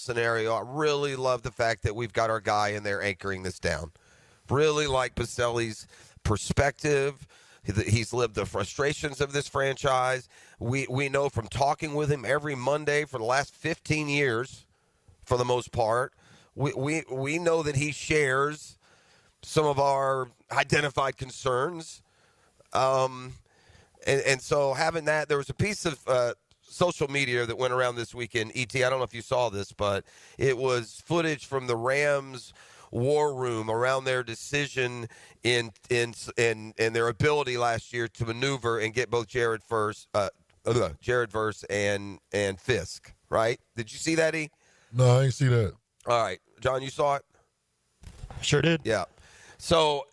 scenario, I really love the fact that we've got our guy in there anchoring this down. Really like Baselli's perspective. He's lived the frustrations of this franchise. We know from talking with him every Monday for the last 15 years, for the most part, we know that he shares some of our identified concerns. And so having that, there was a piece of social media that went around this weekend. E.T., I don't know if you saw this, but it was footage from the Rams war room around their decision in their ability last year to maneuver and get both Jared Verse and Fisk, right? Did you see that, E? No, I didn't see that. All right. John, you saw it? Sure did. Yeah. So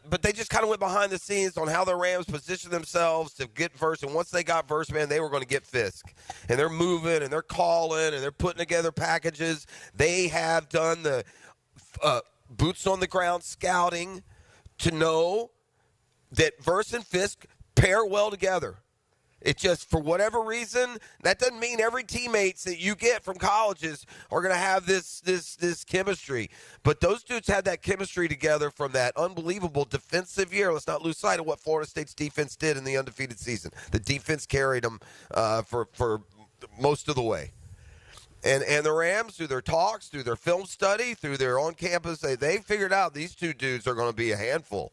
but they just kind of went behind the scenes on how the Rams positioned themselves to get Verse. And once they got Verse, man, they were going to get Fisk. And they're moving and they're calling and they're putting together packages. They have done the boots on the ground scouting to know that Verse and Fisk pair well together. It just, for whatever reason, that doesn't mean every teammates that you get from colleges are going to have this chemistry. But those dudes had that chemistry together from that unbelievable defensive year. Let's not lose sight of what Florida State's defense did in the undefeated season. The defense carried them for most of the way. And the Rams, through their talks, through their film study, through their on-campus, they figured out these two dudes are going to be a handful.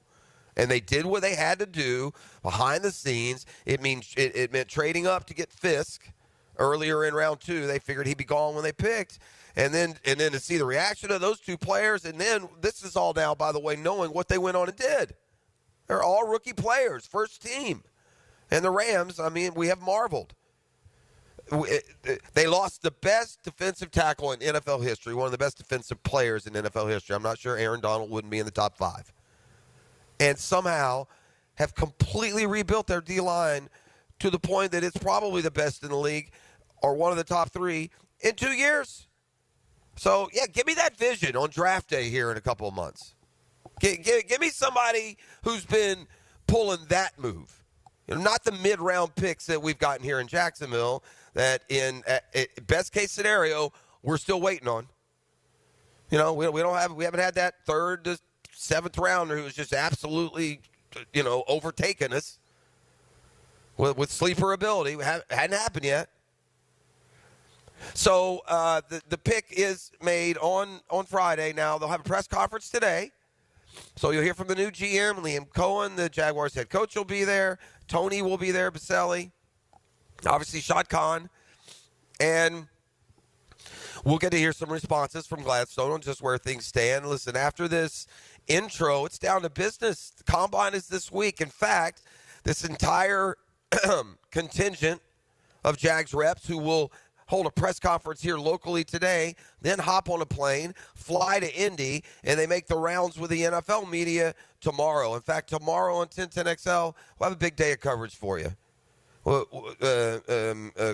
And they did what they had to do behind the scenes. It meant trading up to get Fisk earlier in round 2. They figured he'd be gone when they picked. And then to see the reaction of those two players. And then this is all now, by the way, knowing what they went on and did. They're all rookie players, first team. And the Rams, I mean, we have marveled. They lost the best defensive tackle in NFL history, one of the best defensive players in NFL history. I'm not sure Aaron Donald wouldn't be in the top 5. And somehow have completely rebuilt their D-line to the point that it's probably the best in the league or one of the top 3 in 2 years. So, yeah, give me that vision on draft day here in a couple of months. Give me somebody who's been pulling that move. Not the mid-round picks that we've gotten here in Jacksonville that in best case scenario we're still waiting on. We haven't had that third to 7th rounder who was just absolutely, overtaken us with sleeper ability. Hadn't happened yet. So the pick is made on Friday. Now they'll have a press conference today. So you'll hear from the new GM, Liam Cohen. The Jaguars head coach will be there. Tony will be there, Baselli. Obviously, Shad Khan. And we'll get to hear some responses from Gladstone on just where things stand. Listen, after this intro, it's down to business. The combine is this week. In fact, this entire contingent of Jags reps who will hold a press conference here locally today, then hop on a plane, fly to Indy, and they make the rounds with the NFL media tomorrow. In fact, tomorrow on 1010XL, we'll have a big day of coverage for you.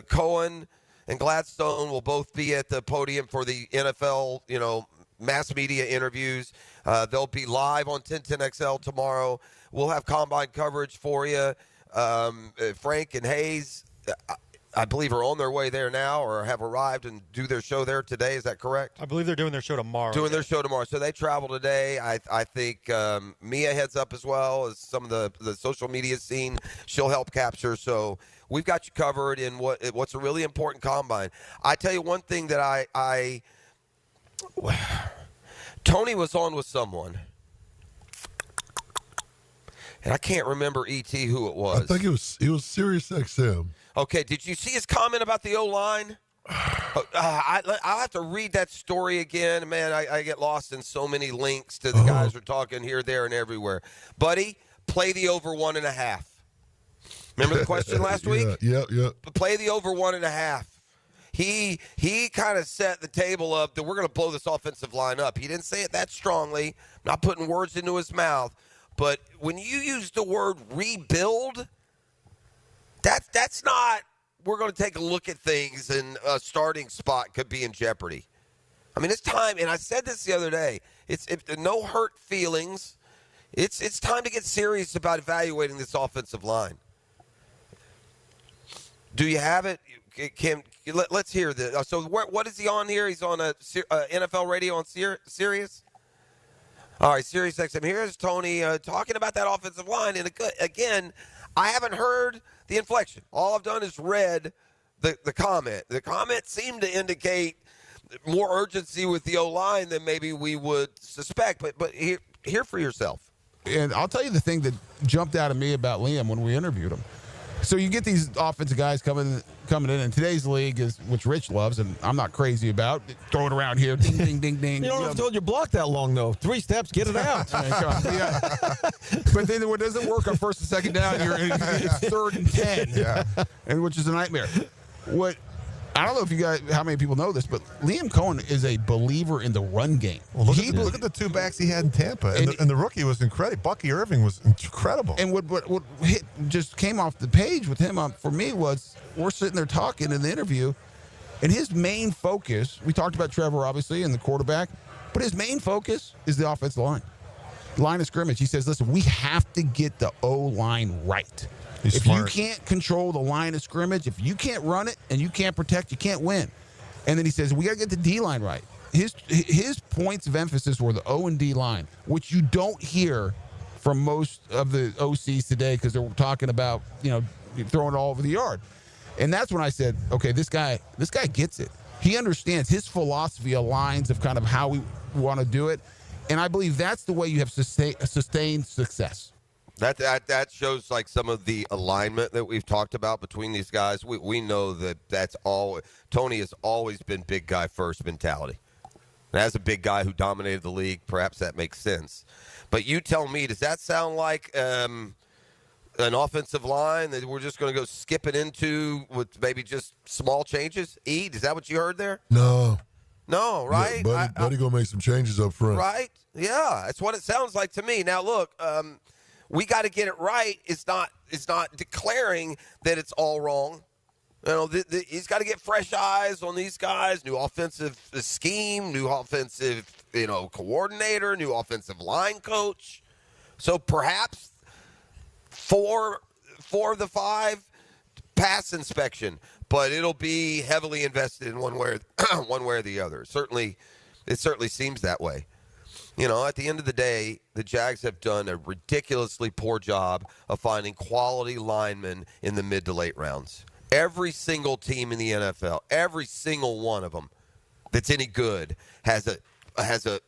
Cohen and Gladstone will both be at the podium for the NFL, mass media interviews. They'll be live on 1010XL tomorrow. We'll have combine coverage for you. Frank and Hayes, I believe, are on their way there now or have arrived and do their show there today. Is that correct? I believe they're doing their show tomorrow. Their show tomorrow. So they travel today. I think Mia heads up as well as some of the social media scene. She'll help capture. So we've got you covered in what's a really important combine. I tell you one thing that I Tony was on with someone, and I can't remember E.T. who it was. I think it was Sirius XM. Okay, did you see his comment about the O-line? I'll have to read that story again. Man, I get lost in so many links to the guys who are talking here, there, and everywhere. Buddy, play the over 1.5. Remember the question last week? Yeah. Play the over 1.5. He kind of set the table up that we're going to blow this offensive line up. He didn't say it that strongly. I'm not putting words into his mouth. But when you use the word rebuild, that's not we're going to take a look at things and a starting spot could be in jeopardy. I mean, it's time, and I said this the other day, it's no hurt feelings. It's time to get serious about evaluating this offensive line. Do you have it? let's hear this. So what is he on here? He's on a NFL radio on Sirius. All right, Sirius XM. Here's Tony talking about that offensive line. And again, I haven't heard the inflection. All I've done is read the comment. The comment seemed to indicate more urgency with the O-line than maybe we would suspect. But hear for yourself. And I'll tell you the thing that jumped out at me about Liam when we interviewed him. So you get these offensive guys coming in, and today's league is, which Rich loves, and I'm not crazy about, throw it around here, ding, ding, ding, ding. You don't have to hold your block that long, though. 3 steps, get it out. Yeah. But then when it doesn't work on first and second down, it's 3rd and 10, and which is a nightmare. I don't know if you guys, how many people know this, but Liam Cohen is a believer in the run game. Well, look at the 2 backs he had in Tampa, and the rookie was incredible. Bucky Irving was incredible. And what just came off the page with him for me was we're sitting there talking in the interview, and his main focus, we talked about Trevor obviously and the quarterback, but his main focus is the offensive line of scrimmage. He says, listen, we have to get the O-line right. He's if smart. you can't control the line of scrimmage, if you can't run it and you can't protect, you can't win. And then he says, we got to get the D-line right. His points of emphasis were the O and D line, which you don't hear from most of the OCs today because they're talking about, throwing it all over the yard. And that's when I said, okay, this guy gets it. He understands. His philosophy aligns of kind of how we want to do it. And I believe that's the way you have sustained success. That shows like some of the alignment that we've talked about between these guys. We know that's all. Tony has always been big guy first mentality. And as a big guy who dominated the league, perhaps that makes sense. But you tell me, does that sound like an offensive line that we're just going to go skip it into with maybe just small changes? Is that what you heard there? No, right? Yeah, Buddy gonna make some changes up front. Right? Yeah, that's what it sounds like to me. Now, look. We got to get it right. It's not declaring that it's all wrong. He's got to get fresh eyes on these guys. New offensive scheme, new offensive coordinator, new offensive line coach. So perhaps 4 of the 5 pass inspection, but it'll be heavily invested in one way or the other. It certainly seems that way. At the end of the day, the Jags have done a ridiculously poor job of finding quality linemen in the mid to late rounds. Every single team in the NFL, every single one of them that's any good has a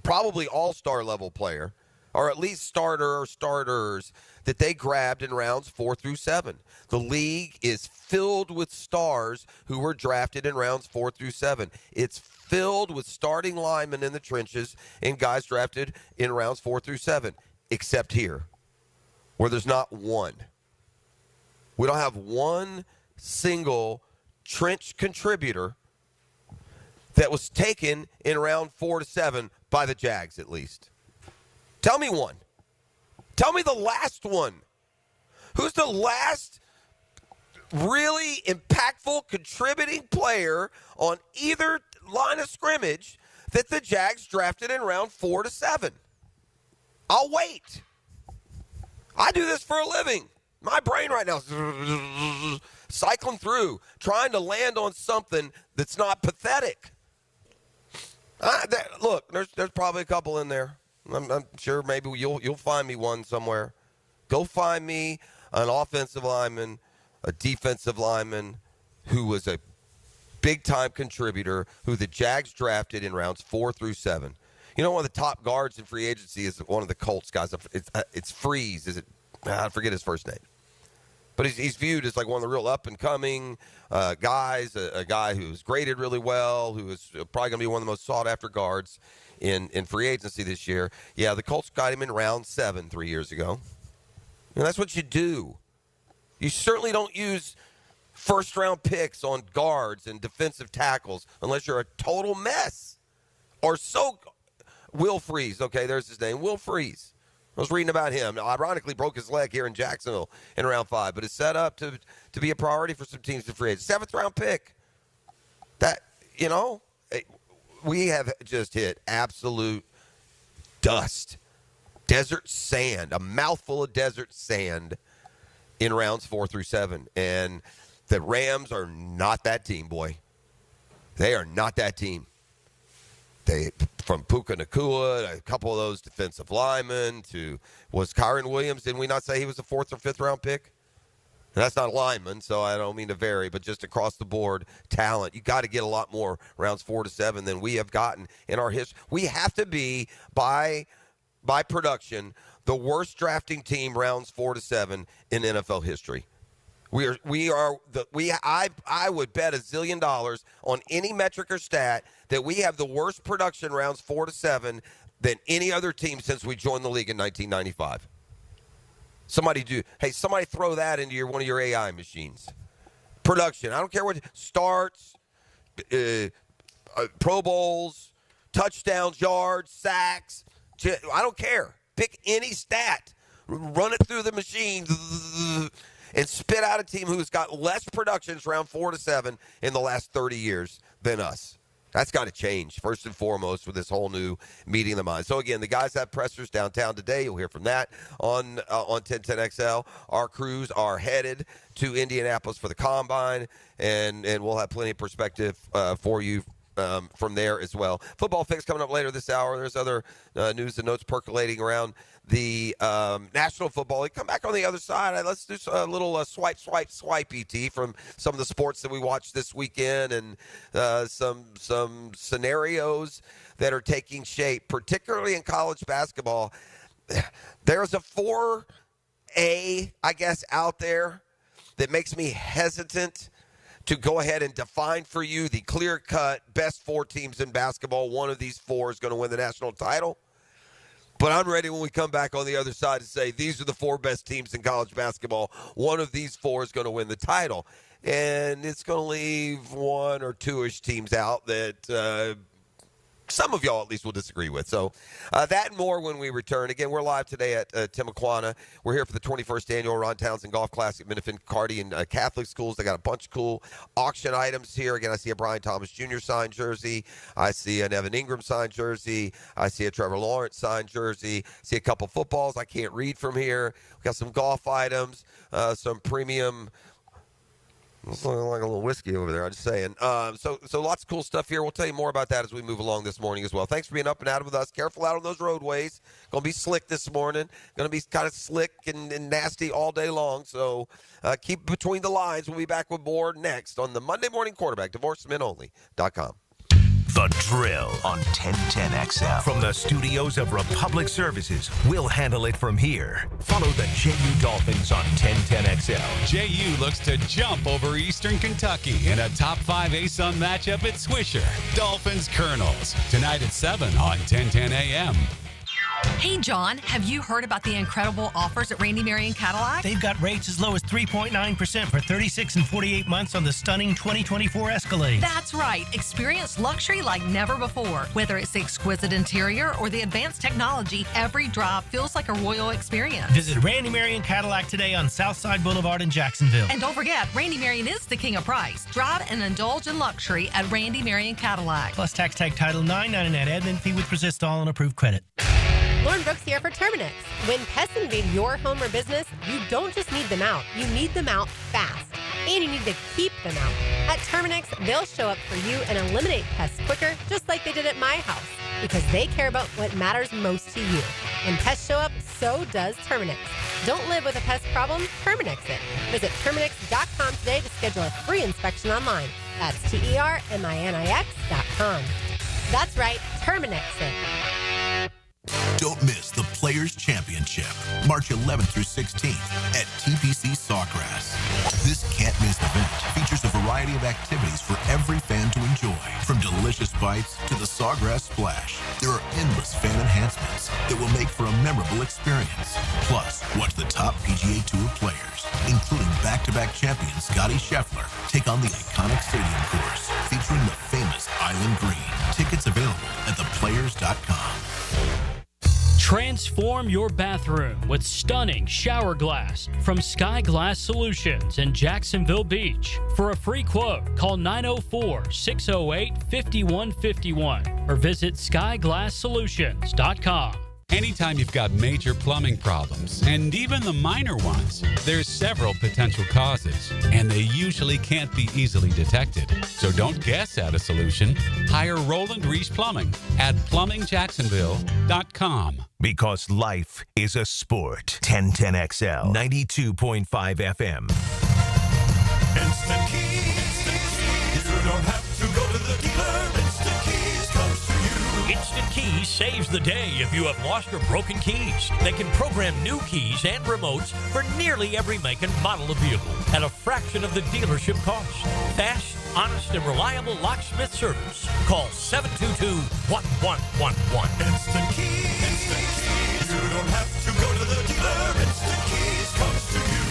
probably all-star level player, or at least starter or starters that they grabbed in rounds 4 through 7. The league is filled with stars who were drafted in rounds 4 through 7. It's filled with starting linemen in the trenches and guys drafted in rounds 4 through 7, except here, where there's not one. We don't have one single trench contributor that was taken in round 4 to 7 by the Jags, at least. Tell me one. Tell me the last one. Who's the last really impactful contributing player on either line of scrimmage that the Jags drafted in round 4 to 7? I'll wait. I do this for a living. My brain right now is cycling through, trying to land on something that's not pathetic. Look, there's probably a couple in there. I'm sure maybe you'll find me one somewhere. Go find me an offensive lineman, a defensive lineman who was a big-time contributor who the Jags drafted in rounds 4 through 7. One of the top guards in free agency is one of the Colts guys. It's Freeze. I forget his first name. But he's viewed as like one of the real up-and-coming guys, a guy who's graded really well, who is probably going to be one of the most sought-after guards in free agency this year. Yeah, the Colts got him in round 7 3 years ago. And that's what you do. You certainly don't use first-round picks on guards and defensive tackles unless you're a total mess. Or so Will Freeze. Okay, there's his name, Will Freeze. I was reading about him. Ironically, broke his leg here in Jacksonville in round 5, but it's set up to be a priority for some teams in free agency. 7th-round pick. We have just hit absolute dust, desert sand, a mouthful of desert sand in rounds 4 through 7. And The Rams are not that team, boy. They are not that team. They, from Puka Nacua, a couple of those defensive linemen, to was Kyron Williams. Didn't we not say he was a 4th or 5th round pick? And that's not a lineman, so I don't mean to vary, but just across the board talent. You got to get a lot more rounds 4 to 7 than we have gotten in our history. We have to be by production the worst drafting team rounds 4 to 7 in NFL history. I would bet $1 zillion on any metric or stat that we have the worst production rounds 4 to 7 than any other team since we joined the league in 1995. Somebody throw that into one of your AI machines. Production. I don't care what starts, Pro Bowls, touchdowns, yards, sacks. I don't care. Pick any stat, run it through the machine, and spit out a team who's got less productions round 4 to 7 in the last 30 years than us. That's got to change, first and foremost, with this whole new meeting of the minds. So, again, the guys have pressers downtown today. You'll hear from that on 1010XL. Our crews are headed to Indianapolis for the Combine, and we'll have plenty of perspective for you from there as well. Football Fix coming up later this hour. There's other news and notes percolating around the National Football League. Come back on the other side. Let's do a little swipe, ET, from some of the sports that we watched this weekend, and some scenarios that are taking shape, particularly in college basketball. There's a 4A, I guess, out there that makes me hesitant to go ahead and define for you the clear-cut best 4 teams in basketball. One of these 4 is going to win the national title. But I'm ready when we come back on the other side to say these are the 4 best teams in college basketball. One of these 4 is going to win the title. And it's going to leave 1 or 2-ish teams out that some of y'all at least will disagree with. So that and more when we return. Again, we're live today at Timuquana. We're here for the 21st annual Ron Townsen Golf Classic, Minifin Cardi and Catholic schools. They got a bunch of cool auction items here. Again, I see a Brian Thomas Jr. signed jersey. I see an Evan Ingram signed jersey. I see a Trevor Lawrence signed jersey. I see a couple footballs I can't read from here. We got some golf items, some premium. It's like a little whiskey over there, I'm just saying. So lots of cool stuff here. We'll tell you more about that as we move along this morning as well. Thanks for being up and out with us. Careful out on those roadways. Going to be slick this morning. Going to be kind of slick and nasty all day long. So keep between the lines. We'll be back with more next on the Monday Morning Quarterback, divorcemenonly.com. The Drill on 1010XL. From the studios of Republic Services, we'll handle it from here. Follow the JU Dolphins on 1010XL. JU looks to jump over Eastern Kentucky in a top 5 ASUN matchup at Swisher. Dolphins Colonels, tonight at 7 on 1010 AM. Hey, John, have you heard about the incredible offers at Randy Marion Cadillac? They've got rates as low as 3.9% for 36 and 48 months on the stunning 2024 Escalade. That's right. Experience luxury like never before. Whether it's the exquisite interior or the advanced technology, every drive feels like a royal experience. Visit Randy Marion Cadillac today on Southside Boulevard in Jacksonville. And don't forget, Randy Marion is the king of price. Drive and indulge in luxury at Randy Marion Cadillac. Plus tax tag title 999 admin fee with Resistol and approved credit. Lauren Brooks here for Terminix. When pests invade your home or business, you don't just need them out. You need them out fast. And you need to keep them out. At Terminix, they'll show up for you and eliminate pests quicker, just like they did at my house. Because they care about what matters most to you. When pests show up, so does Terminix. Don't live with a pest problem, Terminix it. Visit Terminix.com today to schedule a free inspection online. That's TERMINIX.com. That's right, Terminix it. Don't miss the Players' Championship, March 11th through 16th at TPC Sawgrass. This can't-miss event features a variety of activities for every fan to enjoy, from delicious bites to the Sawgrass Splash. There are endless fan enhancements that will make for a memorable experience. Plus, watch the top PGA Tour players, including back-to-back champion Scottie Scheffler, take on the iconic stadium course featuring the famous Island Green. Tickets available at theplayers.com. Transform your bathroom with stunning shower glass from Sky Glass Solutions in Jacksonville Beach. For a free quote, call 904-608-5151 or visit skyglasssolutions.com. Anytime you've got major plumbing problems, and even the minor ones, there's several potential causes, and they usually can't be easily detected. So don't guess at a solution. Hire Roland Reese Plumbing at plumbingjacksonville.com. Because life is a sport. 1010XL, 92.5 FM. Instant Keys. You don't have to go to the dealer. Instant Keys comes to you. Instant Keys saves the day if you have lost or broken keys. They can program new keys and remotes for nearly every make and model of vehicle at a fraction of the dealership cost. Fast, honest, and reliable locksmith service. Call 722-1111. Instant Keys. Instant Keys. You don't have to go to the dealer. Instant Keys comes to you.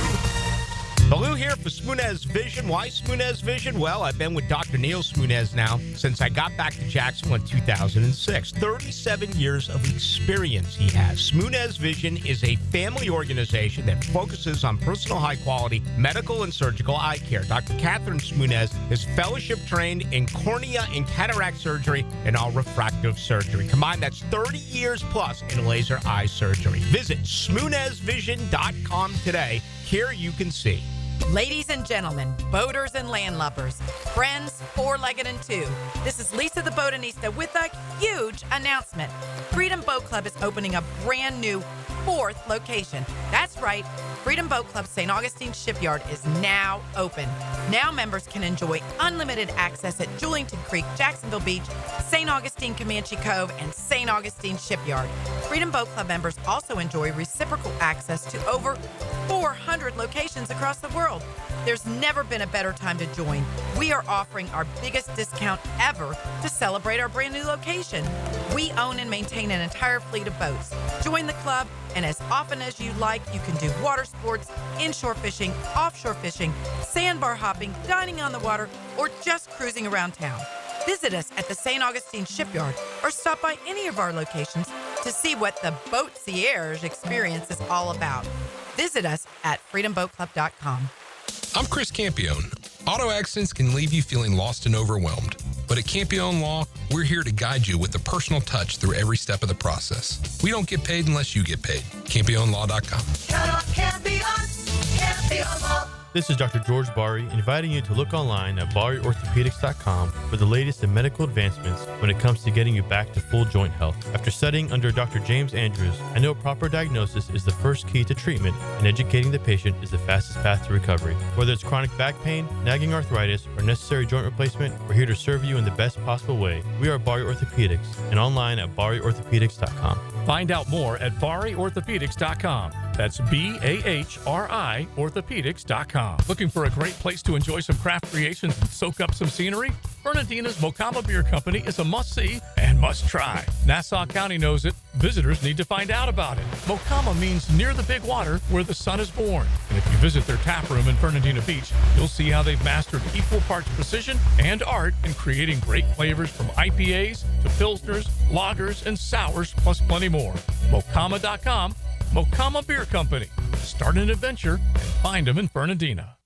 Baloo here for Smoonez Vision. Why Smoonez Vision? Well, I've been with Dr. Neil Smoonez now since I got back to Jacksonville in 2006. 37 years of experience he has. Smoonez Vision is a family organization that focuses on personal high-quality medical and surgical eye care. Dr. Catherine Smoonez is fellowship-trained in cornea and cataract surgery and all refractive surgery. Combined, that's 30 years plus in laser eye surgery. Visit SmoonezVision.com today. Here you can see. Ladies and gentlemen, boaters and landlubbers, friends, four-legged and two, this is Lisa the Botanista with a huge announcement. Freedom Boat Club is opening a brand new 4th location. That's right, Freedom Boat Club St. Augustine Shipyard is now open. Now members can enjoy unlimited access at Julington Creek, Jacksonville Beach, St. Augustine Comanche Cove, and St. Augustine Shipyard. Freedom Boat Club members also enjoy reciprocal access to over 400 locations across the world. There's never been a better time to join. We are offering our biggest discount ever to celebrate our brand new location. We own and maintain an entire fleet of boats. Join the club, and as often as you like, you can do water sports, inshore fishing, offshore fishing, sandbar hopping, dining on the water, or just cruising around town. Visit us at the St. Augustine Shipyard or stop by any of our locations to see what the Boatcierge experience is all about. Visit us at freedomboatclub.com. I'm Chris Campione. Auto accidents can leave you feeling lost and overwhelmed. But at Campione Law, we're here to guide you with a personal touch through every step of the process. We don't get paid unless you get paid. CampioneLaw.com. Count on Campion. Campion Law. This is Dr. George Bari inviting you to look online at BariOrthopedics.com for the latest in medical advancements when it comes to getting you back to full joint health. After studying under Dr. James Andrews, I know proper diagnosis is the first key to treatment, and educating the patient is the fastest path to recovery. Whether it's chronic back pain, nagging arthritis, or necessary joint replacement, we're here to serve you in the best possible way. We are Bari Orthopedics and online at BariOrthopedics.com. Find out more at BariOrthopedics.com. That's BAHRI Orthopedics.com. Looking for a great place to enjoy some craft creations and soak up some scenery? Fernandina's Mocama Beer Company is a must-see and must-try. Nassau County knows it. Visitors need to find out about it. Mocama means near the big water where the sun is born. And if you visit their tap room in Fernandina Beach, you'll see how they've mastered equal parts precision and art in creating great flavors from IPAs to pilsners, lagers, and sours, plus plenty more. Mocama.com. Mocama Beer Company. Start an adventure and find them in Fernandina.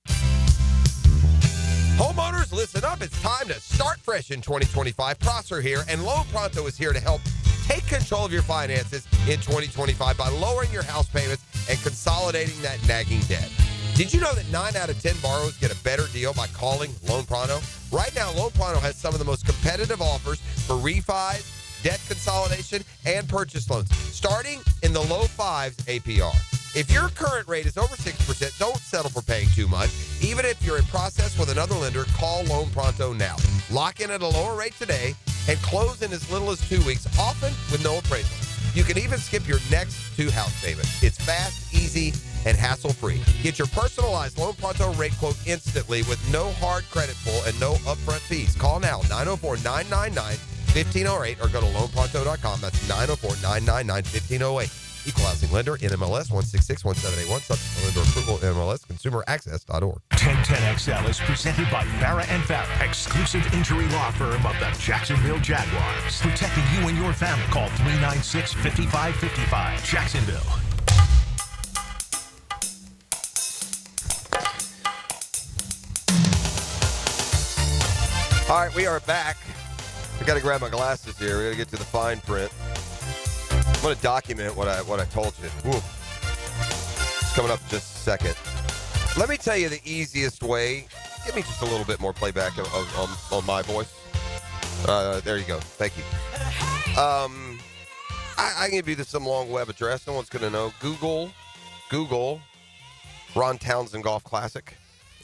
Homeowners, listen up. It's time to start fresh in 2025. Prosser here, and Loan Pronto is here to help take control of your finances in 2025 by lowering your house payments and consolidating that nagging debt. Did you know that 9 out of 10 borrowers get a better deal by calling Loan Pronto? Right now, Loan Pronto has some of the most competitive offers for refis, debt consolidation, and purchase loans, starting in the low 5s APR. If your current rate is over 6%, don't settle for paying too much. Even if you're in process with another lender, call Loan Pronto now. Lock in at a lower rate today and close in as little as 2 weeks, often with no appraisal. You can even skip your next 2 house payments. It's fast, easy, and hassle-free. Get your personalized Loan Pronto rate quote instantly with no hard credit pull and no upfront fees. Call now, 904-999-1508, or go to loanpronto.com. That's 904-999-1508. Equal housing lender, NMLS 1661781. Subject to lender approval, NMLS consumeraccess.org. 1010XL is presented by Farrah & Farrah, exclusive injury law firm of the Jacksonville Jaguars. Protecting you and your family. Call 396-5555. Jacksonville. All right, we are back. I got to grab my glasses here. We got to get to the fine print. I'm going to document what I told you. Ooh. It's coming up in just a second. Let me tell you the easiest way. Give me just a little bit more playback on my voice. There you go. Thank you. I can give you some long web address. No one's going to know. Google Ron Townsen Golf Classic.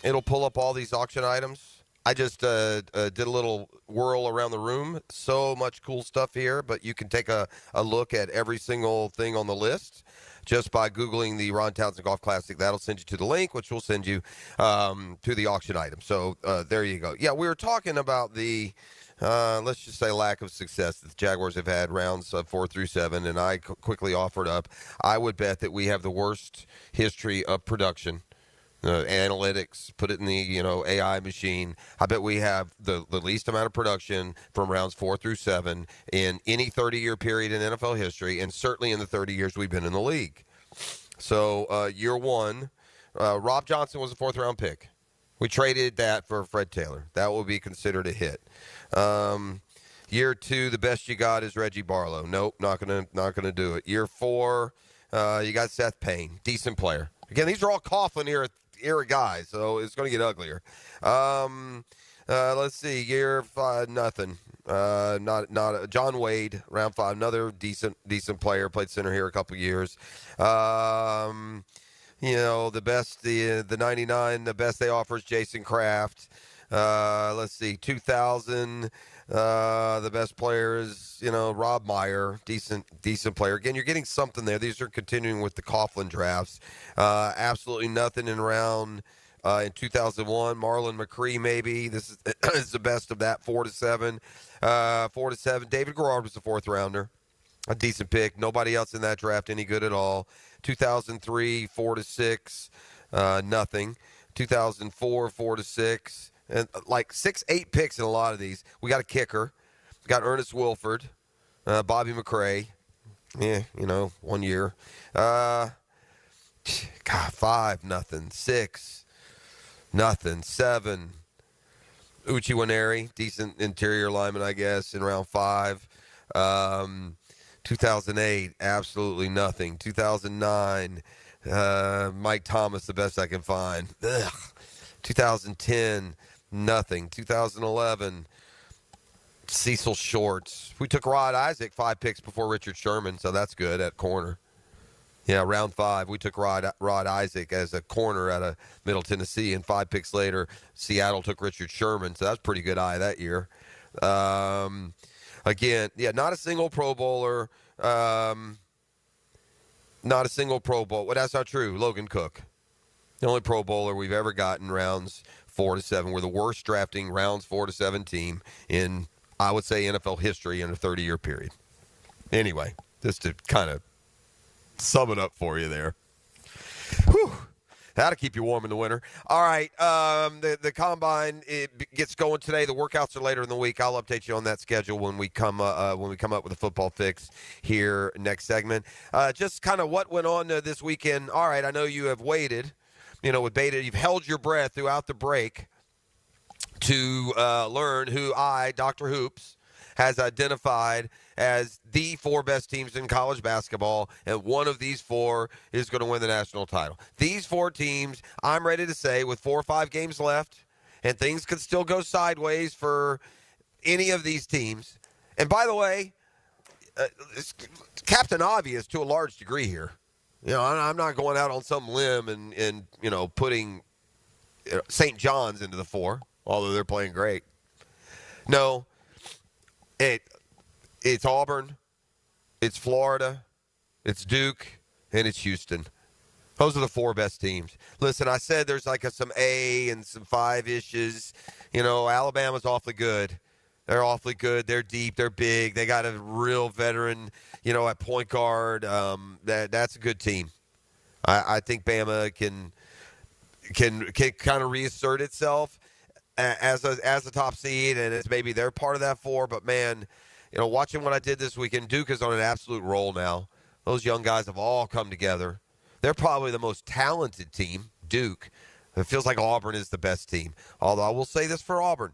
It'll pull up all these auction items. I just did a little whirl around the room. So much cool stuff here, but you can take a look at every single thing on the list just by Googling the Ron Townsen Golf Classic. That'll send you to the link, which will send you to the auction item. So there you go. Yeah, we were talking about the, let's just say, lack of success that the Jaguars have had rounds 4 through 7, and I quickly offered up, I would bet that we have the worst history of production. Analytics, put it in the AI machine. I bet we have the least amount of production from rounds 4 through 7 in any 30-year period in NFL history, and certainly in the 30 years we've been in the league. So year one, Rob Johnson was a 4th-round pick. We traded that for Fred Taylor. That will be considered a hit. Year 2, the best you got is Reggie Barlow. Nope, not gonna do it. Year 4, you got Seth Payne, decent player. Again, these are all Coughlin era guys, so it's going to get uglier. Let's see. Year 5, nothing. Not John Wade, round 5, another decent player. Played center here a couple years. The best, the 99, the best they offer is Jason Kraft. Let's see. 2000. The best player is, Rob Meyer, decent player. Again, you're getting something there. These are continuing with the Coughlin drafts. Absolutely nothing in round in 2001. Marlon McCree, maybe. This is the best of that, 4 to 7. 4 to 7. David Garrard was the 4th rounder. A decent pick. Nobody else in that draft any good at all. 2003, 4 to 6. Nothing. 2004, 4 to 6. And like 6-8 picks in a lot of these. We got a kicker. We got Ernest Wilford, Bobby McCray. Yeah, 1 year. 5, nothing. 6, nothing. 7, Uchi Waneri, decent interior lineman, I guess, in round 5. 2008, absolutely nothing. 2009, Mike Thomas, the best I can find. 2010, nothing. 2011, Cecil Shorts. We took Rod Isaac 5 picks before Richard Sherman, so that's good at corner. Yeah, round 5, we took Rod Isaac as a corner out of Middle Tennessee, and 5 picks later, Seattle took Richard Sherman, so that's pretty good eye that year. Again, yeah, not a single Pro Bowler. Not a single Pro Bowl. Well, that's not true. Logan Cook. The only Pro Bowler we've ever gotten rounds 4 to 7. We're the worst drafting rounds 4 to 7 team in, I would say, NFL history in a 30-year period. Anyway, just to kind of sum it up for you there. Whew. That'll keep you warm in the winter. All right, the combine, it gets going today. The workouts are later in the week. I'll update you on that schedule when we come up with a football fix here next segment. Just kind of what went on this weekend. All right, I know you have waited. With Beta, you've held your breath throughout the break to learn who Dr. Hoops, has identified as the 4 best teams in college basketball, and one of these 4 is going to win the national title. These 4 teams, I'm ready to say, with 4 or 5 games left, and things could still go sideways for any of these teams. And by the way, it's Captain Obvious to a large degree here. I'm not going out on some limb and putting St. John's into the 4, although they're playing great. No, it's Auburn, it's Florida, it's Duke, and it's Houston. Those are the 4 best teams. Listen, I said there's like some A and some 5-ishes. Alabama's awfully good. They're awfully good. They're deep. They're big. They got a real veteran, at point guard. That's a good team. I think Bama can kind of reassert itself as a top seed, and it's maybe they're part of that 4. But man, watching what I did this weekend, Duke is on an absolute roll now. Those young guys have all come together. They're probably the most talented team, Duke. It feels like Auburn is the best team. Although I will say this for Auburn.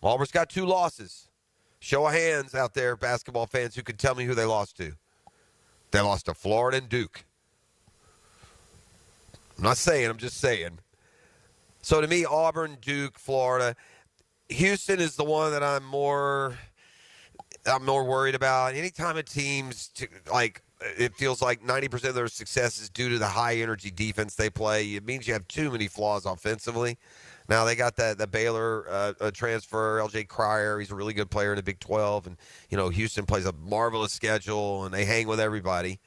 Auburn's got 2 losses. Show of hands out there, basketball fans, who can tell me who they lost to. They lost to Florida and Duke. I'm not saying, I'm just saying. So to me, Auburn, Duke, Florida. Houston is the one that I'm more worried about. Anytime a team's it feels like 90% of their success is due to the high energy defense they play. It means you have too many flaws offensively. Now they got the Baylor transfer, LJ Cryer. He's a really good player in the Big 12, and Houston plays a marvelous schedule and they hang with everybody.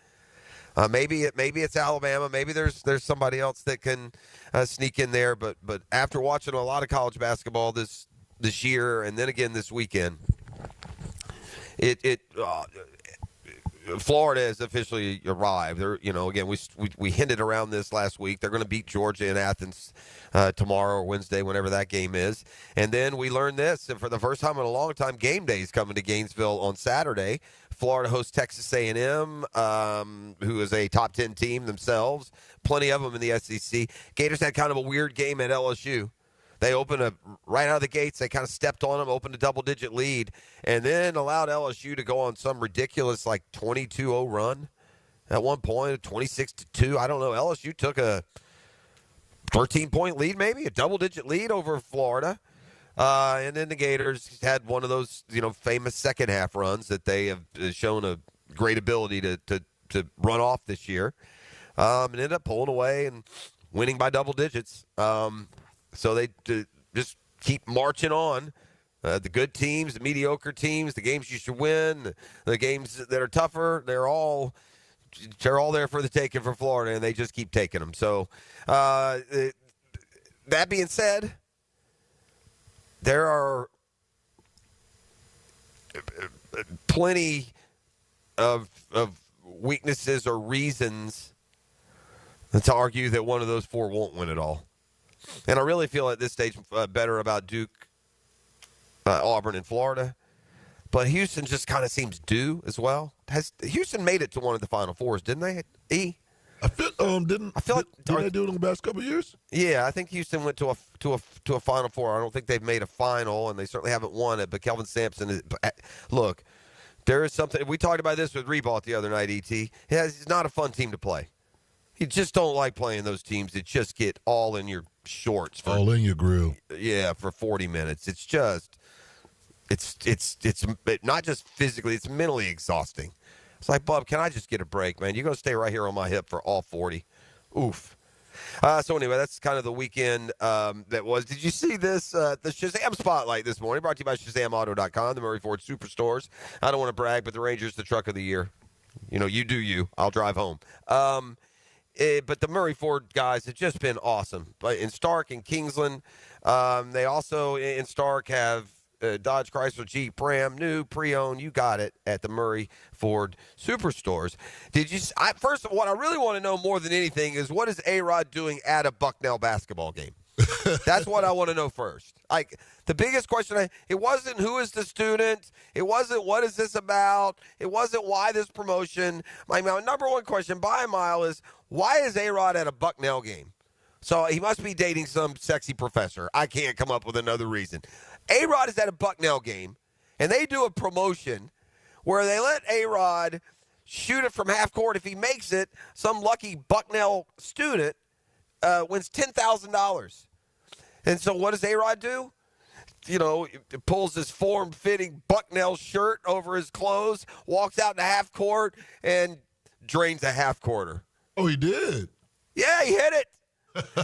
Maybe it's Alabama. Maybe there's somebody else that can sneak in there. But after watching a lot of college basketball this year and then again this weekend, Florida has officially arrived. They're, again, we hinted around this last week. They're going to beat Georgia in Athens tomorrow or Wednesday, whenever that game is. And then we learned this, and for the first time in a long time, game day is coming to Gainesville on Saturday. Florida hosts Texas A&M, who is a top 10 team themselves. Plenty of them in the SEC. Gators had kind of a weird game at LSU. They opened right out of the gates. They kind of stepped on them, opened a double-digit lead, and then allowed LSU to go on some ridiculous 22-0 run at one point, 26-2. I don't know. LSU took a 13-point lead, maybe a double-digit lead over Florida, and then the Gators had one of those famous second-half runs that they have shown a great ability to run off this year, and ended up pulling away and winning by double digits. So they just keep marching on. The good teams, the mediocre teams, the games you should win, the games that are tougher, they're all there for the taking for Florida, and they just keep taking them. So that being said, there are plenty of weaknesses or reasons to argue that one of those four won't win it all. And I really feel at this stage better about Duke, Auburn, and Florida. But Houston just kind of seems due as well. Houston made it to one of the Final Fours, didn't they? I feel didn't they do it in the past couple of years? Yeah, I think Houston went to a Final Four. I don't think they've made a final, and they certainly haven't won it. But Kelvin Sampson look, there is something. We talked about this with Reebok the other night. It's not a fun team to play. You just don't like playing those teams that just get all in your shorts. All in your grill. Yeah, for 40 minutes. It's just, it's not just physically, it's mentally exhausting. It's like, Bub, can I just get a break, man? You're going to stay right here on my hip for all 40. Oof. So anyway, that's kind of the weekend that was. Did you see this? The Shazam Spotlight this morning, brought to you by ShazamAuto.com, the Murray Ford Superstores. I don't want to brag, but the Rangers, the truck of the year. You do you. I'll drive home. But the Murray Ford guys have just been awesome. But in Stark and Kingsland, they also in Stark have Dodge, Chrysler, Jeep, Ram, new, pre-owned. You got it at the Murray Ford Superstores. First of all, what I really want to know more than anything is what is A-Rod doing at a Bucknell basketball game? That's what I want to know first. The biggest question, it wasn't who is the student. It wasn't what is this about. It wasn't why this promotion. My number one question by a mile is, why is A-Rod at a Bucknell game? So he must be dating some sexy professor. I can't come up with another reason. A-Rod is at a Bucknell game, and they do a promotion where they let A-Rod shoot it from half court. If he makes it, some lucky Bucknell student wins $10,000. And so what does A-Rod do? Pulls his form-fitting Bucknell shirt over his clothes, walks out to half court, and drains a half quarter. Oh, he did? Yeah, he hit it.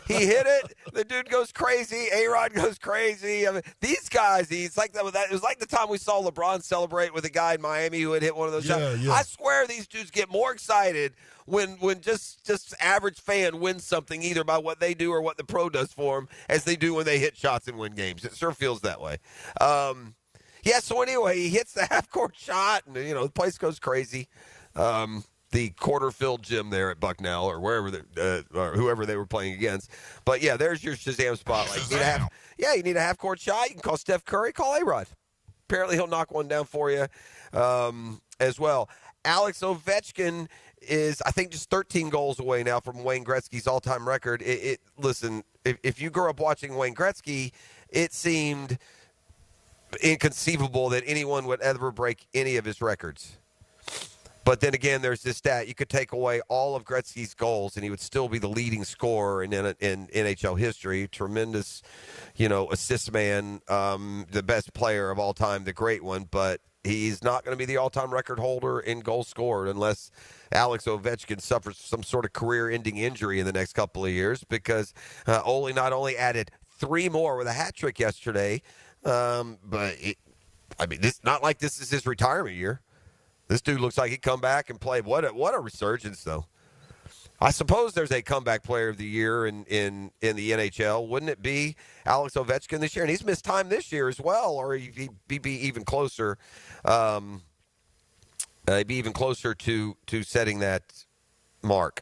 He hit it. The dude goes crazy. A-Rod goes crazy. I mean, these guys, it was like the time we saw LeBron celebrate with a guy in Miami who had hit one of those shots. Yeah. I swear these dudes get more excited when just average fan wins something, either by what they do or what the pro does for them, as they do when they hit shots and win games. It sure feels that way. So anyway, he hits the half-court shot, and, the place goes crazy. The quarter-filled gym there at Bucknell or wherever, or whoever they were playing against. But, yeah, there's your Shazam spotlight. Shazam. You need a half-court shot. You can call Steph Curry. Call A-Rod. Apparently he'll knock one down for you as well. Alex Ovechkin is, I think, just 13 goals away now from Wayne Gretzky's all-time record. Listen, if you grew up watching Wayne Gretzky, it seemed inconceivable that anyone would ever break any of his records. But then again, there's this stat. You could take away all of Gretzky's goals, and he would still be the leading scorer in NHL history. Tremendous, assist man, the best player of all time, the great one. But he's not going to be the all-time record holder in goals scored unless Alex Ovechkin suffers some sort of career-ending injury in the next couple of years, because Ole not only added 3 more with a hat trick yesterday, it's not like this is his retirement year. This dude looks like he'd come back and play. What a resurgence, though. I suppose there's a comeback player of the year in the NHL. Wouldn't it be Alex Ovechkin this year? And he's missed time this year as well, or he'd be even closer. He'd be even closer to setting that mark.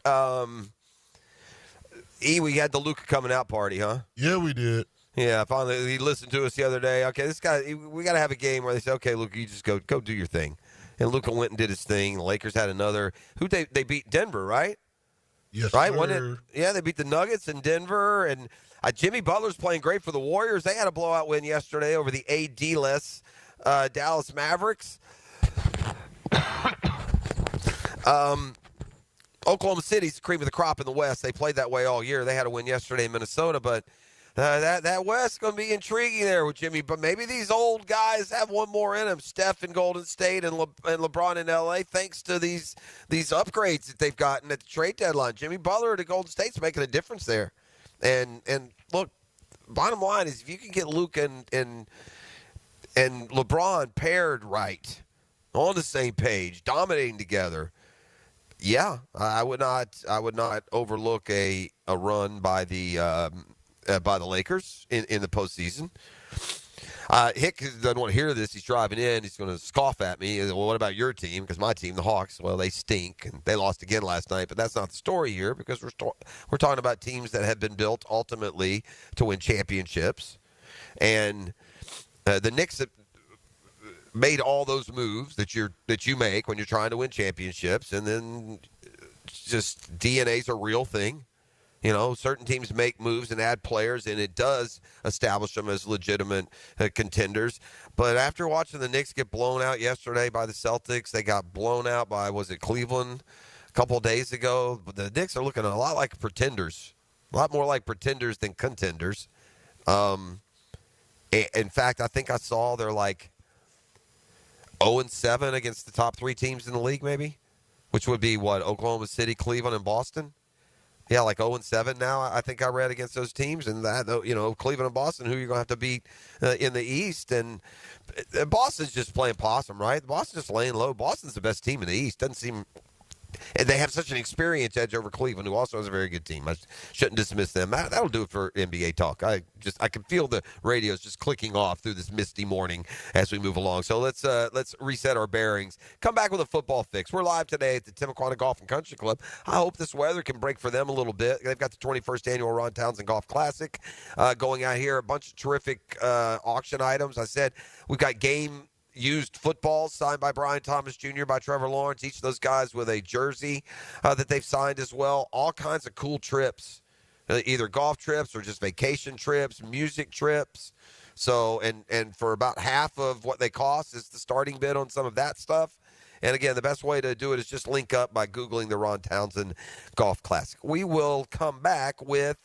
We had the Luka coming out party, huh? Yeah, we did. Yeah, finally he listened to us the other day. Okay, this guy, we got to have a game where they say, okay, Luka, you just go do your thing. And Luka went and did his thing. The Lakers had another. They beat Denver, right? Yes, right? sir. Wasn't it? Yeah, they beat the Nuggets in Denver. And Jimmy Butler's playing great for the Warriors. They had a blowout win yesterday over the AD-less Dallas Mavericks. Oklahoma City's the cream of the crop in the West. They played that way all year. They had a win yesterday in Minnesota, but that West is going to be intriguing there with Jimmy. But maybe these old guys have one more in them. Steph in Golden State and LeBron in L.A. thanks to these upgrades that they've gotten at the trade deadline. Jimmy Butler to Golden State's making a difference there. And look, bottom line is if you can get Luke and LeBron paired right, on the same page, dominating together, yeah, I would not overlook a run by the Lakers in the postseason. Hick doesn't want to hear this. He's driving in. He's going to scoff at me. Well, what about your team? Because my team, the Hawks, well, they stink. And they lost again last night. But that's not the story here, because we're talking about teams that have been built ultimately to win championships. And the Knicks have made all those moves that you make when you're trying to win championships. And then just DNA's a real thing. Certain teams make moves and add players, and it does establish them as legitimate contenders. But after watching the Knicks get blown out yesterday by the Celtics, they got blown out by, was it Cleveland a couple of days ago? But the Knicks are looking a lot like pretenders, a lot more like pretenders than contenders. In fact, I think I saw they're like 0-7 against the top 3 teams in the league, maybe, which would be what, Oklahoma City, Cleveland, and Boston. Yeah, like 0-7 now, I think I read, against those teams. And that, Cleveland and Boston, who you're going to have to beat in the East. And Boston's just playing possum, right? Boston's just laying low. Boston's the best team in the East. Doesn't seem – and they have such an experience edge over Cleveland, who also has a very good team. I shouldn't dismiss them. That'll do it for NBA talk. I can feel the radios just clicking off through this misty morning as we move along. So let's reset our bearings. Come back with a football fix. We're live today at the Timaquana Golf and Country Club. I hope this weather can break for them a little bit. They've got the 21st annual Ron Townsen Golf Classic going out here. A bunch of terrific auction items. I said we've got game used footballs signed by Brian Thomas Jr., by Trevor Lawrence, each of those guys with a jersey that they've signed as well. All kinds of cool trips, either golf trips or just vacation trips, music trips. So, and for about half of what they cost is the starting bid on some of that stuff. And again, the best way to do it is just link up by Googling the Ron Townsen Golf Classic. We will come back with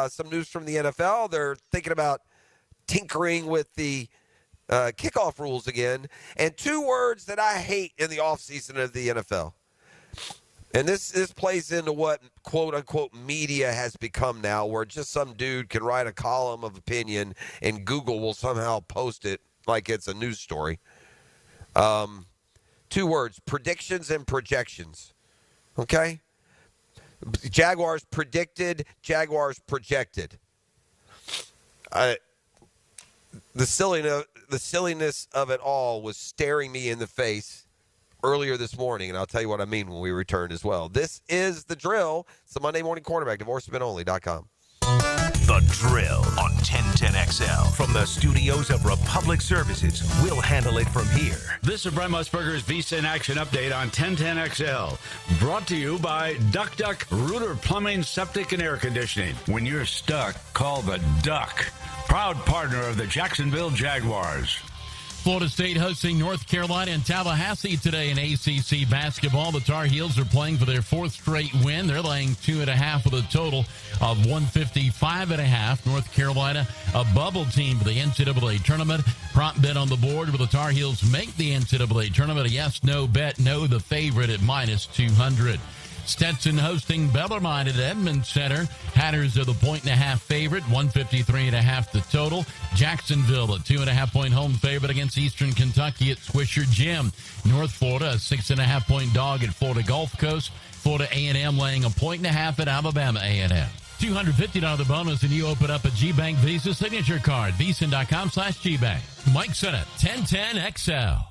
some news from the NFL. They're thinking about tinkering with the kickoff rules again, and 2 words that I hate in the offseason of the NFL. And this plays into what quote-unquote media has become now, where just some dude can write a column of opinion and Google will somehow post it like it's a news story. 2 words, predictions and projections. Okay? Jaguars predicted, Jaguars projected. The silliness of it all was staring me in the face earlier this morning, and I'll tell you what I mean when we return as well. This is The Drill. It's the Monday Morning Quarterback, divorcemenonly.com. The Drill on 1010XL. From the studios of Republic Services, we'll handle it from here. This is Brent Musburger's Visa in Action update on 1010XL. Brought to you by Duck Duck Rooter Plumbing, Septic, and Air Conditioning. When you're stuck, call the Duck. Proud partner of the Jacksonville Jaguars. Florida State hosting North Carolina and Tallahassee today in ACC basketball. The Tar Heels are playing for their fourth straight win. They're laying 2.5 with a total of 155.5. North Carolina, a bubble team for the NCAA tournament. Prop bet on the board. Will the Tar Heels make the NCAA tournament? A yes-no bet. No, the favorite at minus 200. Stetson hosting Bellarmine at Edmond Center. Hatters are the 1.5 favorite, 153.5 the total. Jacksonville, a 2.5-point home favorite against Eastern Kentucky at Swisher Gym. North Florida, a 6.5-point dog at Florida Gulf Coast. Florida A&M laying a 1.5 at Alabama A&M. $250 bonus and you open up a GBank Visa signature card. Visa.com/GBank. Mike Sennett, 1010XL.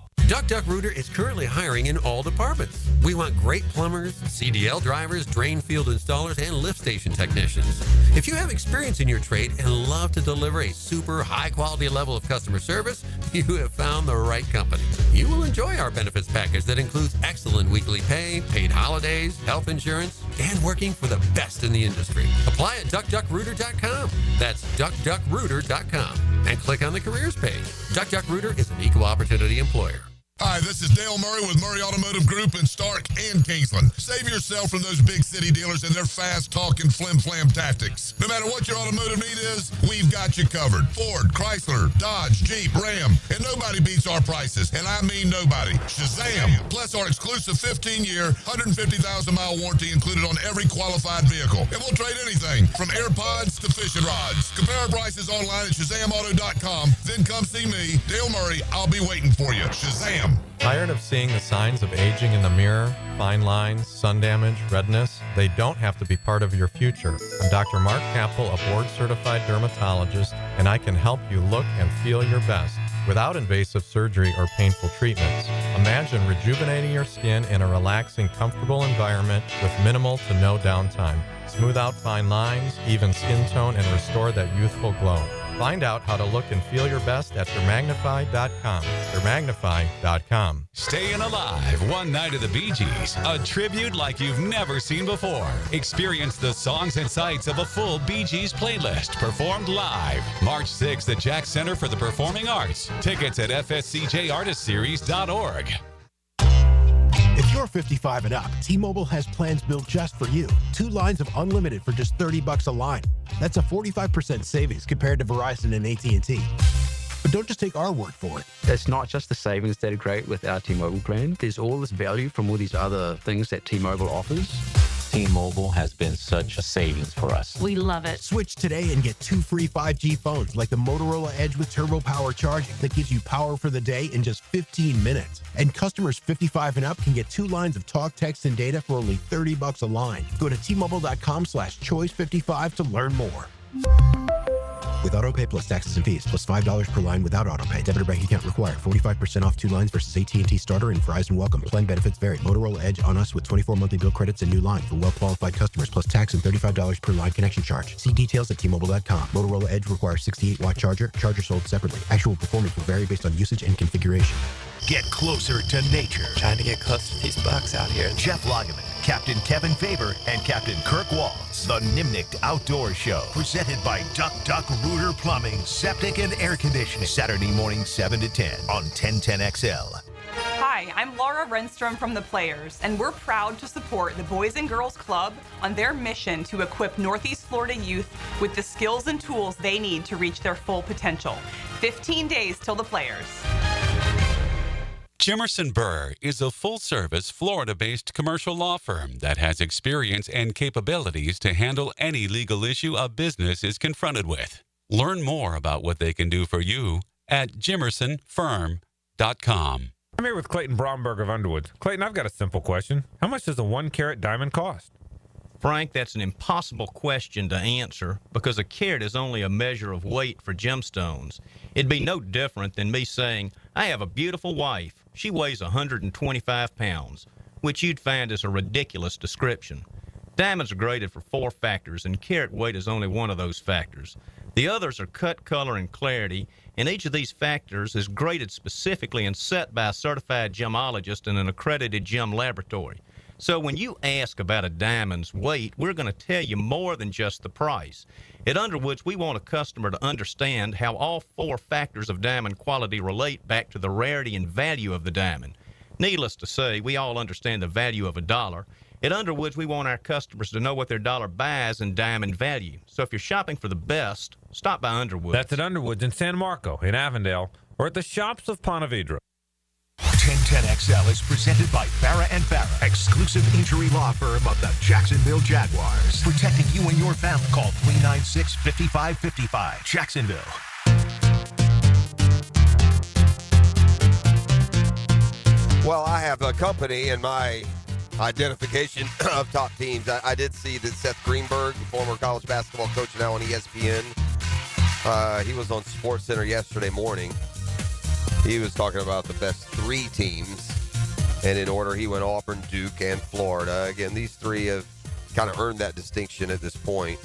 Duck Rooter is currently hiring in all departments. We want great plumbers, CDL drivers, drain field installers, and lift station technicians. If you have experience in your trade and love to deliver a super high-quality level of customer service, you have found the right company. You will enjoy our benefits package that includes excellent weekly pay, paid holidays, health insurance, and working for the best in the industry. Apply at duckduckrooter.com. That's duckduckrooter.com. And click on the careers page. Duck Rooter is an equal opportunity employer. Hi, this is Dale Murray with Murray Automotive Group in Stark and Kingsland. Save yourself from those big city dealers and their fast-talking flim-flam tactics. No matter what your automotive need is, we've got you covered. Ford, Chrysler, Dodge, Jeep, Ram, and nobody beats our prices, and I mean nobody. Shazam! Plus our exclusive 15-year, 150,000-mile warranty included on every qualified vehicle. And we'll trade anything from AirPods to fishing rods. Compare our prices online at ShazamAuto.com. Then come see me, Dale Murray. I'll be waiting for you. Shazam! Tired of seeing the signs of aging in the mirror, fine lines, sun damage, redness? They don't have to be part of your future. I'm Dr. Mark Capel, a board-certified dermatologist, and I can help you look and feel your best without invasive surgery or painful treatments. Imagine rejuvenating your skin in a relaxing, comfortable environment with minimal to no downtime. Smooth out fine lines, even skin tone, and restore that youthful glow. Find out how to look and feel your best at Dermagnify.com. Dermagnify.com. Staying Alive, one night of the Bee Gees. A tribute like you've never seen before. Experience the songs and sights of a full Bee Gees playlist performed live. March 6th at Jack Center for the Performing Arts. Tickets at fscjartistseries.org. If you're 55 and up, T-Mobile has plans built just for you. 2 lines of unlimited for just $30 a line. That's a 45% savings compared to Verizon and AT&T. But don't just take our word for it. It's not just the savings that are great with our T-Mobile plan. There's all this value from all these other things that T-Mobile offers. T-Mobile has been such a savings for us. We love it. Switch today and get 2 free 5G phones like the Motorola Edge with Turbo Power charging that gives you power for the day in just 15 minutes. And customers 55 and up can get 2 lines of talk, text, and data for only $30 a line. Go to T-Mobile.com/choice55 to learn more. With AutoPay plus taxes and fees, plus $5 per line without AutoPay. Debit or bank account required. 45% off 2 lines versus AT&T Starter and Verizon Welcome. Plan benefits vary. Motorola Edge on us with 24 monthly bill credits and new line for well-qualified customers, plus tax and $35 per line connection charge. See details at T-Mobile.com. Motorola Edge requires 68-watt charger. Charger sold separately. Actual performance will vary based on usage and configuration. Get closer to nature. Trying to get close to these bucks out here. Jeff Lageman, Captain Kevin Faber, and Captain Kirk Walls. The Nimnicht Outdoor Show. Presented by Duck Rooter Plumbing, Septic, and Air Conditioning. Saturday morning, 7 to 10 on 1010XL. Hi, I'm Laura Renstrom from The Players, and we're proud to support the Boys and Girls Club on their mission to equip Northeast Florida youth with the skills and tools they need to reach their full potential. 15 days till The Players. Jimerson Burr is a full-service, Florida-based commercial law firm that has experience and capabilities to handle any legal issue a business is confronted with. Learn more about what they can do for you at jimersonfirm.com. I'm here with Clayton Bromberg of Underwood. Clayton, I've got a simple question. How much does a 1-carat diamond cost? Frank, that's an impossible question to answer because a carat is only a measure of weight for gemstones. It'd be no different than me saying, I have a beautiful wife. She weighs 125 pounds, which you'd find is a ridiculous description. Diamonds are graded for 4 factors, and carat weight is only one of those factors. The others are cut, color, and clarity, and each of these factors is graded specifically and set by a certified gemologist in an accredited gem laboratory. So when you ask about a diamond's weight, we're going to tell you more than just the price. At Underwoods, we want a customer to understand how all 4 factors of diamond quality relate back to the rarity and value of the diamond. Needless to say, we all understand the value of a dollar. At Underwoods, we want our customers to know what their dollar buys in diamond value. So if you're shopping for the best, stop by Underwoods. That's at Underwoods in San Marco, in Avondale, or at the shops of Ponte Vedra. 1010XL is presented by Barra & Barra, exclusive injury law firm of the Jacksonville Jaguars. Protecting you and your family. Call 396-5555. Jacksonville. Well, I have a company in my identification of top teams. I did see that Seth Greenberg, former college basketball coach now on ESPN, he was on SportsCenter yesterday morning. He was talking about the best 3 teams, and in order he went Auburn, Duke, and Florida. Again, these 3 have kind of earned that distinction at this point.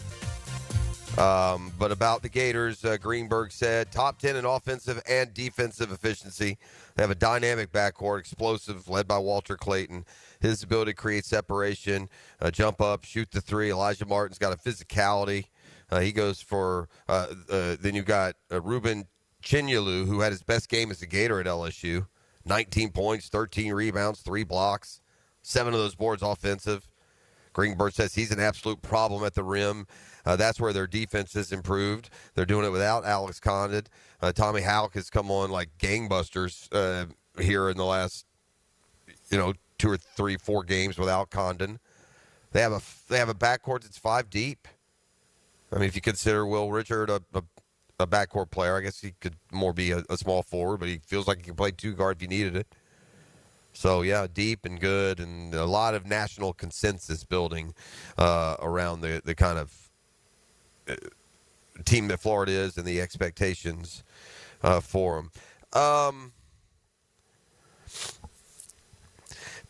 But about the Gators, Greenberg said, top 10 in offensive and defensive efficiency. They have a dynamic backcourt, explosive, led by Walter Clayton. His ability to create separation, jump up, shoot the 3. Elijah Martin's got a physicality. He goes for, then you got Ruben Chinyelu, who had his best game as a Gator at LSU. 19 points, 13 rebounds, 3 blocks, 7 of those boards offensive. Greenberg says he's an absolute problem at the rim. That's where their defense has improved. They're doing it without Alex Condon. Tommy Houck has come on like gangbusters here in the last, 2 or 3, 4 games without Condon. They have a backcourt that's 5 deep. I mean, if you consider Will Richard a backcourt player, I guess he could more be a small forward, but he feels like he can play 2 guard if you needed it. So, yeah, deep and good, and a lot of national consensus building around the kind of team that Florida is and the expectations for them.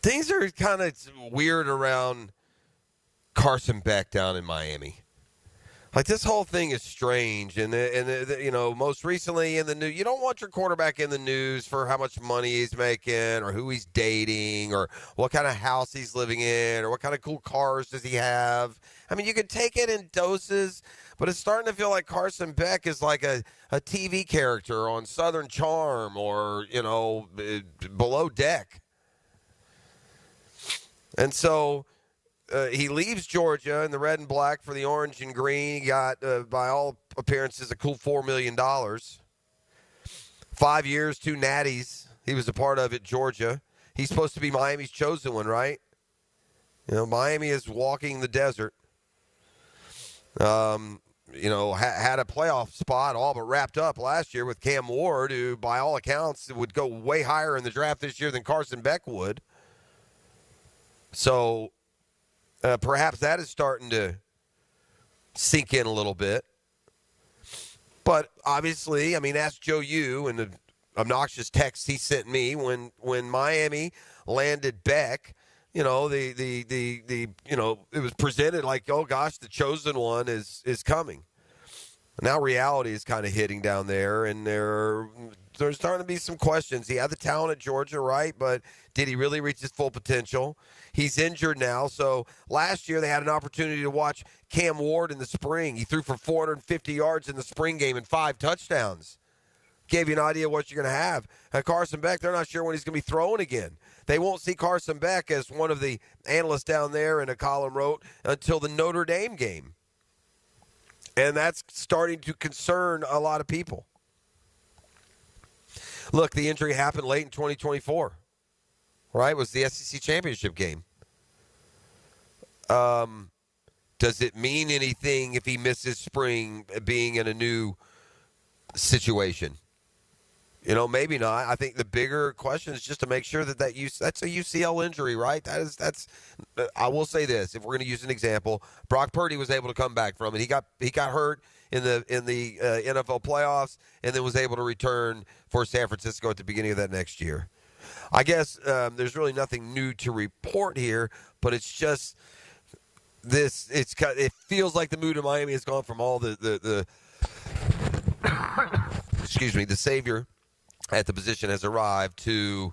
Things are kind of weird around Carson Beck down in Miami. Like, this whole thing is strange, and most recently in the news, you don't want your quarterback in the news for how much money he's making or who he's dating or what kind of house he's living in or what kind of cool cars does he have. I mean, you can take it in doses, but it's starting to feel like Carson Beck is like a TV character on Southern Charm or, Below Deck. And so he leaves Georgia in the red and black for the orange and green. He got, by all appearances, a cool $4 million. 5 years, 2 natties he was a part of at Georgia. He's supposed to be Miami's chosen one, right? Miami is walking the desert. Had a playoff spot all but wrapped up last year with Cam Ward, who, by all accounts, would go way higher in the draft this year than Carson Beck would. So perhaps that is starting to sink in a little bit. But obviously, ask Joe Yu and the obnoxious text he sent me when Miami landed Beck. It was presented like, oh gosh, the chosen one is coming. Now reality is kind of hitting down there, and there's starting to be some questions. He had the talent at Georgia, right? But did he really reach his full potential? He's injured now. So last year they had an opportunity to watch Cam Ward in the spring. He threw for 450 yards in the spring game and 5 touchdowns. Gave you an idea what you're going to have. Carson Beck, they're not sure when he's going to be throwing again. They won't see Carson Beck, as one of the analysts down there in a column wrote, until the Notre Dame game. And that's starting to concern a lot of people. Look, the injury happened late in 2024, right? It was the SEC championship game. Does it mean anything if he misses spring being in a new situation? Maybe not. I think the bigger question is just to make sure that's a UCL injury, right? That's. I will say this: if we're going to use an example, Brock Purdy was able to come back from it. He got hurt in the NFL playoffs, and then was able to return for San Francisco at the beginning of that next year. I guess there's really nothing new to report here, but it's just this. It feels like the mood of Miami has gone from all the excuse me, the savior at the position has arrived to,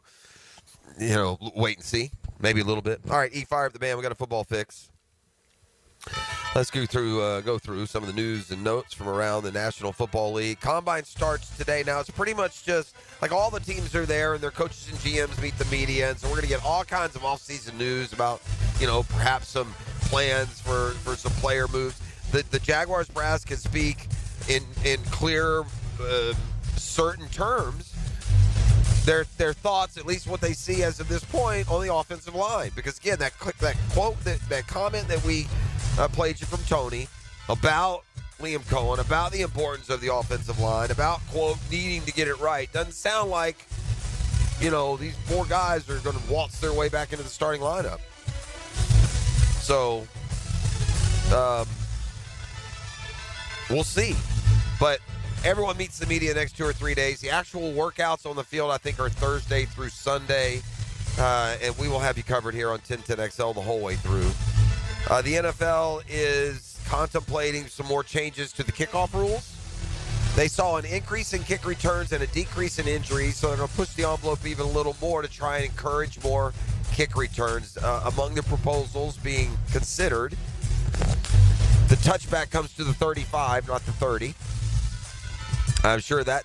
wait and see, Maybe a little bit. All right, fire up the band. We got a football fix. Let's go through some of the news and notes from around the National Football League. Combine starts today. Now, it's pretty much just like all the teams are there and their coaches and GMs meet the media. And so we're going to get all kinds of off-season news about, perhaps some plans for some player moves. The Jaguars brass can speak in clear, certain terms. Their thoughts, at least what they see as of this point, on the offensive line. Because again, that quote, that comment that we played you from Tony about Liam Cohen, about the importance of the offensive line, about quote needing to get it right, doesn't sound like these poor guys are going to waltz their way back into the starting lineup. So we'll see, but. Everyone meets the media next 2 or 3 days. The actual workouts on the field, I think, are Thursday through Sunday. And we will have you covered here on 1010XL the whole way through. The NFL is contemplating some more changes to the kickoff rules. They saw an increase in kick returns and a decrease in injuries, so they're going to push the envelope even a little more to try and encourage more kick returns. Among the proposals being considered, the touchback comes to the 35, not the 30. I'm sure that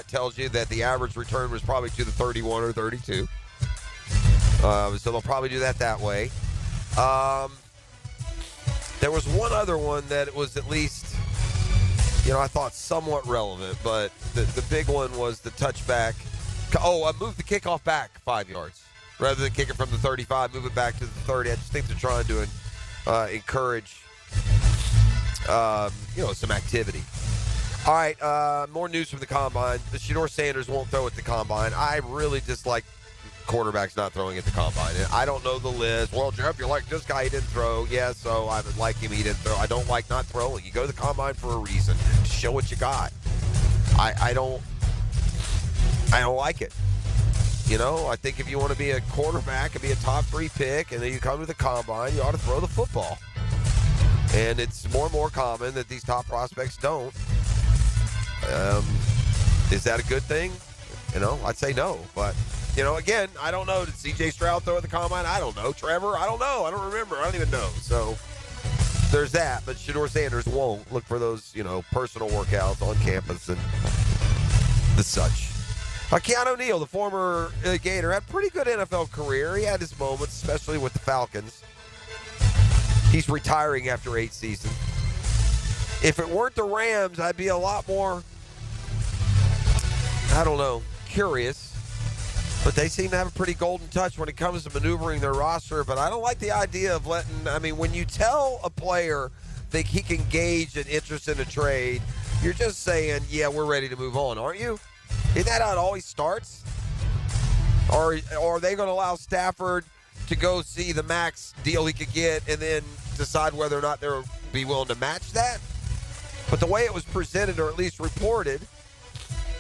tells you that the average return was probably to the 31 or 32. So they'll probably do that way. There was one other one that was at least, I thought somewhat relevant, but the big one was the touchback. I moved the kickoff back 5 yards. Rather than kick it from the 35, move it back to the 30. I just think they're trying to encourage, some activity. All right, more news from the Combine. Shedeur Sanders won't throw at the Combine. I really dislike quarterbacks not throwing at the Combine. And I don't know the list. Well, Jeff, you like this guy, he didn't throw. Yeah, so I would like him, he didn't throw. I don't like not throwing. You go to the Combine for a reason. Show what you got. I don't like it. I think if you want to be a quarterback and be a top 3 pick and then you come to the Combine, you ought to throw the football. And it's more and more common that these top prospects don't. Is that a good thing? I'd say no. But, again, I don't know. Did C.J. Stroud throw at the Combine? I don't know. Trevor? I don't know. I don't remember. I don't even know. So there's that. But Shedeur Sanders won't. Look for those, personal workouts on campus and the such. Keanu Neal, the former Gator, had a pretty good NFL career. He had his moments, especially with the Falcons. He's retiring after 8 seasons. If it weren't the Rams, I'd be a lot more, curious. But they seem to have a pretty golden touch when it comes to maneuvering their roster. But I don't like the idea of when you tell a player that he can gauge an interest in a trade, you're just saying, yeah, we're ready to move on, aren't you? Isn't that how it always starts? Or are they going to allow Stafford to go see the max deal he could get and then decide whether or not they'll be willing to match that? But the way it was presented, or at least reported,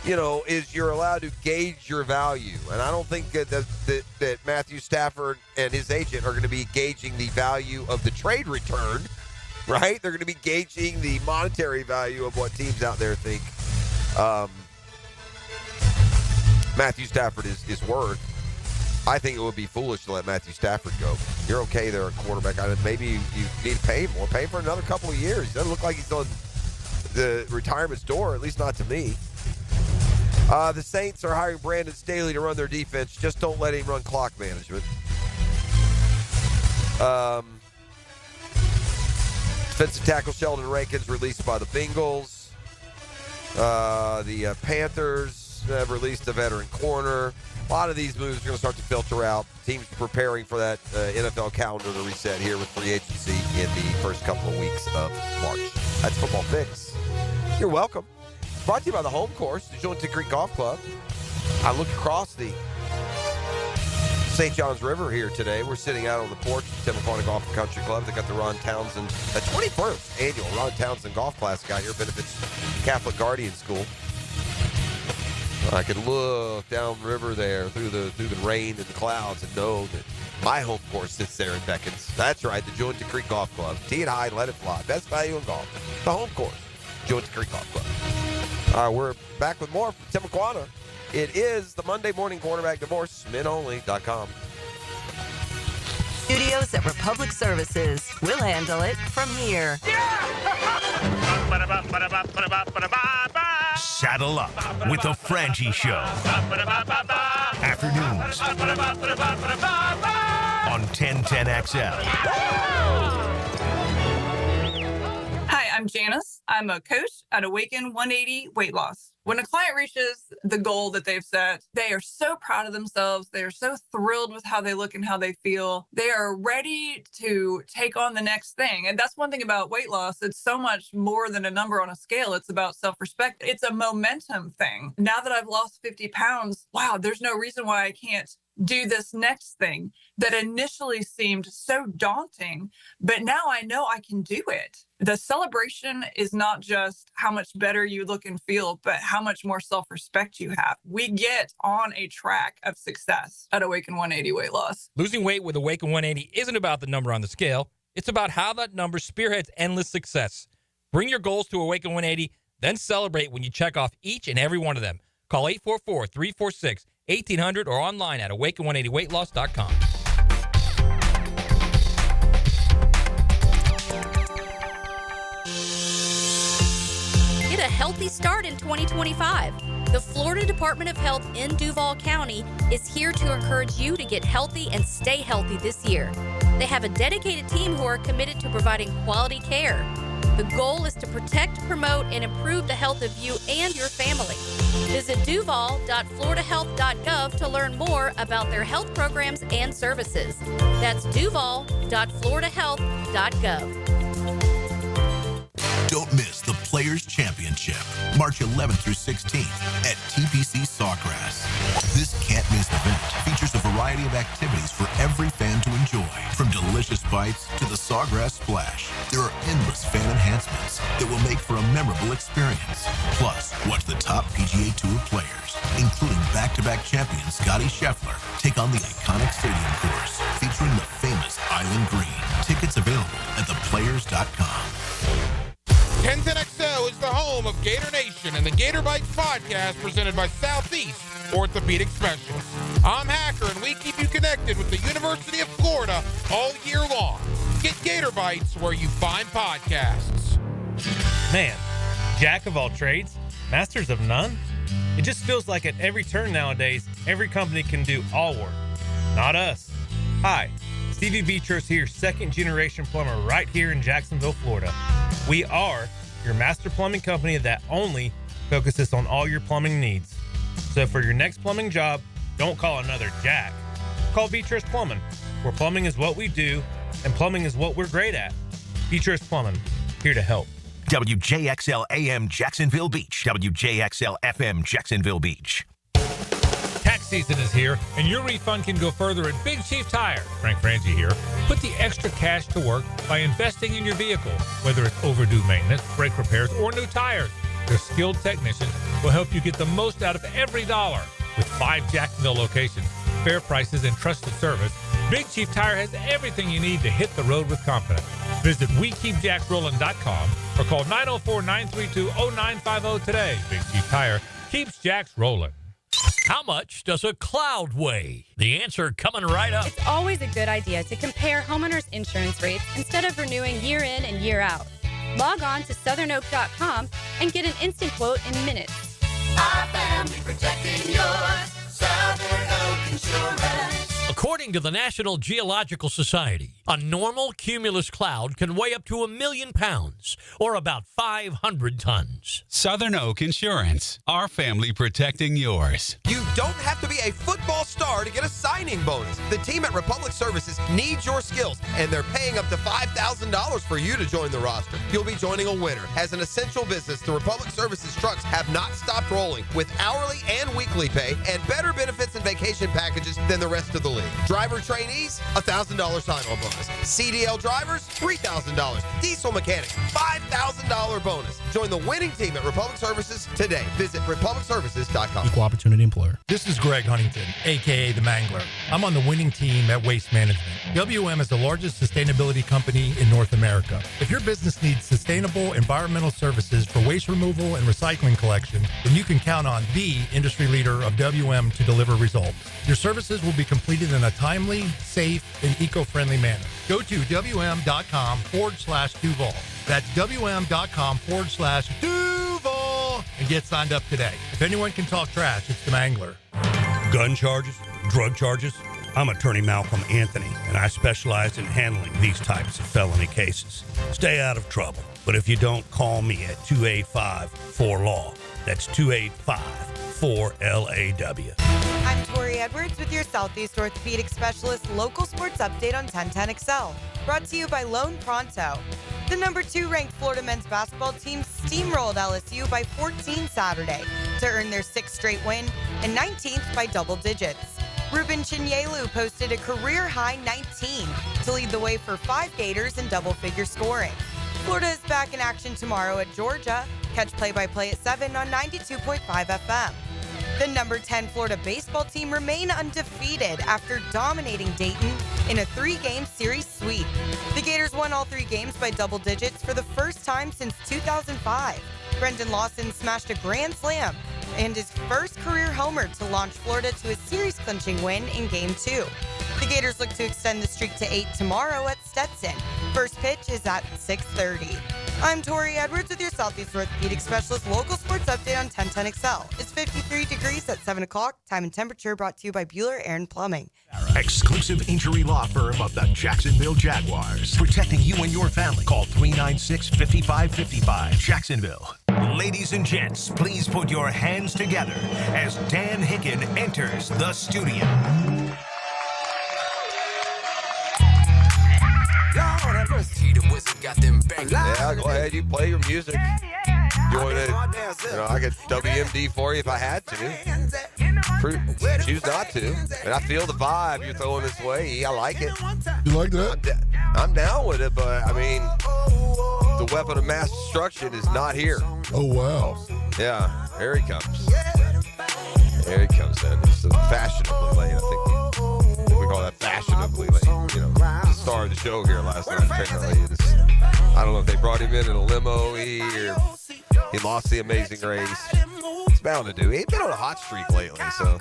is you're allowed to gauge your value. And I don't think that Matthew Stafford and his agent are going to be gauging the value of the trade return, right? They're going to be gauging the monetary value of what teams out there think Matthew Stafford is worth. I think it would be foolish to let Matthew Stafford go. You're okay there at quarterback. Maybe you need to pay him more. Pay him for another couple of years. He doesn't look like he's on the retirement's door, at least not to me. The Saints are hiring Brandon Staley to run their defense. Just don't let him run clock management. Defensive tackle Sheldon Rankins released by the Bengals. The Panthers have released a veteran corner. A lot of these moves are going to start to filter out. Teams preparing for that NFL calendar to reset here with free agency in the first couple of weeks of March. That's Football Fix. You're welcome. Brought to you by the home course, the Jointed Creek Golf Club. I look across the St. Johns River here today. We're sitting out on the porch at the Timaquana Golf and Country Club. They got the Ron Townsen, the 21st annual Ron Townsen Golf Classic out here. Benefits Catholic Guardian School. I could look down the river there through the rain and the clouds and know that my home course sits there and beckons. That's right, the Jointed Creek Golf Club. Tee it high and let it fly. Best value in golf. The home course, Jointed Creek Golf Club. We're back with more from Timaquana. It is the Monday Morning Quarterback Divorce, menonly.com. Studios at Republic Services. We'll handle it from here. Saddle up with the Frangie Show. Afternoons on 1010XL. Hi, I'm Janice. I'm a coach at Awaken 180 Weight Loss. When a client reaches the goal that they've set, they are so proud of themselves. They are so thrilled with how they look and how they feel. They are ready to take on the next thing. And that's one thing about weight loss. It's so much more than a number on a scale. It's about self-respect. It's a momentum thing. Now that I've lost 50 pounds, wow, there's no reason why I can't do this next thing that initially seemed so daunting, but now I know I can do it. The celebration is not just how much better you look and feel, but how much more self-respect you have. We get on a track of success at Awaken 180 Weight Loss. Losing weight with Awaken 180 isn't about the number on the scale. It's about how that number spearheads endless success. Bring your goals to Awaken 180, then celebrate when you check off each and every one of them. Call 844-346-1800 or online at awaken180weightloss.com. Get a healthy start in 2025. The Florida Department of Health in Duval County is here to encourage you to get healthy and stay healthy this year. They have a dedicated team who are committed to providing quality care. The goal is to protect, promote, and improve the health of you and your family. Visit duval.floridahealth.gov to learn more about their health programs and services. That's duval.floridahealth.gov. Don't miss the Players' Championship, March 11th through 16th at TPC Sawgrass. This can't-miss event features a variety of activities for every fan to enjoy, from delicious bites to the Sawgrass Splash. There are endless fan enhancements that will make for a memorable experience. Plus, watch the top PGA Tour players, including back-to-back champion Scottie Scheffler, take on the iconic stadium course featuring the famous Island Green. Tickets available at theplayers.com. 1010XL is the home of Gator Nation and the Gator Bites podcast presented by Southeast Orthopedic Specialists. I'm Hacker, and we keep you connected with the University of Florida all year long. Get Gator Bites where you find podcasts. Man, jack of all trades, masters of none? It just feels like at every turn nowadays, every company can do all work. Not us. Hi, Stevie Beatrice here, second-generation plumber right here in Jacksonville, Florida. We are your master plumbing company that only focuses on all your plumbing needs. So for your next plumbing job, don't call another Jack. Call Beatrice Plumbing, where plumbing is what we do and plumbing is what we're great at. Beatrice Plumbing, here to help. WJXL AM Jacksonville Beach. WJXL FM Jacksonville Beach. Tax season is here, and your refund can go further at Big Chief Tire. Frank Frangie here. Put the extra cash to work by investing in your vehicle, whether it's overdue maintenance, brake repairs, or new tires. Their skilled technicians will help you get the most out of every dollar. With 5 Jacksonville locations, fair prices, and trusted service, Big Chief Tire has everything you need to hit the road with confidence. Visit WeKeepJacksRollin.com or call 904-932-0950 today. Big Chief Tire keeps Jacks rolling. How much does a cloud weigh? The answer coming right up. It's always a good idea to compare homeowners' insurance rates instead of renewing year in and year out. Log on to southernoak.com and get an instant quote in minutes. Our family protecting yours. Southern Oak Insurance. According to the National Geological Society, a normal cumulus cloud can weigh up to 1 million pounds, or about 500 tons. Southern Oak Insurance, our family protecting yours. You don't have to be a football star to get a signing bonus. The team at Republic Services needs your skills, and they're paying up to $5,000 for you to join the roster. You'll be joining a winner. As an essential business, the Republic Services trucks have not stopped rolling with hourly and weekly pay and better benefits and vacation packages than the rest of the league. Driver trainees, $1,000 sign-on bonus. CDL drivers, $3,000. Diesel mechanics, $5,000 bonus. Join the winning team at Republic Services today. Visit republicservices.com. Equal opportunity employer. This is Greg Huntington, a.k.a. The Mangler. I'm on the winning team at Waste Management. WM is the largest sustainability company in North America. If your business needs sustainable environmental services for waste removal and recycling collection, then you can count on the industry leader of WM to deliver results. Your services will be completed in a timely, safe, and eco-friendly manner. Go to WM.com/Duval. That's WM.com/Duval and get signed up today. If anyone can talk trash, it's the Mangler. Gun charges, drug charges. I'm attorney Malcolm Anthony, and I specialize in handling these types of felony cases. Stay out of trouble, but if you don't, call me at 285-4LAW. That's 285-4LAW. I'm Tori Edwards with your Southeast Orthopedic Specialist local sports update on 1010XL. Brought to you by Lone Pronto. The number 2 ranked Florida men's basketball team steamrolled LSU by 14 Saturday to earn their 6th straight win and 19th by double digits. Ruben Chinyelu posted a career-high 19 to lead the way for 5 Gators in double-figure scoring. Florida is back in action tomorrow at Georgia. Catch play-by-play at 7 on 92.5 FM. The number 10 Florida baseball team remain undefeated after dominating Dayton in a 3-game series sweep. The Gators won all 3 games by double digits for the first time since 2005. Brendan Lawson smashed a grand slam and his first career homer to launch Florida to a series-clinching win in Game 2. The Gators look to extend the streak to 8 tomorrow at Stetson. First pitch is at 6:30. I'm Tori Edwards with your Southeast Orthopedic Specialist local sports update on 1010XL. It's 53 degrees at 7 o'clock. Time and temperature brought to you by Bueller Aaron Plumbing. Exclusive injury law firm of the Jacksonville Jaguars. Protecting you and your family. Call 396-5555. Jacksonville. Ladies and gents, please put your hands together as Dan Hicken enters the studio. Yeah, go ahead. You play your music. You want to, I could WMD for you if I had to. Choose not to. And I feel the vibe you're throwing this way. I like it. You like that? I'm down with it, but I mean, the weapon of mass destruction is not here. Oh, wow. Yeah, here he comes. Here he comes in. It's fashionably late, I think we call that fashionably late. The star of the show here last night, apparently. I don't know if they brought him in a limo or he lost the Amazing Race. It's bound to do. He's been on a hot streak lately, so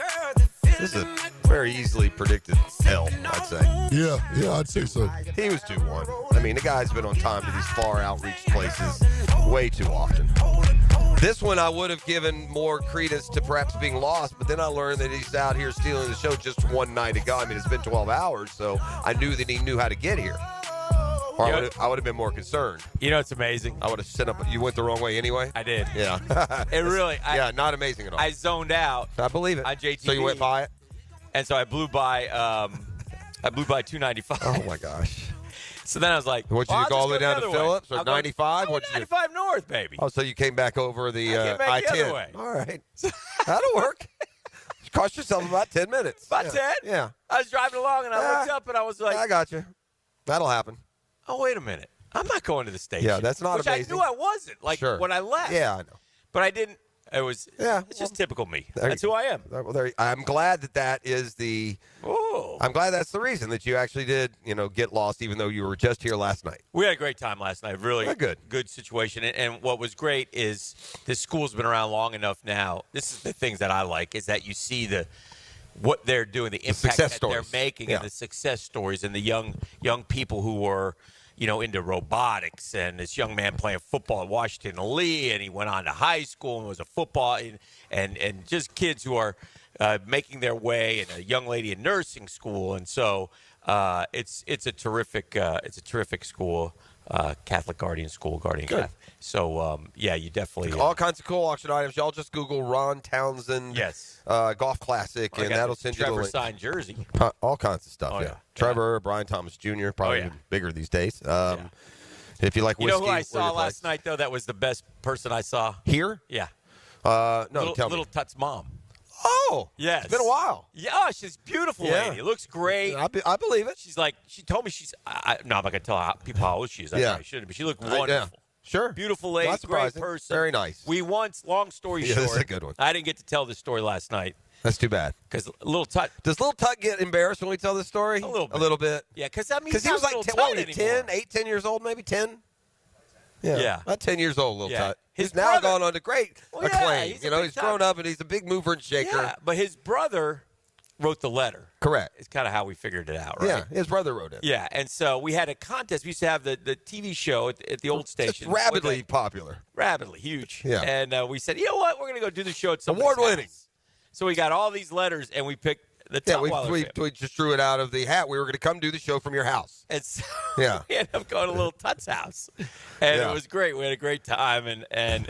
this is a very easily predicted L, I'd say. Yeah, I'd say so. He was 2-1. I mean, the guy's been on time to these far outreach places way too often. This one I would have given more credence to perhaps being lost, but then I learned that he's out here stealing the show just one night ago. I mean, it's been 12 hours, so I knew that he knew how to get here. Or I would have been more concerned. You know, it's amazing. I would have sent up. You went the wrong way anyway? I did. Yeah. Not amazing at all. I zoned out. I believe it. On JTV. So you went by it? And so I blew by 295. Oh, my gosh. So then I was like, what did you go all the way down to Phillips or 95? 95 north, baby. Oh, so you came back over the I-10. The other way. All right. That'll work. Cost yourself about 10 minutes. About 10? Yeah. I was driving along and I looked up and I was like, I got you. That'll happen. Oh, wait a minute. I'm not going to the station. Yeah, that's not amazing. Which I knew I wasn't, when I left. Yeah, I know. But I didn't. It's just typical me. That's who I am. Well, I'm glad that is the. Oh. I'm glad that's the reason that you actually did, get lost, even though you were just here last night. We had a great time last night. Really good situation. And what was great is this school's been around long enough now. This is the things that I like is that you see what they're doing, the impact that they're making, and the success stories, and the young people who were. Into robotics, and this young man playing football at Washington Lee, and he went on to high school and was a football, and just kids who are making their way, and a young lady in nursing school, and so it's a terrific school, Catholic Guardian School, Guardian Catholic. So you definitely all kinds of cool auction items. Y'all just Google Ron Townsen, golf classic, and that'll send you the link. Trevor signed jersey, all kinds of stuff. Trevor, Brian Thomas Jr. probably even bigger these days. If you like whiskey, who I saw last night though? That was the best person I saw here. Yeah, tell me. Little Tut's mom. Oh, yes. It's been a while. Yeah, she's a beautiful lady. Looks great. I believe it. She's like, she told me I'm not going to tell people how old she is. That's how I shouldn't, but she looked wonderful. Sure. Beautiful lady, Not great surprising. person. Very nice. We once, long story Yeah, short, this is a good one. I didn't get to tell this story last night. That's too bad. Because Little Tut. Does Little Tut get embarrassed when we tell this story? A little bit. A little bit. Yeah, because I mean, Because he was like 10, what, 10 years old, maybe 10? Yeah. About 10 years old, Little Yeah. Tut. His He's now brother- gone on to great Well, yeah, acclaim. he's a big time- grown up and he's a big mover and shaker. Yeah, but his brother wrote the letter. Correct. It's kind of how we figured it out, right? Yeah, his brother wrote it. Yeah, and so we had a contest. We used to have the TV show at the old station. It's rapidly popular. Rapidly huge. Yeah. And we said, you know what? We're going to go do the show at somebody's Award-winning. house. So we got all these letters, and we picked the Yeah, Tutwiler family. we just drew it out of the hat. We were going to come do the show from your house. And so Yeah. we ended up going to Little Tut's house. And Yeah. it was great. We had a great time.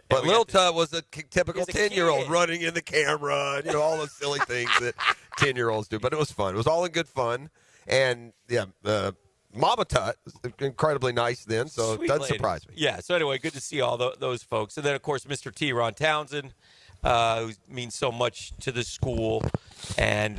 But Little Tut was a typical He's a 10-year-old kid. running in the camera, and, all those silly things that 10-year-olds do. But it was fun. It was all in good fun. And, Mama Tut was incredibly nice then, so Sweet it doesn't lady. surprise me. Yeah, so anyway, good to see all those folks. And then, of course, Mr. T, Ron Townsen, who means so much to the school, and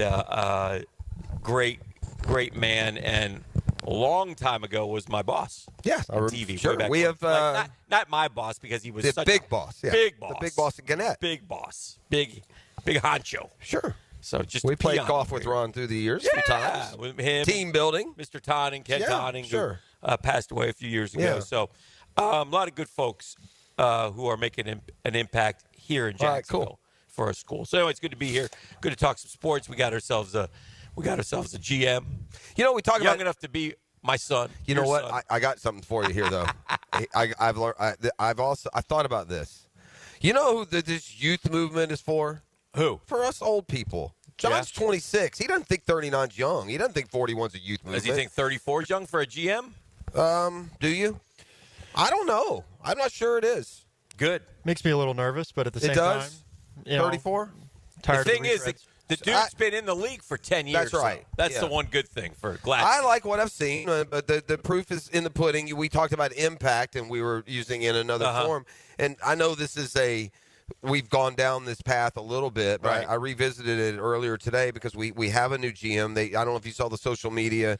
great man, and a long time ago was my boss. Yes, on TV. sure. way back We when. have, Like, not my boss because he was the such big a boss. Yeah. big boss. The big boss at Gannett. Big boss. Big honcho. Sure. So just We a played peon golf over with here. Ron through the years Yeah, sometimes. with him, Team building. Mr. Tonning, Ken Yeah, Tonning, sure. who passed away a few years ago. Yeah. So a lot of good folks who are making an impact here in All right, Jacksonville cool. for our school. So anyway, it's good to be here. Good to talk some sports. We got ourselves a GM. We talk young about enough to be my son. You know your what? son. I got something for you here, though. I've learned. I've thought about this. You know who this youth movement is for? Who? For us old people. John's 26. He doesn't think 39's young. He doesn't think 41's a youth movement. Does he think 34 is young for a GM? Do you? I don't know. I'm not sure it is. Good. Makes me a little nervous, but at the It same does? time, you know, 34? tired The of thing is, retreads. the dude's been in the league for 10 years. That's right. So that's Yeah. the one good thing for Gladstone. I like what I've seen, but the proof is in the pudding. We talked about impact, and we were using it in another form. And I know this is we've gone down this path a little bit, but Right. I revisited it earlier today because we have a new GM. I don't know if you saw the social media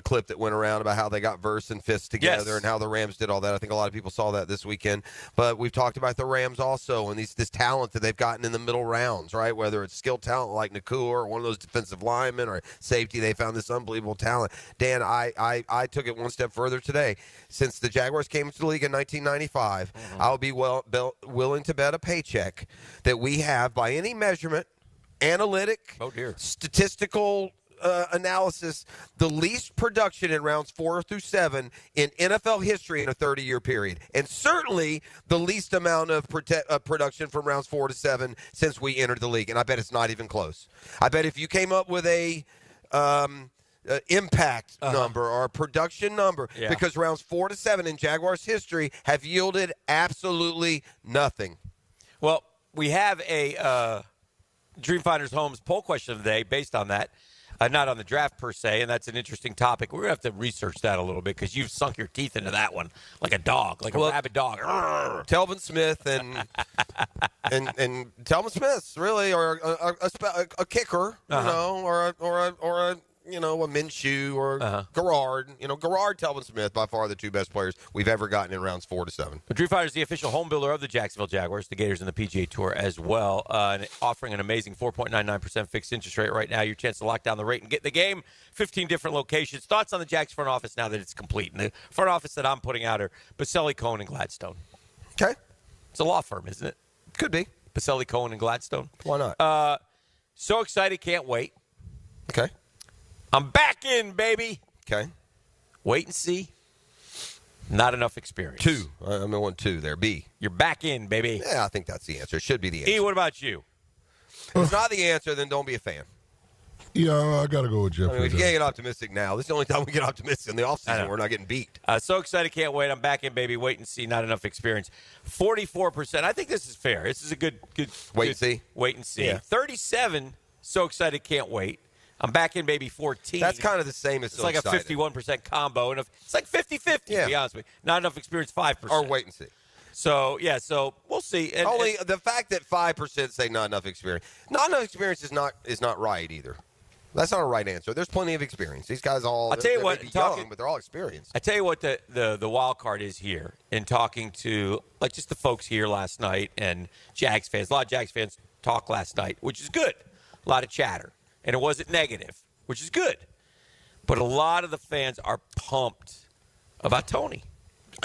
clip that went around about how they got Verse and Fist together Yes. and how the Rams did all that. I think a lot of people saw that this weekend. But we've talked about the Rams also and this talent that they've gotten in the middle rounds, right? Whether it's skilled talent like Nakua or one of those defensive linemen or safety, they found this unbelievable talent. Dan, I took it one step further today. Since the Jaguars came into the league in 1995, I'll be willing to bet a paycheck that we have, by any measurement, analytic, statistical analysis, the least production in rounds 4 through 7 in NFL history in a 30-year period, and certainly the least amount of production from rounds 4 to 7 since we entered the league. And I bet it's not even close. I bet if you came up with a impact number or a production number, because rounds 4 to 7 in Jaguars history have yielded absolutely nothing. Well, we have a Dreamfinders Homes poll question of the day based on that, not on the draft per se, and that's an interesting topic. We're going to have to research that a little bit because you've sunk your teeth into that one like a dog, like a rabid dog. Telvin Smith and Telvin Smith's really, or a kicker, you know, or a Minshew or Garrard. Garrard, Telvin Smith, by far the two best players we've ever gotten in rounds 4 to 7. Dreamfinder is the official home builder of the Jacksonville Jaguars, the Gators, and the PGA Tour as well, and offering an amazing 4.99% fixed interest rate right now. Your chance to lock down the rate and get in the game. 15 different locations. Thoughts on the Jags front office now that it's complete? And the front office that I'm putting out are Baselli, Cohen, and Gladstone. Okay. It's a law firm, isn't it? Could be. Baselli, Cohen, and Gladstone. Why not? So excited, can't wait. Okay. I'm back in, baby. Okay. Wait and see. Not enough experience. 2. I'm going 2 there. B. You're back in, baby. Yeah, I think that's the answer. It should be the answer. E, what about you? If it's not the answer, then don't be a fan. Yeah, I got to go with Jeff. I mean, if you can't get optimistic now, this is the only time we get optimistic in the offseason. We're not getting beat. So excited, can't wait. I'm back in, baby. Wait and see. Not enough experience. 44%. I think this is fair. This is a good Wait and see. Wait and see. Yeah. 37. So excited, can't wait. I'm back in, baby. 14. That's kind of the same as it's like a 51% combo, and it's like 50-50. To be honest with you, not enough experience. 5%. Or wait and see. So yeah, so we'll see. And, the fact that 5% say not enough experience is not right either. That's not a right answer. There's plenty of experience. These guys all. I'll tell you what, young, but they're all experienced. I tell you what, the wild card is here in talking to just the folks here last night and Jags fans. A lot of Jags fans talked last night, which is good. A lot of chatter, and it wasn't negative, which is good. But a lot of the fans are pumped about Tony.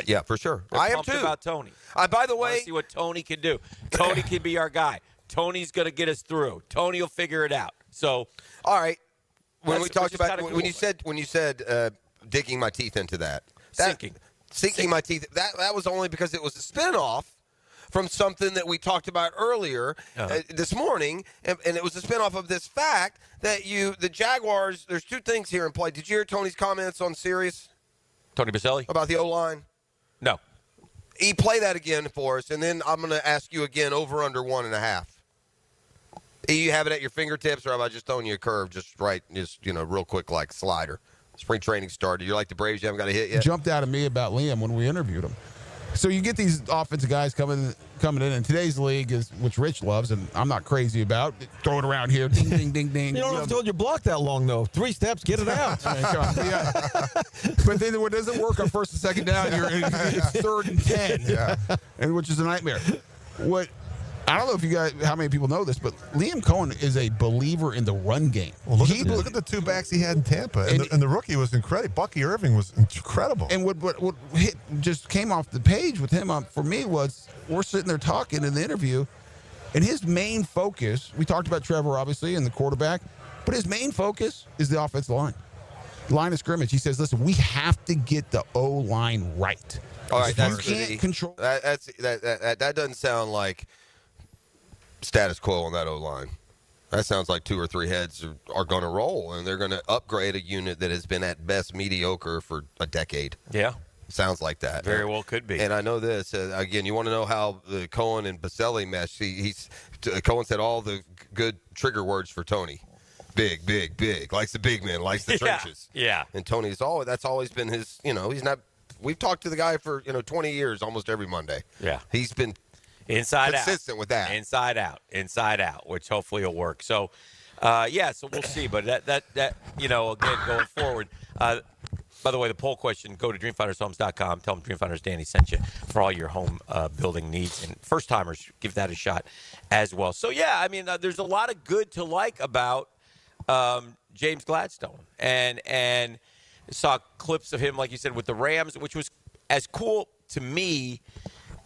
Yeah, for sure. They're I am pumped too. About Tony. By the I wanna way, see what Tony can do. Tony can be our guy. Tony's going to get us through. Tony will figure it out. So, all right. When we talked about cool. when you said digging my teeth into that, sinking my teeth. That was only because it was a spinoff from something that we talked about earlier this morning, and it was a spinoff of this fact that the Jaguars. There's two things here in play. Did you hear Tony's comments on Sirius? Tony Baselli about the O-line? No. Play that again for us, and then I'm going to ask you again over under 1.5. You have it at your fingertips, or have I just thrown you a curve just real quick like slider? Spring training started. You're like the Braves. You haven't got a hit yet. Jumped out of me about Liam when we interviewed him. So you get these offensive guys coming in today's league, which Rich loves, and I'm not crazy about. Throw it around here, ding, ding, ding, ding. You don't have to hold your block that long, though. 3 steps, get it out. But then when it doesn't work on first and second down, it's 3rd and 10, and which is a nightmare. I don't know if you guys, how many people know this, but Liam Cohen is a believer in the run game. Well, look at the 2 backs he had in Tampa, and the rookie was incredible. Bucky Irving was incredible. And what just came off the page with him for me was we're sitting there talking in the interview, and his main focus, we talked about Trevor, obviously, and the quarterback, but his main focus is the offensive line of scrimmage. He says, listen, we have to get the O-line right. All right, you can't control. That doesn't sound like status quo on that O-line. That sounds like 2 or 3 heads are going to roll, and they're going to upgrade a unit that has been at best mediocre for a decade. Yeah. Sounds like that. Very well could be. And I know this. Again, you want to know how the Cohen and Baselli mesh. Cohen said all the good trigger words for Tony. Big, big, big. Likes the big men, likes the trenches. Yeah. And that's always been his, he's not, we've talked to the guy for, 20 years, almost every Monday. Yeah. He's been inside consistent with that. Inside out, which hopefully will work. So, so we'll see. But that again, going forward. By the way, the poll question, go to dreamfindershomes.com. Tell them Dreamfinders Danny sent you for all your home building needs. And first-timers, give that a shot as well. So, there's a lot of good to like about James Gladstone. And saw clips of him, like you said, with the Rams, which was as cool to me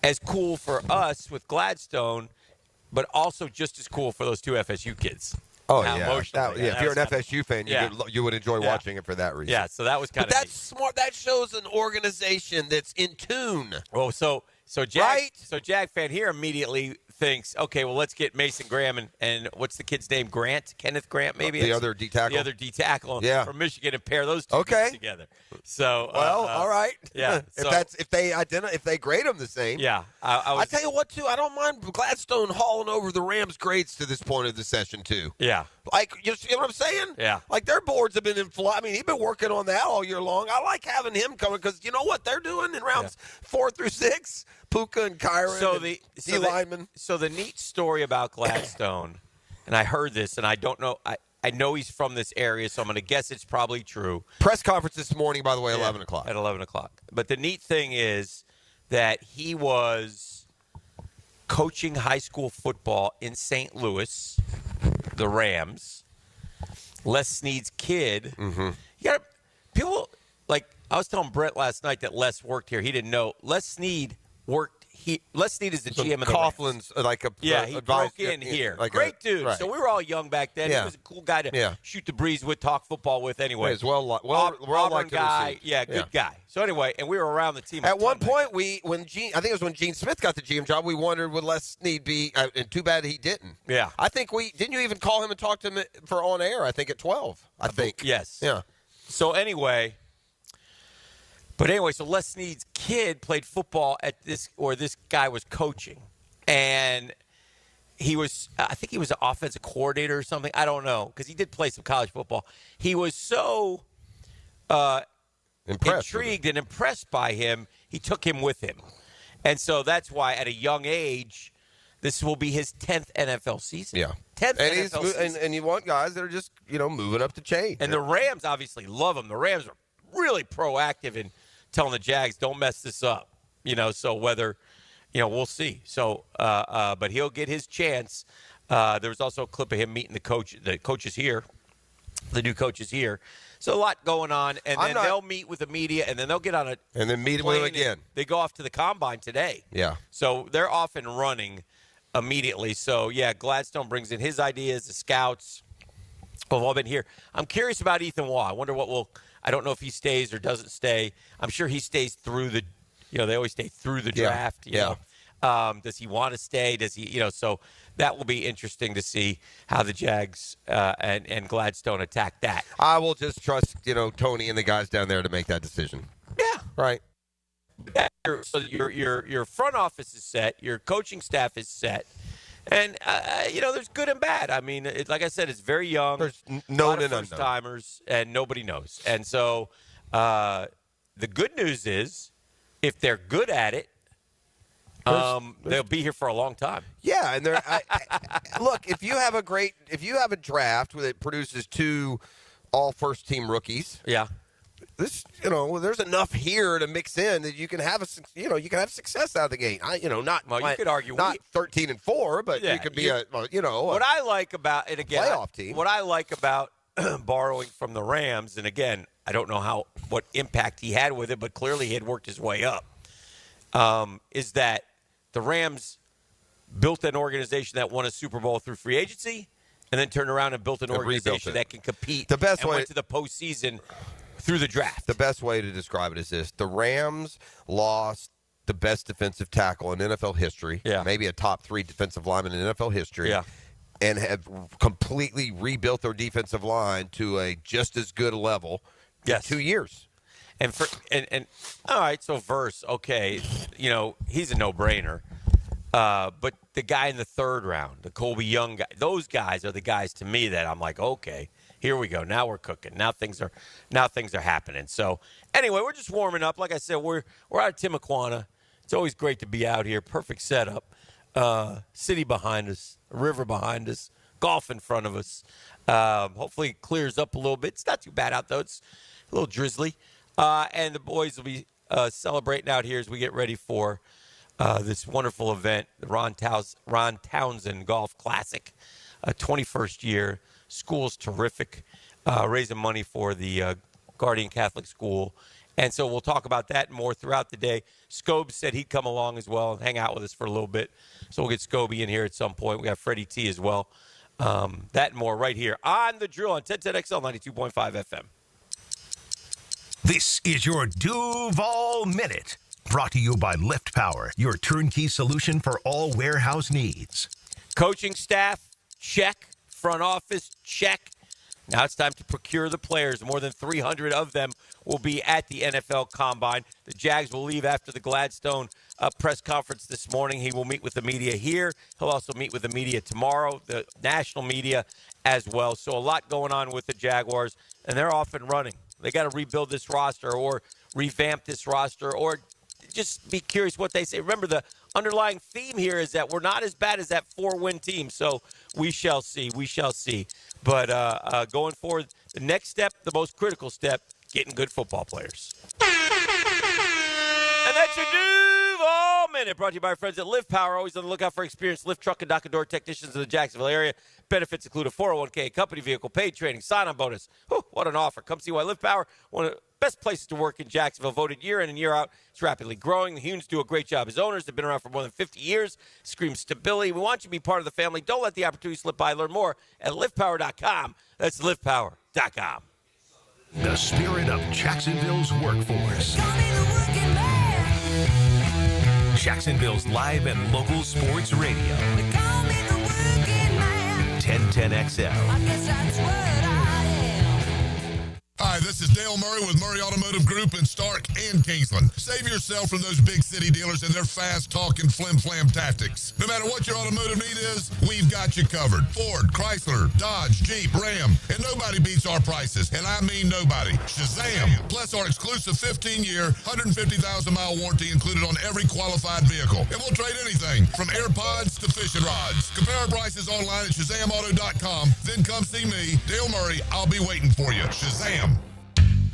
as cool for us with Gladstone, but also just as cool for those 2 FSU kids. Oh, yeah. If you're an FSU fan, you would enjoy watching it for that reason. Yeah, so that was kind of that's smart. That shows an organization that's in tune. Oh, so Jag fan here immediately thinks, okay, well, let's get Mason Graham and what's the kid's name? Kenneth Grant, maybe? The other D tackle. The other D tackle from Michigan, and pair those 2 guys together. So, all right. Yeah. if they grade them the same. Yeah. I tell you what, too, I don't mind Gladstone hauling over the Rams' grades to this point of the session, too. Yeah. Like, you see what I'm saying? Yeah. Like, their boards have been in flow. I mean, he's been working on that all year long. I like having him coming because you know what they're doing in rounds 4 through 6? Puka and Kyron and Lyman. So the neat story about Gladstone, and I heard this, and I don't know, I know he's from this area, so I'm going to guess it's probably true. Press conference this morning, by the way, 11 o'clock. At 11 o'clock. But the neat thing is that he was coaching high school football in St. Louis, the Rams. Les Snead's kid. Mm-hmm. People, like, I was telling Brett last night that Les worked here. He didn't know. Les Snead worked. Les Snead is the GM of the Coughlin's Rams. He broke in here. Great dude. Right. So we were all young back then. Yeah. He was a cool guy to shoot the breeze with, talk football with anyway. He's well Auburn guy. Yeah, good guy. So anyway, and we were around the team. At one point, I think it was when Gene Smith got the GM job, we wondered would Les Snead be, and too bad he didn't. Yeah. I think didn't you even call him and talk to him for on air, I think at 12, I think. Yes. Yeah. So anyway, so Les Snead's kid played football at this guy was coaching. And I think he was an offensive coordinator or something. I don't know, because he did play some college football. He was so intrigued and impressed by him, he took him with him. And so that's why at a young age, This will be his 10th NFL season. Yeah. 10th And NFL season. and you want guys that are just, moving up the chain. And the Rams obviously love him. The Rams are really proactive in telling the Jags, don't mess this up. So whether, we'll see. So, but he'll get his chance. There was also a clip of him meeting the coaches here, the new coaches here. So a lot going on. And then they'll meet with the media, and then they'll get on a and then meet with them again. They go off to the combine today. Yeah. So they're off and running immediately. So, yeah, Gladstone brings in his ideas. The scouts have all been here. I'm curious about Ethan Waugh. I wonder I don't know if he stays or doesn't stay. I'm sure he stays through the, they always stay through the draft. You know. Does he want to stay? Does he, so that will be interesting to see how the Jags and Gladstone attack that. I will just trust, Tony and the guys down there to make that decision. Yeah. Right. So your front office is set, your coaching staff is set, and there's good and bad. I mean, like I said, it's very young. There's known and first timers, and nobody knows. And so the good news is, if they're good at it, they'll be here for a long time. Yeah, and look, if you have a draft that produces 2 all first team rookies, yeah. This, there's enough here to mix in that you can have success out of the gate. You could argue not 13-4, but you could be what I like about it again. Playoff team. What I like about borrowing from the Rams, and again, I don't know what impact he had with it, but clearly he had worked his way up. Is that the Rams built an organization that won a Super Bowl through free agency, and then turned around and built an organization that can compete. The best way went to the postseason through the draft. The best way to describe it is this: the Rams lost the best defensive tackle in NFL history, maybe a top 3 defensive lineman in NFL history, and have completely rebuilt their defensive line to a just as good a level in 2 years. And all right, so Verse, okay, he's a no-brainer. But the guy in the 3rd round, the Colby Young guy, those guys are the guys to me that I'm like, okay, here we go. Now we're cooking. Now things are happening. So anyway, we're just warming up. Like I said, we're out of Timuquana. It's always great to be out here. Perfect setup. City behind us, river behind us, golf in front of us. Hopefully it clears up a little bit. It's not too bad out though. It's a little drizzly. And the boys will be celebrating out here as we get ready for this wonderful event, the Ron Townsen Golf Classic, 21st year. School's terrific, raising money for the Guardian Catholic School. And so we'll talk about that and more throughout the day. Scobes said he'd come along as well and hang out with us for a little bit. So we'll get Scobie in here at some point. We got Freddie T as well. That and more right here on The Drill on 1010XL 92.5 FM. This is your Duval Minute, brought to you by Lift Power, your turnkey solution for all warehouse needs. Coaching staff, check. Front office, check. Now it's time to procure the players. More than 300 of them will be at the NFL Combine. The Jags will leave after the Gladstone press conference this morning. He will meet with the media here. He'll also meet with the media tomorrow, the national media as well. So a lot going on with the Jaguars, and they're off and running. They got to rebuild this roster or revamp this roster or just be curious what they say. Remember, the underlying theme here is that we're not as bad as that 4-win team. So we shall see. We shall see. But going forward, the next step, the most critical step, getting good football players. And that's your Duval Minute, brought to you by our friends at Lift Power. Always on the lookout for experienced lift truck and dock and door technicians in the Jacksonville area. Benefits include a 401k, company vehicle, paid training, sign-on bonus. Whew, what an offer. Come see why Lift Power, one of the best places to work in Jacksonville, voted year in and year out. It's rapidly growing. The Hunes do a great job as owners. They've been around for more than 50 years. Scream stability. We want you to be part of the family. Don't let the opportunity slip by. Learn more at liftpower.com. That's liftpower.com. The spirit of Jacksonville's workforce. Jacksonville's live and local sports radio. 1010XL. Hi, this this is Dale Murray with Murray Automotive Group in Stark and Kingsland. Save yourself from those big city dealers and their fast-talking flim-flam tactics. No matter what your automotive need is, we've got you covered. Ford, Chrysler, Dodge, Jeep, Ram, and nobody beats our prices, and I mean nobody. Shazam! Plus our exclusive 15-year, 150,000-mile warranty included on every qualified vehicle. And we'll trade anything from AirPods to fishing rods. Compare our prices online at ShazamAuto.com. Then come see me, Dale Murray. I'll be waiting for you. Shazam!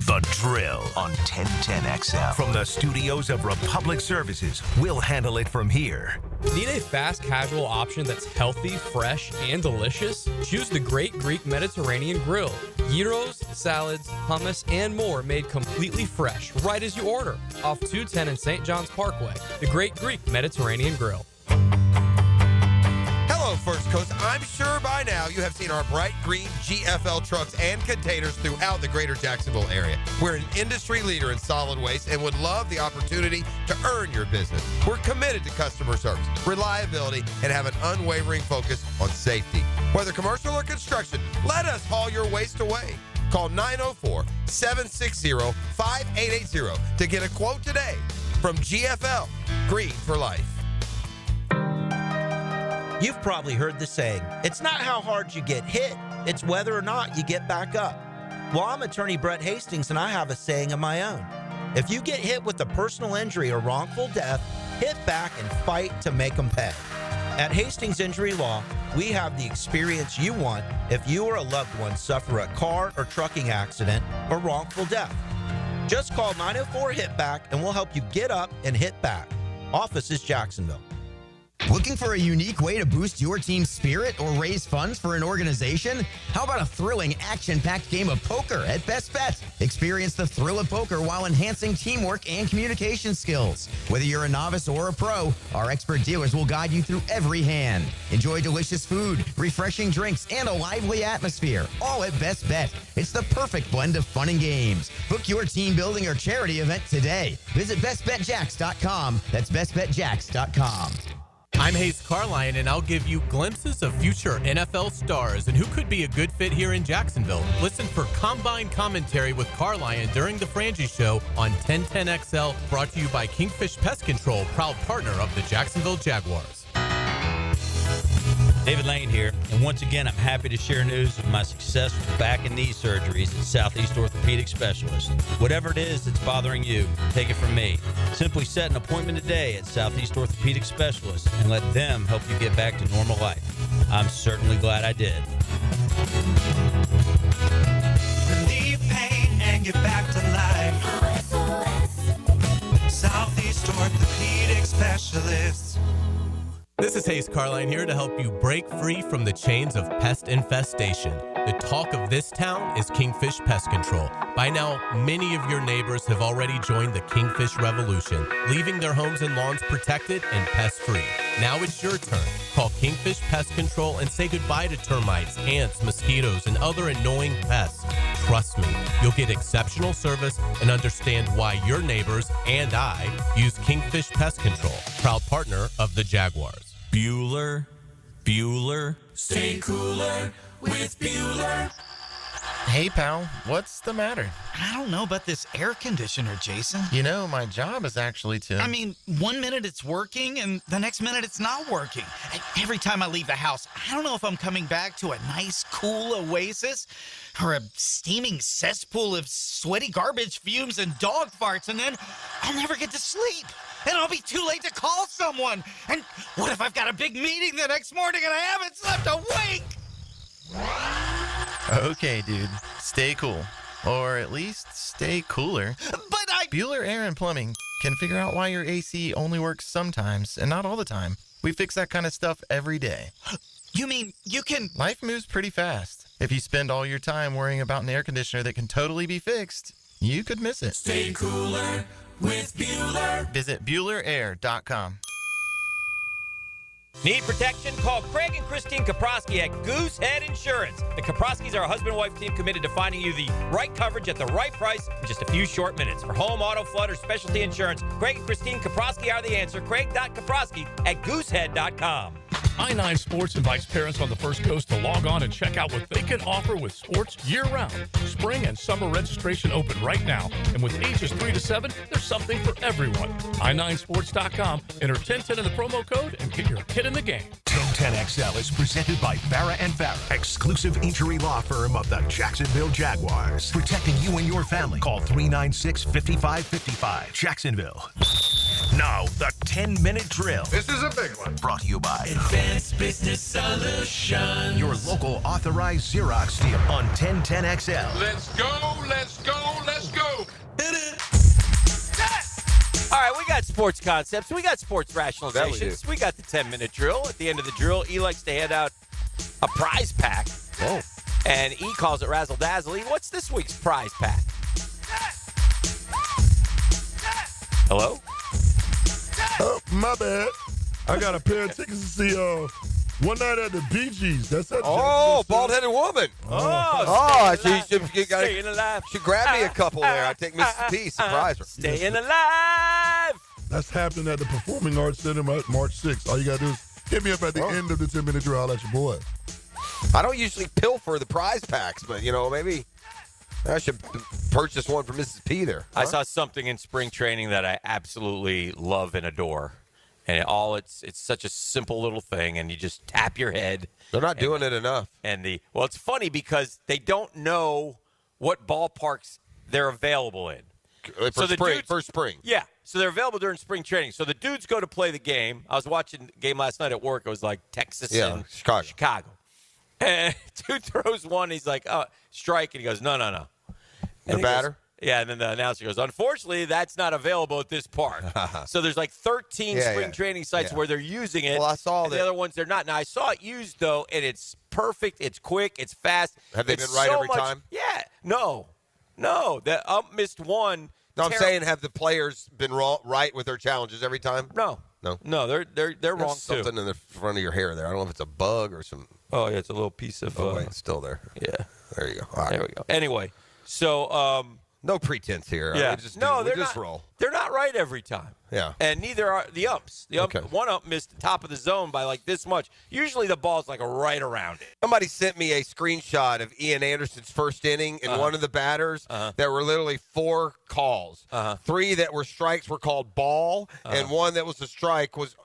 The Drill on 1010XL. From the studios of Republic Services, we'll handle it from here. Need a fast casual option that's healthy, fresh, and delicious? Choose the Great Greek Mediterranean Grill. Gyros, salads, hummus, and more made completely fresh right as you order. Off 210 and St. John's Parkway. The Great Greek Mediterranean Grill. Hello, First Coast. I'm sure by now you have seen our bright green GFL trucks and containers throughout the greater Jacksonville area. We're an industry leader in solid waste and would love the opportunity to earn your business. We're committed to customer service, reliability, and have an unwavering focus on safety. Whether commercial or construction, let us haul your waste away. Call 904-760-5880 to get a quote today from GFL, Green for Life. You've probably heard the saying, it's not how hard you get hit, it's whether or not you get back up. Well, I'm attorney Brett Hastings, and I have a saying of my own. If you get hit with a personal injury or wrongful death, hit back and fight to make them pay. At Hastings Injury Law, we have the experience you want if you or a loved one suffer a car or trucking accident or wrongful death. Just call 904-HIT-BACK and we'll help you get up and hit back. Office is Jacksonville. Looking for a unique way to boost your team's spirit or raise funds for an organization? How about a thrilling, action-packed game of poker at Best Bet? Experience the thrill of poker while enhancing teamwork and communication skills. Whether you're a novice or a pro, our expert dealers will guide you through every hand. Enjoy delicious food, refreshing drinks, and a lively atmosphere, all at Best Bet. It's the perfect blend of fun and games. Book your team building or charity event today. Visit bestbetjacks.com. That's bestbetjacks.com. I'm Hayes Carline, and I'll give you glimpses of future NFL stars and who could be a good fit here in Jacksonville. Listen for Combine Commentary with Carline during the Frangie Show on 1010XL, brought to you by Kingfish Pest Control, proud partner of the Jacksonville Jaguars. David Lane here, and once again, I'm happy to share news of my successful back and knee surgeries at Southeast Orthopedic Specialist. Whatever it is that's bothering you, take it from me. Simply set an appointment today at Southeast Orthopedic Specialist and let them help you get back to normal life. I'm certainly glad I did. Relieve pain and get back to life. Southeast Orthopedic Specialist. This is Hayes Carline here to help you break free from the chains of pest infestation. The talk of this town is Kingfish Pest Control. By now, many of your neighbors have already joined the Kingfish Revolution, leaving their homes and lawns protected and pest-free. Now it's your turn. Call Kingfish Pest Control and say goodbye to termites, ants, mosquitoes, and other annoying pests. Trust me, you'll get exceptional service and understand why your neighbors and I use Kingfish Pest Control, proud partner of the Jaguars. Bueller. Stay cooler with Bueller. Hey, pal, what's the matter? I don't know about this air conditioner, Jason. You know, my job is actually to... I mean, 1 minute it's working, and the next minute it's not working. Every time I leave the house, I don't know if I'm coming back to a nice, cool oasis or a steaming cesspool of sweaty garbage fumes and dog farts, and then I'll never get to sleep. And I'll be too late to call someone. And what if I've got a big meeting the next morning and I haven't slept a wink? Okay, dude. Stay cool. Or at least stay cooler. But Bueller Air and Plumbing can figure out why your AC only works sometimes and not all the time. We fix that kind of stuff every day. You mean you can... Life moves pretty fast. If you spend all your time worrying about an air conditioner that can totally be fixed, you could miss it. Stay cooler with Bueller. Visit BuellerAir.com. Need protection? Call Craig and Christine Kaprosky at Goosehead Insurance. The Kaproskys are a husband-wife team committed to finding you the right coverage at the right price in just a few short minutes. For home, auto, flood, or specialty insurance, Craig and Christine Kaprosky are the answer. Craig.Kaprosky at Goosehead.com. I-9 Sports invites parents on the First Coast to log on and check out what they can offer with sports year-round. Spring and summer registration open right now, and with ages 3 to 7, there's something for everyone. i9sports.com, enter 1010 in the promo code, and get your kid in the game. 1010XL is presented by Farrah & Farrah, exclusive injury law firm of the Jacksonville Jaguars. Protecting you and your family. Call 396-5555. Jacksonville. Now, the 10-minute drill. This is a big one. Brought to you by Advanced Business Solutions. your local authorized Xerox dealer on 1010XL. Let's go, let's go, let's go. Hit it. All right, we got sports concepts. We got sports rationalizations. We got the 10-minute drill. At the end of the drill, E likes to hand out a prize pack. Oh. And E calls it razzle dazzle. E, what's this week's prize pack? Hello? Oh, my bad. I got a pair of tickets to see One Night at the Bee Gees. That's at bald-headed woman. Staying alive. She grabbed me a couple there. I take Mrs. P. Surprise her. Staying alive. That's happening at the Performing Arts Center March 6th. All you got to do is hit me up at the end of the 10-minute drill. I'll let your boy. I don't usually pilfer the prize packs, but, maybe I should purchase one for Mrs. P there. I saw something in spring training that I absolutely love and adore. And it's such a simple little thing, and you just tap your head. They're not doing it enough. And it's funny because they don't know what ballparks they're available in. For spring. Yeah, so they're available during spring training. So the dudes go to play the game. I was watching the game last night at work. It was like Texas and Chicago. And dude throws one. He's like, strike. And he goes, no. The batter? And then the announcer goes, unfortunately, that's not available at this park. So there's like 13 spring training sites where they're using it. Well, I saw that. The other ones, they're not. Now, I saw it used, though, and it's perfect. It's quick. It's fast. Have they been right every time? Yeah. No. The ump missed one. No, I'm saying, have the players been right with their challenges every time? No, they're wrong, too. Something in the front of your hair there. I don't know if it's a bug or some. Oh, yeah, it's a little piece of. Oh, wait, it's still there. Yeah. There you go. All right. There we go. Anyway, so. No pretense here. Yeah. They're just roll. They're not right every time. Yeah. And neither are the umps. One ump missed the top of the zone by like this much. Usually the ball's like right around it. Somebody sent me a screenshot of Ian Anderson's first inning, and one of the batters, there were literally 4 calls. 3 that were strikes were called ball, and one that was a strike was,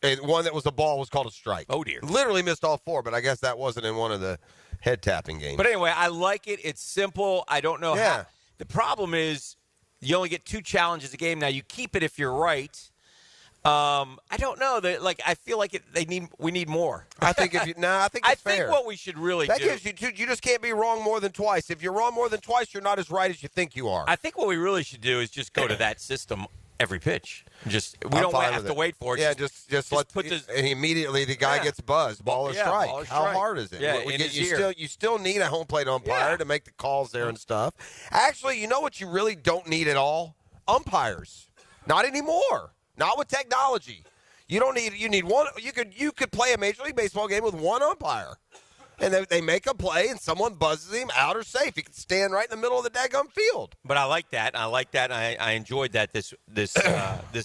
and one that was a ball was called a strike. Oh, dear. Literally missed all 4, but I guess that wasn't in one of the head tapping games. But anyway, I like it. It's simple. I don't know how. The problem is you only get 2 challenges a game. Now, you keep it if you're right. I don't know. I feel like we need more. I think I think it's fair. I think what we should really do. That gives you just can't be wrong more than twice. If you're wrong more than twice, you're not as right as you think you are. I think what we really should do is just go to that system every pitch. We don't have to wait for it. Yeah, just let put this. And immediately the guy gets buzzed. Ball or strike. Ball or How strike. hard is it? Yeah, you still need a home plate umpire to make the calls there and stuff. Actually, you know what you really don't need at all? Umpires. Not anymore. Not with technology. You need one. You could play a Major League Baseball game with one umpire. And they make a play, and someone buzzes him out or safe. He can stand right in the middle of the daggum field. But I like that. I enjoyed that this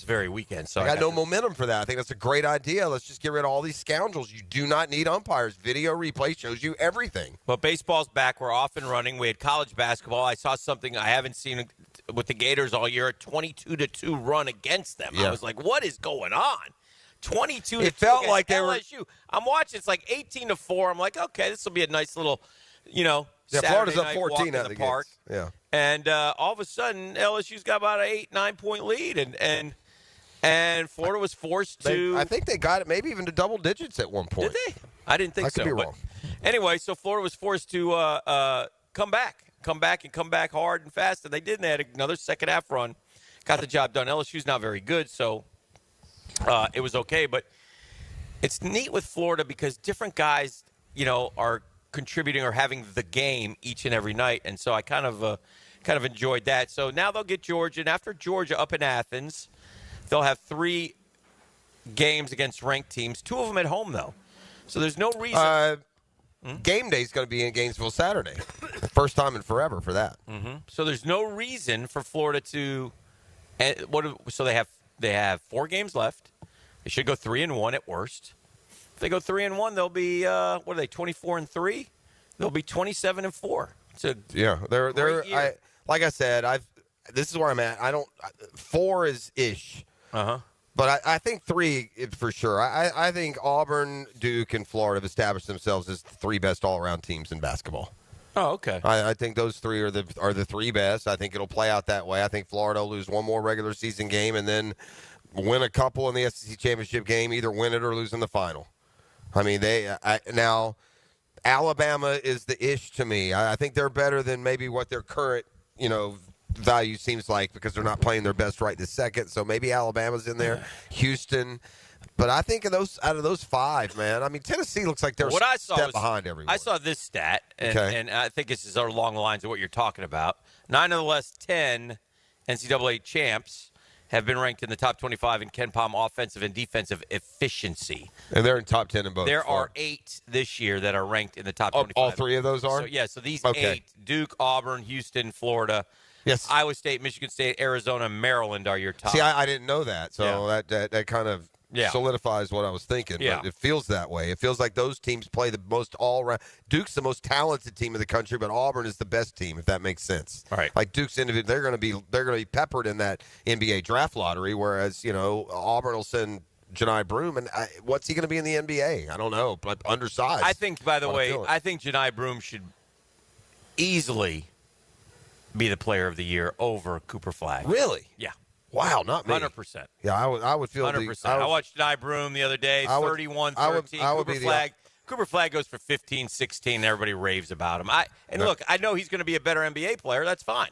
very weekend. So I got no momentum for that. I think that's a great idea. Let's just get rid of all these scoundrels. You do not need umpires. Video replay shows you everything. But baseball's back. We're off and running. We had college basketball. I saw something I haven't seen with the Gators all year, a 22-2 run against them. Yeah. I was like, what is going on? 22-2. It felt like they were. LSU. I'm watching. It's like 18-4. I'm like, okay, this will be a nice little, Yeah, Saturday Florida's up night 14 walk in out the of park. Yeah. And all of a sudden, LSU's got about an 8-9 point lead, and Florida was forced to. I think they got it maybe even to double digits at one point. Did they? I didn't think so. I could be wrong. Anyway, so Florida was forced to come back hard and fast, and they did. And they had another second half run, got the job done. LSU's not very good, so it was okay. But it's neat with Florida because different guys, are contributing or having the game each and every night, and so I kind of enjoyed that. So now they'll get Georgia, and after Georgia up in Athens, they'll have 3 games against ranked teams, 2 of them at home though. So there's no reason. Game day is going to be in Gainesville Saturday. First time in forever for that. Mm-hmm. So there's no reason for Florida to. So they have 4 games left. They should go 3-1 at worst. If they go 3-1, they'll be what are they? 24-3. They'll be 27-4. They're like I said, this is where I'm at. 4 is ish. But I think 3 for sure. I think Auburn, Duke, and Florida have established themselves as the 3 best all-around teams in basketball. Oh, okay. I think those 3 are the 3 best. I think it'll play out that way. I think Florida will lose one more regular season game and then win a couple in the SEC championship game, either win it or lose in the final. I mean, now Alabama is the ish to me. I think they're better than maybe what their current, value seems like because they're not playing their best right this second. So maybe Alabama's in there, Houston. But I think out of those 5, man, I mean, Tennessee looks like they're a step behind everyone. I saw this stat, and I think this is along the lines of what you're talking about. 9 of the last 10 NCAA champs have been ranked in the top 25 in KenPom offensive and defensive efficiency. And they're in top 10 in both. There are 8 this year that are ranked in the top 25. All 3 of those are? So these 8, Duke, Auburn, Houston, Florida, yes, Iowa State, Michigan State, Arizona, Maryland are your top. See, I didn't know that, so that kind of solidifies what I was thinking. Yeah. But it feels that way. It feels like those teams play the most all-around. Duke's the most talented team in the country, but Auburn is the best team, if that makes sense. All right. Like Duke's individual, they're going to be peppered in that NBA draft lottery, whereas Auburn will send Janai Broome, and what's he going to be in the NBA? I don't know, but undersized. I think, by the way, I think Janai Broome should easily be the player of the year over Cooper Flagg. Really? Yeah. Wow, not me. 100%. Yeah, I would feel 100%. I watched Janai Broome the other day, 31-13. Cooper Flagg goes for 15, 16, and everybody raves about him. Look, I know he's going to be a better NBA player. That's fine.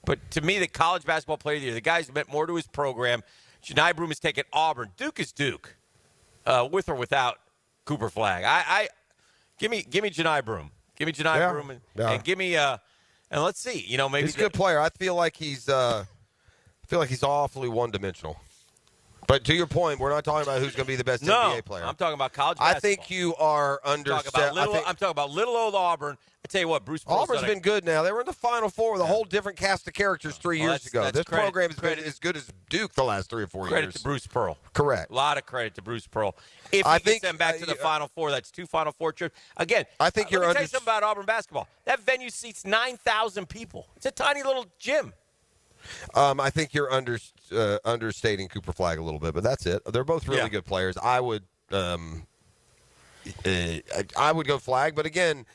But to me, the college basketball player of the year, the guy's meant more to his program. Janai Broome has taken Auburn. Duke is Duke, with or without Cooper Flagg. Give me Janai Broome. Give me Janai Broome, and give me and let's see. Maybe he's a good player. I feel like he's awfully one-dimensional. But to your point, we're not talking about who's going to be the best NBA player. I'm talking about college basketball. I think you are I'm talking about little old Auburn. I tell you what, Bruce Pearl's Auburn's been good now. They were in the Final Four with a whole different cast of characters 3 years ago. This program has been as good as Duke the last 3 or 4 years. Credit to Bruce Pearl. Correct. A lot of credit to Bruce Pearl. If he gets them back to the Final Four, that's 2 Final Four trips. Again, I think let me tell you something about Auburn basketball. That venue seats 9,000 people. It's a tiny little gym. I think you're understating Cooper Flagg a little bit, but that's it. They're both really good players. I would go Flagg, but again,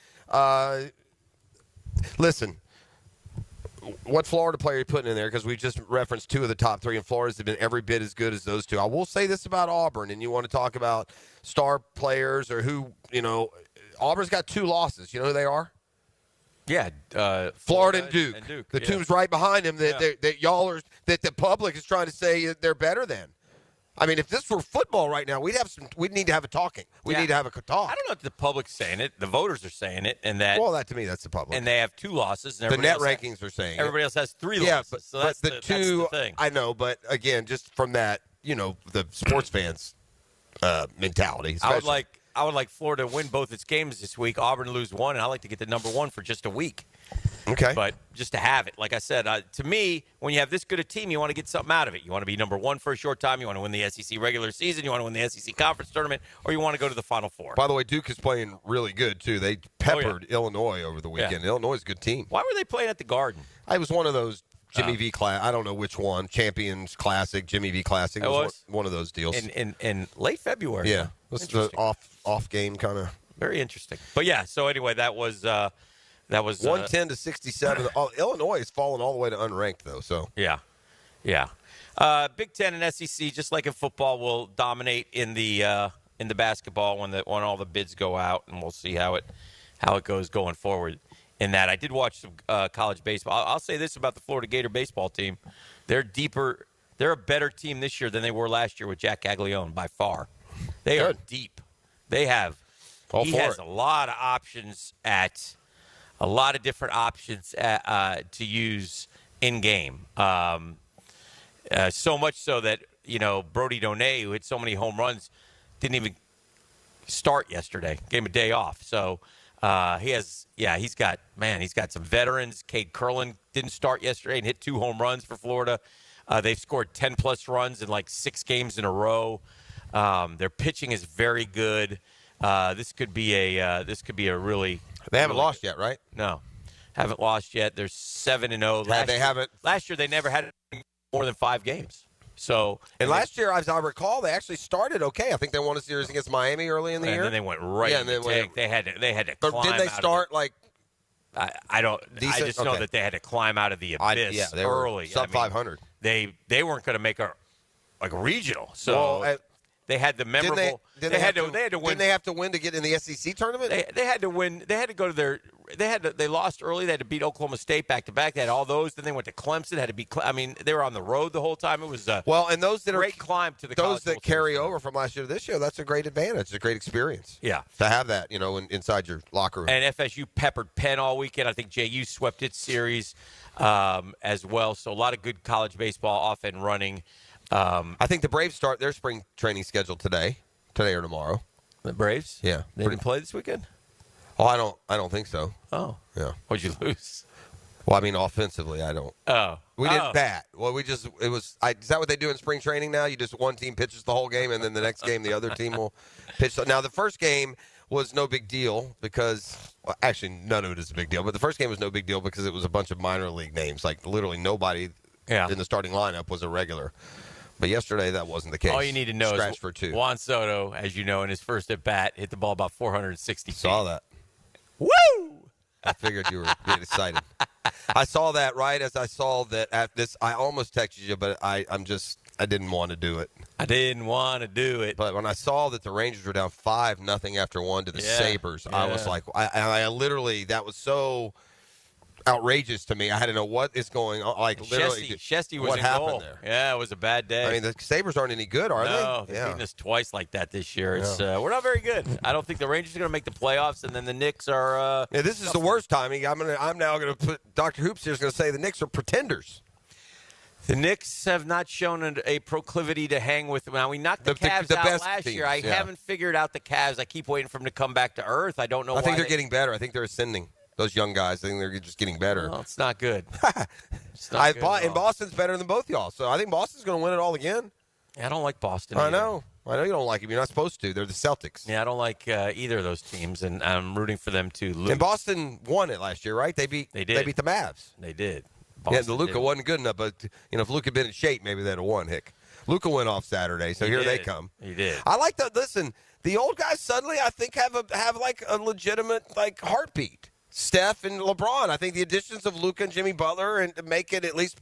listen, what Florida player are you putting in there? Because we just referenced 2 of the top 3, and Florida's have been every bit as good as those 2. I will say this about Auburn, and you want to talk about star players or who, Auburn's got 2 losses. You know who they are? Yeah, Florida and Duke. The teams right behind them that y'all are that the public is trying to say they're better than. I mean, if this were football right now, we'd need to have a talking. We need to have a talk. I don't know if the public's saying it. The voters are saying it, and that. Well, that to me, that's the public. And they have 2 losses. And the net rankings are saying everybody else has 3 losses. Yeah, but, so that's the 2. That's the thing. I know, but again, just from that, the sports fans' mentality. Especially. I would like Florida to win both its games this week. Auburn to lose 1, and I like to get the number 1 for just a week. Okay. But just to have it, like I said, to me, when you have this good a team, you want to get something out of it. You want to be number 1 for a short time. You want to win the SEC regular season. You want to win the SEC conference tournament, or you want to go to the Final Four. By the way, Duke is playing really good, too. They peppered Illinois over the weekend. Yeah. Illinois is a good team. Why were they playing at the Garden? It was one of those Jimmy V class. I don't know which one. Champions Classic, Jimmy V Classic. It was one of those deals. In late February. Yeah. It was the off game kind of. Very interesting. But, yeah, so anyway, that was 110 to 67. Illinois has fallen all the way to unranked, though. So yeah. Big Ten and SEC, just like in football, will dominate in the basketball when all the bids go out, and we'll see how it goes going forward. In that, I did watch some college baseball. I'll say this about the Florida Gator baseball team: they're deeper. They're a better team this year than they were last year with Jack Caglione by far. They are deep. They have. He has a lot of options a lot of different options to use in game. So much so that Brody Donay, who hit so many home runs, didn't even start yesterday. Gave him a day off. So he's got some veterans. Cade Curlin didn't start yesterday and hit 2 home runs for Florida. They've scored 10-plus runs in like 6 games in a row. Their pitching is very good. This could be a really. They haven't really lost yet, right? No, haven't lost yet. They're 7-0. Last year they never had more than 5 games. So last year, as I recall, they actually started okay. I think they won a series against Miami early in the year. And then they went right. Yeah, and then they had to climb. Didn't they start like? I don't. I just know that they had to climb out of the abyss they early. Were sub 500. They weren't going to make a regional. So they had the memorable. They had to win. Didn't they have to win to get in the SEC tournament? They had to win. They had to go to their. They lost early. They had to beat Oklahoma State back to back. They had all those. Then they went to Clemson. Had to beat. I mean, they were on the road the whole time. It was and those that great climb to the those that carry over from last year to this year. That's a great advantage. It's a great experience. Yeah, to have that inside your locker room. And FSU peppered Penn all weekend. I think JU swept its series as well. So a lot of good college baseball off and running. I think the Braves start their spring training schedule today or tomorrow. The Braves? Yeah. They didn't play this weekend? Oh, I don't think so. Oh. Yeah. What'd you lose? Well, I mean, offensively, I don't. Oh. We didn't bat. Well, is that what they do in spring training now? You just one team pitches the whole game, and then the next game the other team will pitch. Now, the first game was no big deal because, well, actually, none of it is a big deal, but the first game was no big deal because it was a bunch of minor league names. Like, literally nobody in the starting lineup was a regular. But yesterday, that wasn't the case. All you need to know is for 2. Juan Soto, as you know, in his first at-bat, hit the ball about 460 feet. Saw that. Woo! I figured you were being excited. I saw that right as I saw that at this. I almost texted you, but I didn't want to do it. I didn't want to do it. But when I saw that the Rangers were down 5-0 after 1 to the Sabres, I was like, I literally, that was so outrageous to me. I had to know what is going on. Like, literally, Shesty was what in happened goal. there. Yeah, it was a bad day. I mean, the Sabres aren't any good, are they? No, they've beaten us twice like that this year. It's we're not very good. I don't think the Rangers are going to make the playoffs, and then the Knicks are. Yeah, this is the worst timing. I'm now going to put Dr. Hoops here is going to say the Knicks are pretenders. The Knicks have not shown a proclivity to hang with. Now, we knocked the Cavs out last year. I haven't figured out the Cavs. I keep waiting for them to come back to earth. I don't know why. I think they're getting better. I think they're ascending. Those young guys, I think they're just getting better. Well, it's not good. And Boston's better than both y'all. So I think Boston's going to win it all again. I don't like Boston. I know you don't like them. You're not supposed to. They're the Celtics. Yeah, I don't like either of those teams, and I'm rooting for them to lose. And Boston won it last year, right? They beat the Mavs. They did. Boston the Luka wasn't good enough, but if Luka had been in shape, maybe they'd have won. Luka went off Saturday, so here they come. He did. I like that. Listen, the old guys suddenly, I think, have like a legitimate heartbeat. Steph and LeBron. I think the additions of Luka and Jimmy Butler and to make it at least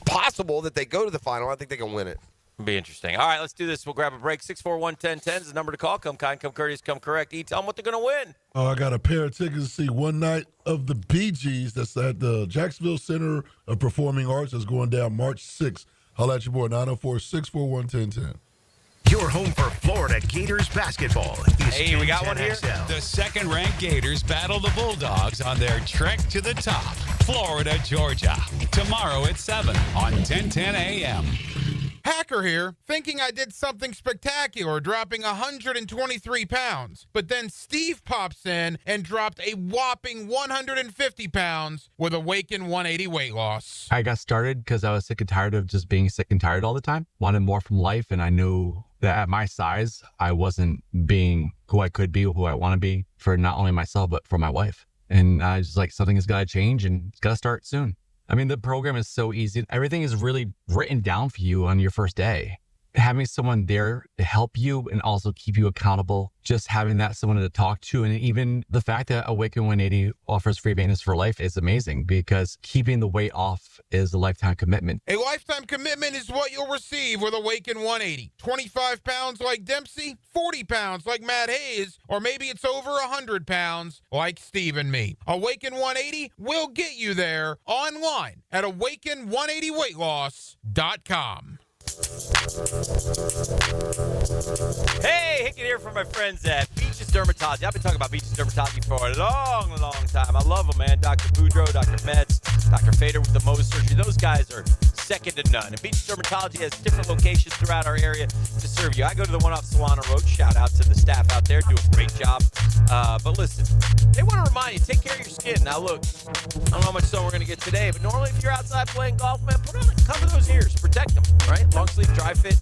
possible that they go to the final, I think they can win it. It'll be interesting. All right, let's do this. We'll grab a break. 641-1010 is the number to call. Come kind, come courteous, come correct. Tell them what they're going to win. Oh, I got a pair of tickets to see One Night of the Bee Gees. That's at the Jacksonville Center of Performing Arts. That's going down March 6th. Holla at your boy, 904-641-1010. Your home for Florida Gators basketball. Hey, we got one here. XL. The second-ranked Gators battle the Bulldogs on their trek to the top. Florida, Georgia. Tomorrow at 7 on 1010 a.m. Hacker here, thinking I did something spectacular, dropping 123 pounds. But then Steve pops in and dropped a whopping 150 pounds with Awaken 180 weight loss. I got started because I was sick and tired of just being sick and tired all the time. Wanted more from life, and I knew that at my size, I wasn't being who I could be, who I want to be for not only myself, but for my wife. And I was like, something has got to change, and it's got to start soon. I mean, the program is so easy. Everything is really written down for you on your first day. Having someone there to help you and also keep you accountable, just having that someone to talk to, and even the fact that Awaken 180 offers free maintenance for life is amazing because keeping the weight off is a lifetime commitment. A lifetime commitment is what you'll receive with Awaken 180. 25 pounds like Dempsey, 40 pounds like Matt Hayes, or maybe it's over 100 pounds like Steve and me. Awaken 180 will get you there online at awaken180weightloss.com. Hey, Hicken here from my friends at Beaches Dermatology. I've been talking about Beaches Dermatology for a long, long time. I love them, man. Dr. Boudreaux, Dr. Metz, Dr. Fader with the Mohs surgery. Those guys are second to none. And Beaches Dermatology has different locations throughout our area to serve you. I go to the one off Solana Road. Shout out to the staff out there. Do a great job. But listen, they want to remind you, take care of your skin. Now, look, I don't know how much sun we're going to get today, but normally if you're outside playing golf, man, cover those ears. Protect them, right? Long sleeve, dry fit.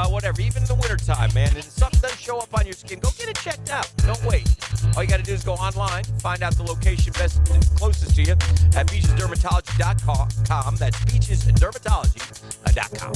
whatever, even in the wintertime, man. And if something does show up on your skin, go get it checked out. Don't wait. All you got to do is go online, find out the location closest to you at beachesdermatology.com. That's beachesdermatology.com.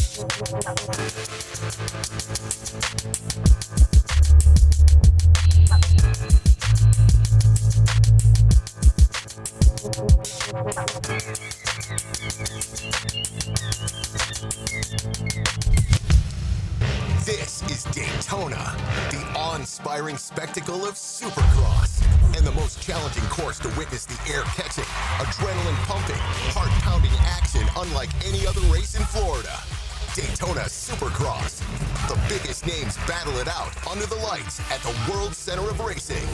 This is Daytona, the awe-inspiring spectacle of Supercross, and the most challenging course to witness the air-catching, adrenaline-pumping, heart-pounding action unlike any other race in Florida. Daytona Supercross. The biggest names battle it out under the lights at the World Center of Racing.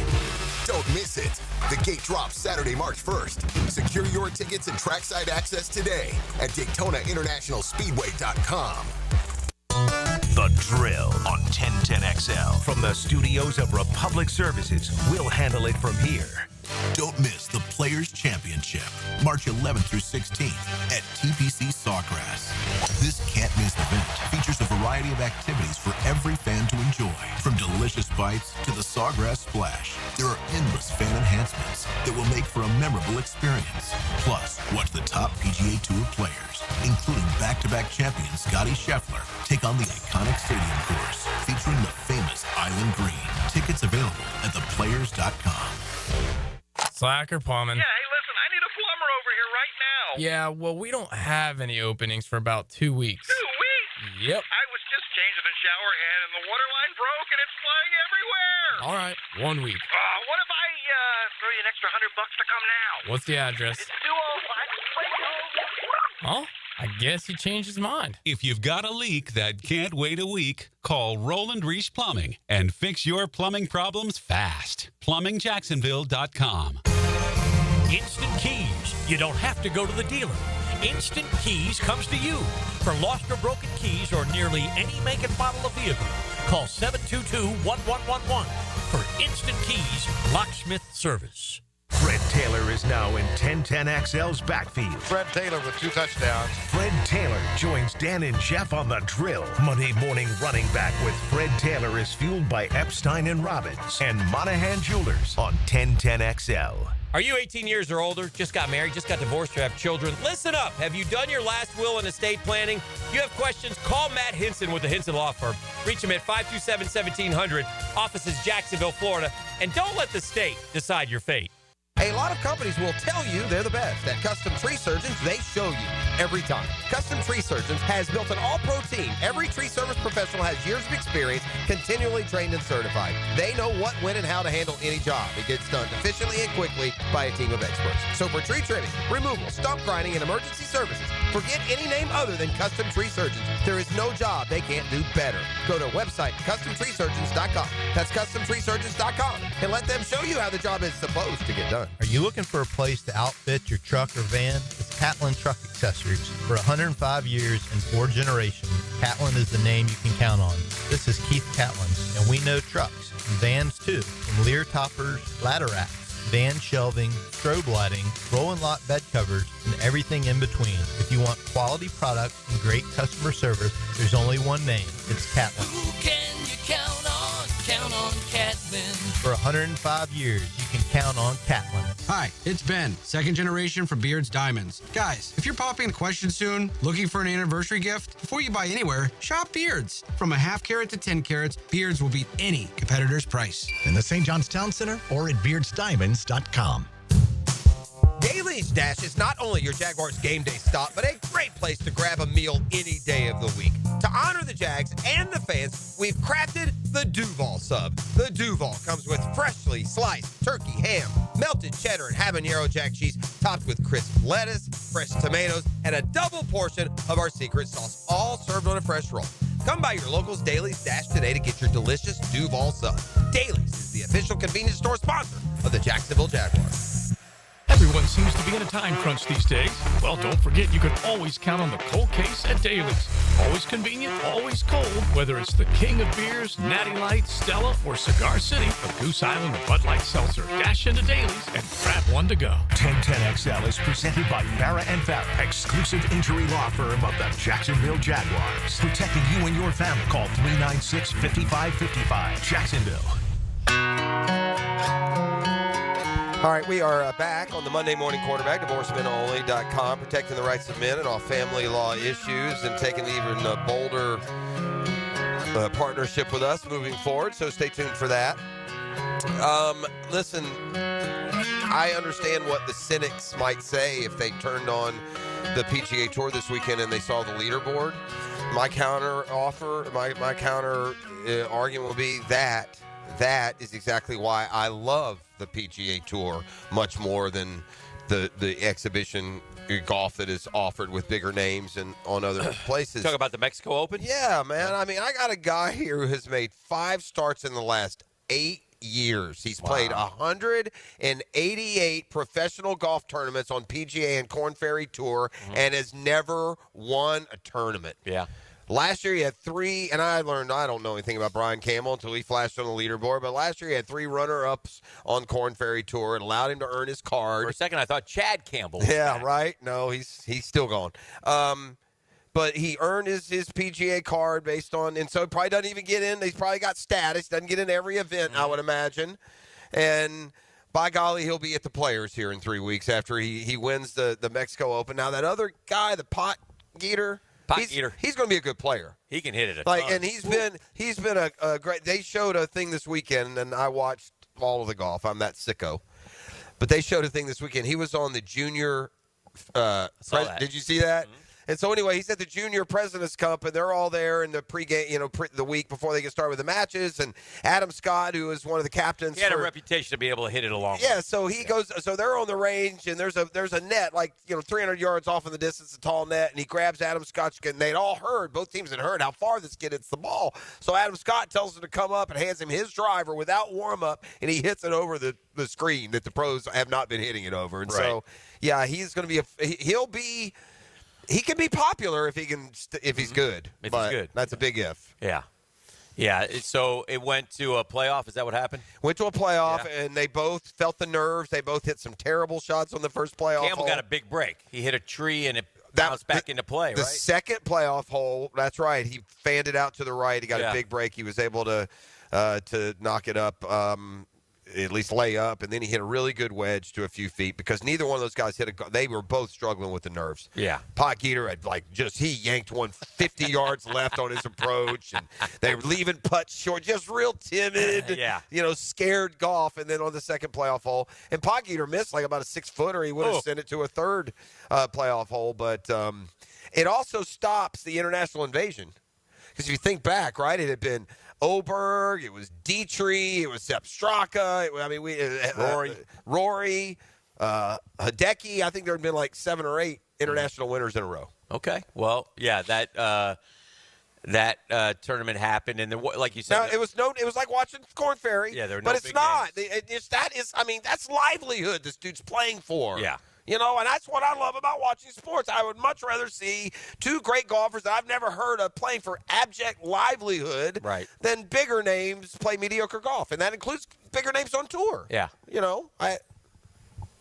Don't miss it. The gate drops Saturday, March 1st. Secure your tickets and trackside access today at DaytonaInternationalSpeedway.com. The Drill on 1010XL. From the studios of Republic Services, we'll handle it from here. Don't miss the Players' Championship, March 11th through 16th at TPC Sawgrass. This can't-miss event features a variety of activities for every fan to enjoy, from delicious bites to the Sawgrass Splash. There are endless fan enhancements that will make for a memorable experience. Plus, watch the top PGA Tour players, including back-to-back champion Scotty Scheffler, take on the iconic stadium course featuring the famous Island Green. Tickets available at theplayers.com. Slacker plumbing. Yeah, hey, listen, I need a plumber over here right now. Yeah, well, we don't have any openings for about 2 weeks. 2 weeks? Yep. I was just changing the shower head and the water line broke and it's flying everywhere. All right, 1 week. What if I throw you an extra $100 to come now? What's the address? It's 205. Oh, I guess he changed his mind. If you've got a leak that can't wait a week, call Roland Reich Plumbing and fix your plumbing problems fast. PlumbingJacksonville.com. Instant Keys. You don't have to go to the dealer. Instant Keys comes to you. For lost or broken keys or nearly any make and model of vehicle, call 722-1111 for Instant Keys locksmith service. Fred Taylor is now in 1010XL's backfield. Fred Taylor with 2 touchdowns. Fred Taylor joins Dan and Jeff on the Drill. Monday morning running back with Fred Taylor is fueled by Epstein and Robbins and Monahan Jewelers on 1010XL. Are you 18 years or older, just got married, just got divorced, or have children? Listen up. Have you done your last will and estate planning? If you have questions, call Matt Hinson with the Hinson Law Firm. Reach him at 527-1700. Office is Jacksonville, Florida. And don't let the state decide your fate. A lot of companies will tell you they're the best. At Custom Tree Surgeons, they show you every time. Custom Tree Surgeons has built an all-pro team. Every tree service professional has years of experience, continually trained and certified. They know what, when, and how to handle any job. It gets done efficiently and quickly by a team of experts. So for tree trimming, removal, stump grinding, and emergency services, forget any name other than Custom Tree Surgeons. There is no job they can't do better. Go to our website, CustomTreeSurgeons.com. That's CustomTreeSurgeons.com. And let them show you how the job is supposed to get done. Are you looking for a place to outfit your truck or van? It's Catlin Truck Accessories. For 105 years and 4 generations, Catlin is the name you can count on. This is Keith Catlin, and we know trucks and vans too. From Lear toppers, ladder racks, van shelving, strobe lighting, rolling lot bed covers, and everything in between. If you want quality product and great customer service, there's only one name. It's Catlin. Who can you count on? Count on Catlin. For 105 years, you can count on Catlin. Hi, it's Ben, second generation from Beards Diamonds. Guys, if you're popping a question soon, looking for an anniversary gift, before you buy anywhere, shop Beards. From a half carat to 10 carats, Beards will beat any competitor's price. In the St. John's Town Center or at beardsdiamonds.com. Daly's Dash is not only your Jaguars game day stop, but a great place to grab a meal any day of the week. To honor the Jags and the fans, we've crafted the Duval sub. The Duval comes with freshly sliced turkey, ham, melted cheddar, and habanero jack cheese, topped with crisp lettuce, fresh tomatoes, and a double portion of our secret sauce, all served on a fresh roll. Come by your local's Daly's Dash today to get your delicious Duval sub. Daly's is the official convenience store sponsor of the Jacksonville Jaguars. Everyone seems to be in a time crunch these days. Well, don't forget you can always count on the cold case at Daly's. Always convenient, always cold, whether it's the king of beers, Natty Light, Stella, or Cigar City, or Goose Island, or Bud Light Seltzer. Dash into Daly's and grab one to go. 1010XL is presented by Farrah & Farrah, exclusive injury law firm of the Jacksonville Jaguars. Protecting you and your family. Call 396-5555. Jacksonville. All right, we are back on the Monday Morning Quarterback, divorcemenonly.com, protecting the rights of men and all family law issues and taking an even bolder partnership with us moving forward, so stay tuned for that. Listen, I understand what the cynics might say if they turned on the PGA Tour this weekend and they saw the leaderboard. My counter argument would be that is exactly why I love the PGA Tour much more than the exhibition golf that is offered with bigger names and on other places. Talk about the Mexico Open? Yeah, man. I mean, I got a guy here who has made 5 starts in the last 8 years. He's played 188 professional golf tournaments on PGA and Korn Ferry Tour and has never won a tournament. Yeah. Last year he had 3, and I learned I don't know anything about Brian Campbell until he flashed on the leaderboard, but last year he had 3 runner-ups on Korn Ferry Tour. It allowed him to earn his card. For a second I thought Chad Campbell was Yeah, back. right? No, he's still gone. But he earned his PGA card based on, and so he probably doesn't even get in. He's probably got status. Doesn't get in every event, I would imagine. And by golly, he'll be at the Players here in 3 weeks after he wins the Mexico Open. Now, that other guy, the Gator, he's going to be a good player. He can hit it a ton. ton. And he's been a great. They showed a thing this weekend, and I watched all of the golf. I'm that sicko. But they showed a thing this weekend. He was on the junior. Did you see that? Mm-hmm. And so anyway, he's at the Junior President's Cup, and they're all there in the pregame, the week before they get started with the matches. And Adam Scott, who is one of the captains, he had a reputation to be able to hit it a long way. Yeah, so he goes. So they're on the range, and there's a net 300 yards off in the distance, a tall net, and he grabs Adam Scott. And they'd all heard, both teams had heard how far this kid hits the ball. So Adam Scott tells him to come up and hands him his driver without warm up, and he hits it over the screen that the pros have not been hitting it over. And so, yeah, he's going to be he can be popular if he's good. If but he's good. That's a big if. Yeah. Yeah, so it went to a playoff. Is that what happened? Went to a playoff, and they both felt the nerves. They both hit some terrible shots on the first playoff Campbell hole. got a big break. He hit a tree, and it bounced back into play, The right? second playoff hole, that's right. He fanned it out to the right. He got a big break. He was able to knock it up, at least lay up, and then he hit a really good wedge to a few feet because neither one of those guys hit a – they were both struggling with the nerves. Yeah. Gator had he yanked one 50 yards left on his approach, and they were leaving putts short, just real timid, scared golf. And then on the second playoff hole, and Gator missed like about a 6-footer. He would have sent it to a third playoff hole, but it also stops the international invasion because if you think back, right, it had been – Oberg, it was Dietrich, it was Sepp Straka, Rory, Hideki. I think there had been like 7 or 8 international winners in a row. Okay. Well, yeah, that tournament happened, and then, like you said, it was like watching Korn Ferry. Yeah, there were but no it's big not. names. That's livelihood this dude's playing for. Yeah. And that's what I love about watching sports. I would much rather see 2 great golfers that I've never heard of playing for abject livelihood than bigger names play mediocre golf. And that includes bigger names on tour. Yeah.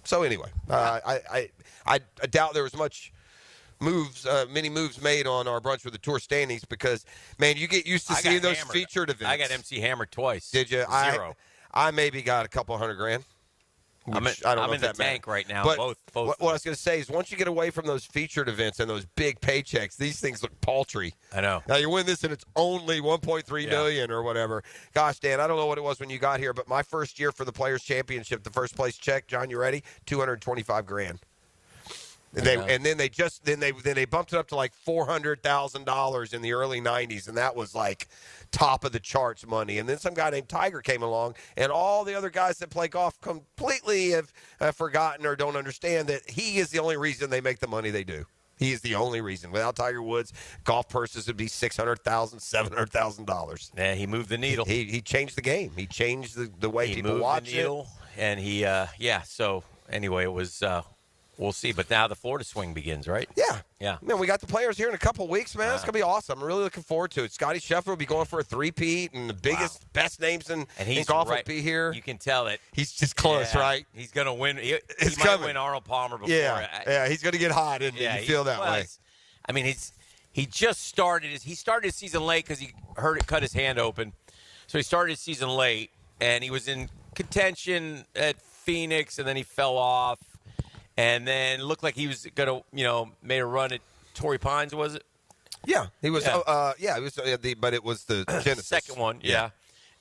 So anyway, I doubt there was many moves made on our Brunch with the Tour standings because, man, you get used to seeing those featured events. I got MC hammered twice. Did you? 0. I maybe got a couple $100,000. I'm in the tank right now. But both. What I was going to say is once you get away from those featured events and those big paychecks, these things look paltry. I know. Now, you win this and it's only $1.3 million or whatever. Gosh, Dan, I don't know what it was when you got here, but my first year for the Players' Championship, the first place check, John, you ready? $225,000. And then they bumped it up to like $400,000 in the early 90s, and that was like top of the charts money. And then some guy named Tiger came along, and all the other guys that play golf completely have forgotten or don't understand that he is the only reason they make the money they do. He is the only reason. Without Tiger Woods, golf purses would be $600,000, $700,000. Yeah, he moved the needle. He changed the game. He changed the way people watch it. And he, so anyway, it was we'll see. But now the Florida swing begins, right? Yeah. Yeah. Man, we got the players here in a couple weeks, man. It's going to be awesome. I'm really looking forward to it. Scotty Scheffler will be going for a three-peat, and the biggest, best names in golf will be here. You can tell it. He's just close, right? He's going to win. He might coming. win Arnold Palmer before. Yeah, he's going to get hot, and you feel that way. I mean, he just started. He started his season late because he cut his hand open. So he started his season late, and he was in contention at Phoenix, and then he fell off. And then looked like he was going to, made a run at Torrey Pines, was it? Yeah, he was. He was. But it was the Genesis. Second one, yeah.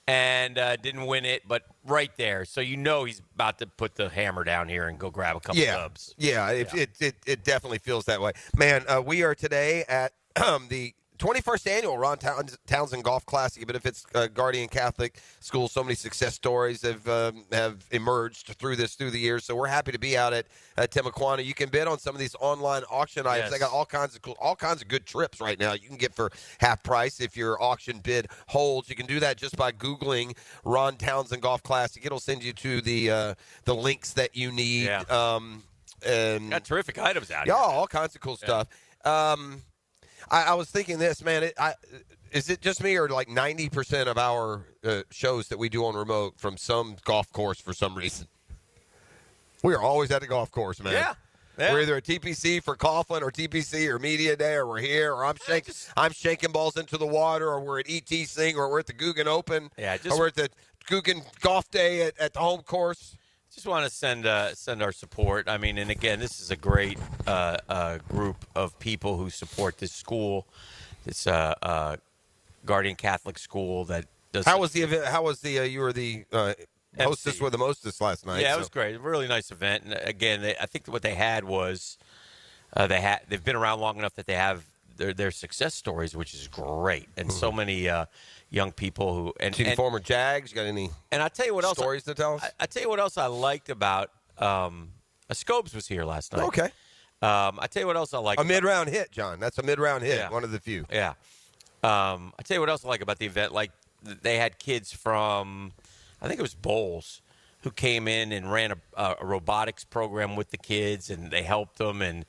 And didn't win it, but right there. So he's about to put the hammer down here and go grab a couple dubs. Yeah, it definitely feels that way. Man, we are today at the 21st annual Ron Townsen Golf Classic. It benefits Guardian Catholic School. So many success stories have emerged through the years. So we're happy to be out at Timaquana. You can bid on some of these online auction items. They got all kinds of good trips right now. You can get for half price if your auction bid holds. You can do that just by Googling Ron Townsen Golf Classic. It'll send you to the links that you need. Yeah. And got terrific items out here. Yeah, all kinds of cool stuff. I was thinking this, man. Is it just me or like 90% of our shows that we do on remote from some golf course for some reason? We are always at the golf course, man. Yeah. We're either at TPC for Coughlin or TPC or Media Day, or we're here, or I'm shaking balls into the water, or we're at ET Sing, or we're at the Guggen Open, or we're at the Guggen Golf Day at the home course. Just want to send our support. I mean, and again, this is a great group of people who support this school, this Guardian Catholic School that does. How was the event? How was the you were the hostess with the mostess last night? Yeah, it was great. A really nice event. And again, I think what they had was they've been around long enough that they have their success stories, which is great, and so many young people who and former Jags. You got any? And I tell you what else stories to tell us. I tell you what else I liked about Scobes was here last night. Okay. I tell you what else I like. A mid-round hit, John. That's a mid-round hit. Yeah. One of the few. Yeah. I tell you what else I like about the event. Like they had kids from, I think it was Bowles, who came in and ran a robotics program with the kids, and they helped them. And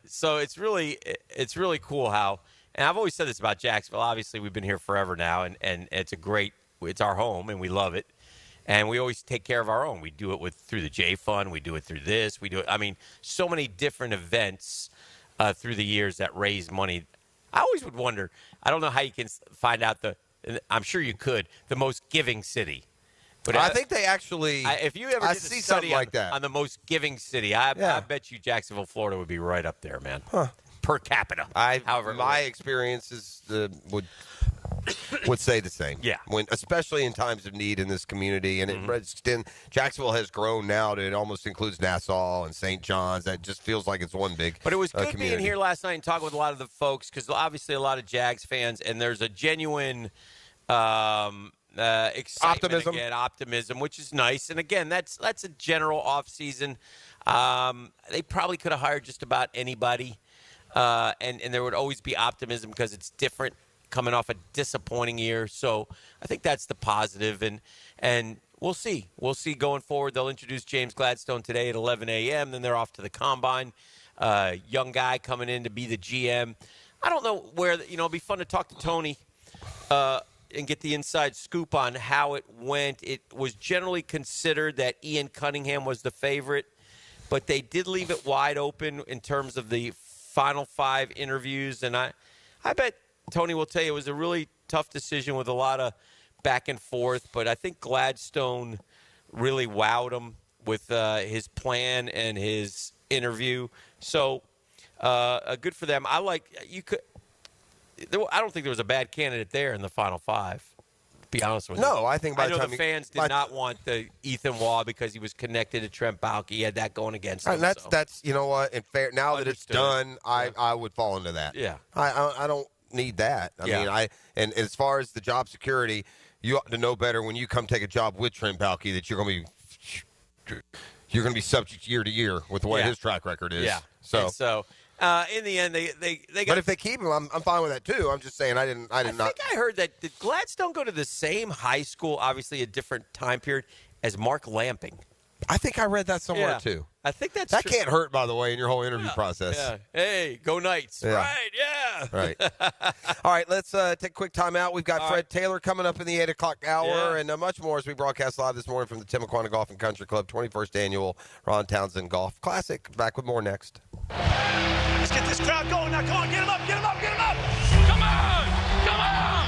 so it's really cool how. And I've always said this about Jacksonville. Obviously, we've been here forever now, and it's our home, and we love it. And we always take care of our own. We do it through the J Fund. We do it through this. We do it. I mean, so many different events through the years that raise money. I always would wonder. I don't know how you can find out I'm sure you could. The most giving city. But I think they actually. If you ever did see a study something like that on the most giving city, I bet you Jacksonville, Florida, would be right up there, man. Huh. Per capita. My experiences would say the same. Yeah. Especially in times of need in this community, and Jacksonville has grown now to it almost includes Nassau and St. John's. That just feels like it's one big. But it was good community. being here last night and talking with a lot of the folks, because obviously a lot of Jags fans, and there's a genuine excitement optimism, which is nice. And again, that's a general off season. They probably could have hired just about anybody. And there would always be optimism because it's different coming off a disappointing year. So I think that's the positive, and we'll see. We'll see going forward. They'll introduce James Gladstone today at 11 a.m. Then they're off to the Combine. Young guy coming in to be the GM. I don't know where, it'd be fun to talk to Tony and get the inside scoop on how it went. It was generally considered that Ian Cunningham was the favorite, but they did leave it wide open in terms of the final 5 interviews, and I bet Tony will tell you it was a really tough decision with a lot of back and forth, but I think Gladstone really wowed him with his plan and his interview. So good for them. I don't think there was a bad candidate there in the final 5. To be honest with you. No, I think the fans did not want the Ethan Waugh because he was connected to Trent Baalke. He had that going against him. And that's you know what, and fair. Now that it's done, I would fall into that. Yeah, I don't need that. I mean, and as far as the job security, you ought to know better when you come take a job with Trent Baalke that you're going to be subject year to year with the way his track record is. Yeah. So in the end, they got. But if they keep him, I'm fine with that too. I'm just saying I think I heard that did Gladstone go to the same high school, obviously a different time period, as Mark Lamping. I think I read that somewhere too. I think that can't hurt, by the way, in your whole interview process. Yeah. Hey, go Knights. Yeah. Right, yeah. Right. All right, let's take a quick time out. We've got Fred Taylor coming up in the 8 o'clock hour and much more as we broadcast live this morning from the Timaquana Golf and Country Club 21st Annual Ron Townsen Golf Classic. Back with more next. Let's get this crowd going now. Come on, get him up, get him up, get him up. Come on, come on,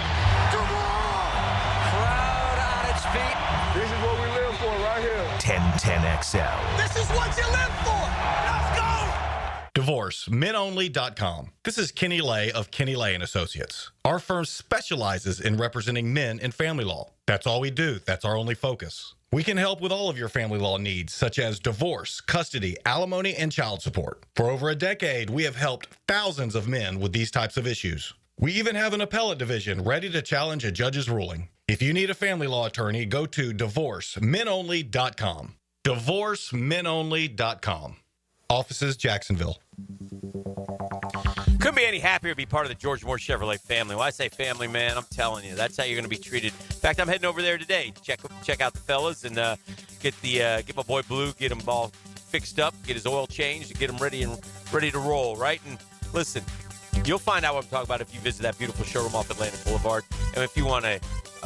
come on. Crowd on its feet. This is what we live for right here. 1010XL. This is what you live for. Let's go. DivorceMenOnly.com. This is Kenny Lay of Kenny Lay & Associates. Our firm specializes in representing men in family law. That's all we do. That's our only focus. We can help with all of your family law needs, such as divorce, custody, alimony, and child support. For over a decade, we have helped thousands of men with these types of issues. We even have an appellate division ready to challenge a judge's ruling. If you need a family law attorney, go to DivorceMenOnly.com. DivorceMenOnly.com. Offices, Jacksonville. Couldn't be any happier to be part of the George Moore Chevrolet family. When I say family, man, I'm telling you, that's how you're going to be treated. In fact, I'm heading over there today to check out the fellas and get my boy Blue, get him all fixed up, get his oil changed, get him ready to roll, right? And listen, you'll find out what I'm talking about if you visit that beautiful showroom off Atlantic Boulevard. And if you want a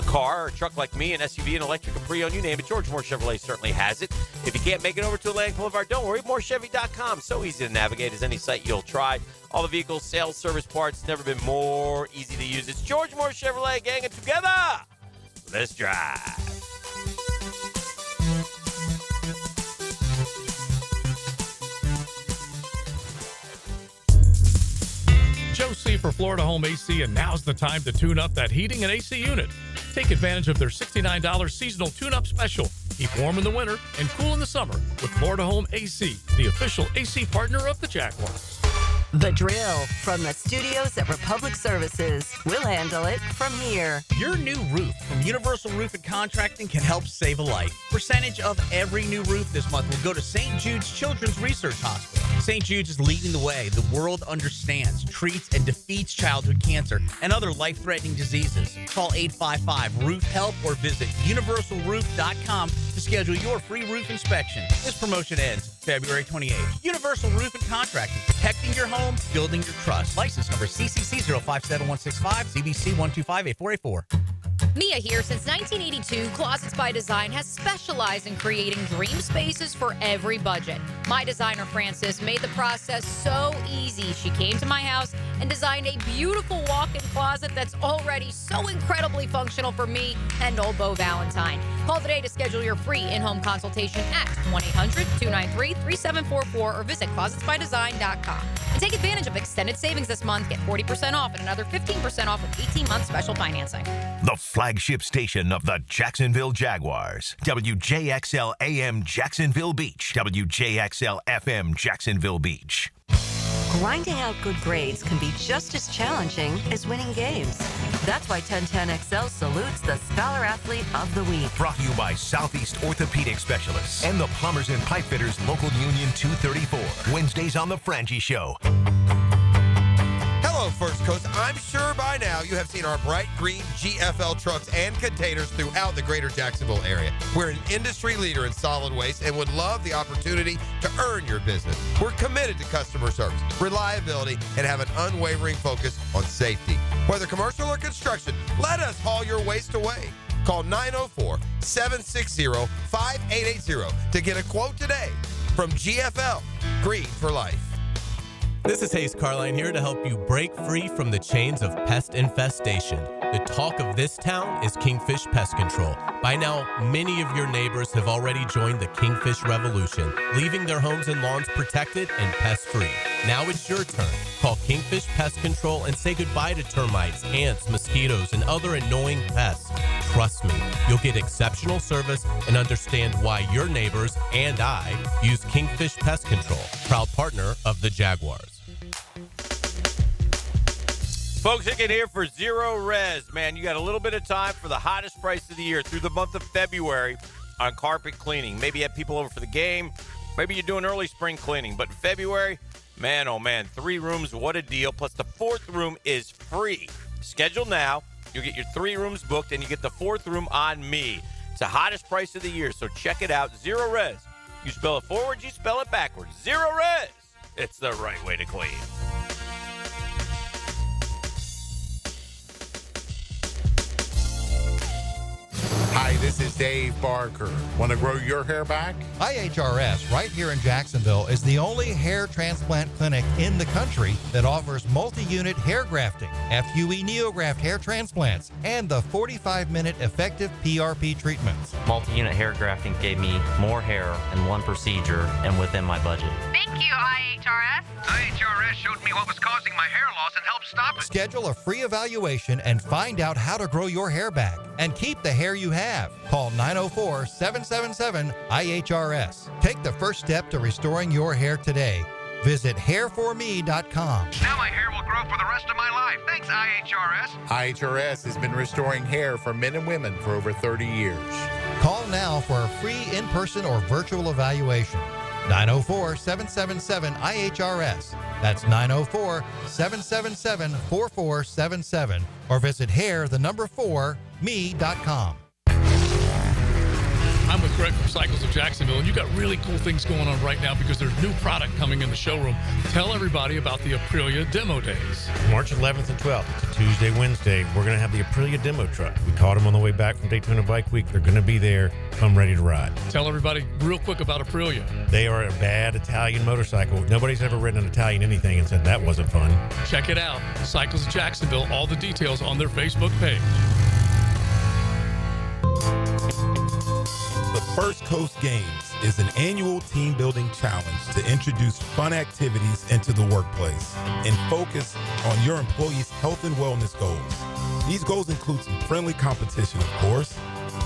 car or a truck like me, an SUV, an electric, a pre-owned, you name it, George Moore Chevrolet certainly has it. If you can't make it over to Atlantic Boulevard, don't worry, morechevy.com. So easy to navigate as any site you'll try. All the vehicles, sales, service, parts, never been more easy to use. It's George Moore Chevrolet, gang, and together, let's drive. Joe C. for Florida Home AC, and now's the time to tune up that heating and AC unit. Take advantage of their $69 seasonal tune-up special. Keep warm in the winter and cool in the summer with Florida Home AC, the official AC partner of the Jaguars. The Drill from the studios at Republic Services. We'll handle it from here. Your new roof from Universal Roof and Contracting can help save a life. Percentage of every new roof this month will go to St. Jude's Children's Research Hospital. St. Jude's is leading the way. The world understands, treats, and defeats childhood cancer and other life-threatening diseases. Call 855-ROOF-HELP or visit universalroof.com to schedule your free roof inspection. This promotion ends February 28th. Universal Roof and Contracting, protecting your home, building your trust. License number CCC 057165, CBC 1258484. Mia here. Since 1982, Closets by Design has specialized in creating dream spaces for every budget. My designer, Frances, made the process so easy. She came to my house and designed a beautiful walk-in closet that's already so incredibly functional for me and old Beau Valentine. Call today to schedule your free in-home consultation at 1-800-293-3744 or visit closetsbydesign.com. And take advantage of extended savings this month. Get 40% off and another 15% off with 18-month special financing. The flagship station of the Jacksonville Jaguars. WJXL AM Jacksonville Beach. WJXL FM Jacksonville Beach. Grinding out good grades can be just as challenging as winning games. That's why 1010XL salutes the Scholar Athlete of the Week. Brought to you by Southeast Orthopedic Specialists and the Plumbers and Pipe Fitters Local Union 234. Wednesdays on The Frangie Show. Hello, First Coast. I'm sure by now you have seen our bright green GFL trucks and containers throughout the greater Jacksonville area. We're an industry leader in solid waste and would love the opportunity to earn your business. We're committed to customer service, reliability, and have an unwavering focus on safety. Whether commercial or construction, let us haul your waste away. Call 904-760-5880 to get a quote today from GFL, Green for Life. This is Hayes Carline here to help you break free from the chains of pest infestation. The talk of this town is Kingfish Pest Control. By now, many of your neighbors have already joined the Kingfish Revolution, leaving their homes and lawns protected and pest-free. Now it's your turn. Call Kingfish Pest Control and say goodbye to termites, ants, mosquitoes, and other annoying pests. Trust me, you'll get exceptional service and understand why your neighbors and I use Kingfish Pest Control, proud partner of the Jaguars. Folks, Hicken here for Zero Res. Man, you got a little bit of time for the hottest price of the year through the month of February on carpet cleaning. Maybe you have people over for the game. Maybe you're doing early spring cleaning. But in February, man, oh man, 3 rooms, what a deal. Plus the 4th room is free. Schedule now. You'll get your 3 rooms booked, and you get the 4th room on me. It's the hottest price of the year, so check it out. Zero Res, You spell it forward, you spell it backwards. Zero Res. It's the right way to clean. Hi, this is Dave Barker. Want to grow your hair back? IHRS, right here in Jacksonville, is the only hair transplant clinic in the country that offers multi-unit hair grafting, FUE NeoGraft hair transplants, and the 45-minute effective PRP treatments. Multi-unit hair grafting gave me more hair in one procedure and within my budget. Thank you, IHRS. IHRS showed me what was causing my hair loss and helped stop it. Schedule a free evaluation and find out how to grow your hair back and keep the hair you have. Call 904-777-IHRS. Take the first step to restoring your hair today. Visit hairforme.com. Now my hair will grow for the rest of my life. Thanks, IHRS. IHRS has been restoring hair for men and women for over 30 years. Call now for a free in-person or virtual evaluation. 904-777-IHRS. That's 904-777-4477. Or visit hair4me.com. I'm with Greg from Cycles of Jacksonville, and you got really cool things going on right now because there's new product coming in the showroom. Tell everybody about the Aprilia Demo Days. March 11th and 12th. It's a Tuesday, Wednesday. We're going to have the Aprilia Demo Truck. We caught them on the way back from Daytona Bike Week. They're going to be there. Come ready to ride. Tell everybody real quick about Aprilia. They are a bad Italian motorcycle. Nobody's ever ridden an Italian anything and said that wasn't fun. Check it out. Cycles of Jacksonville. All the details on their Facebook page. The First Coast Games is an annual team building challenge to introduce fun activities into the workplace and focus on your employees' health and wellness goals. These goals include some friendly competition, of course,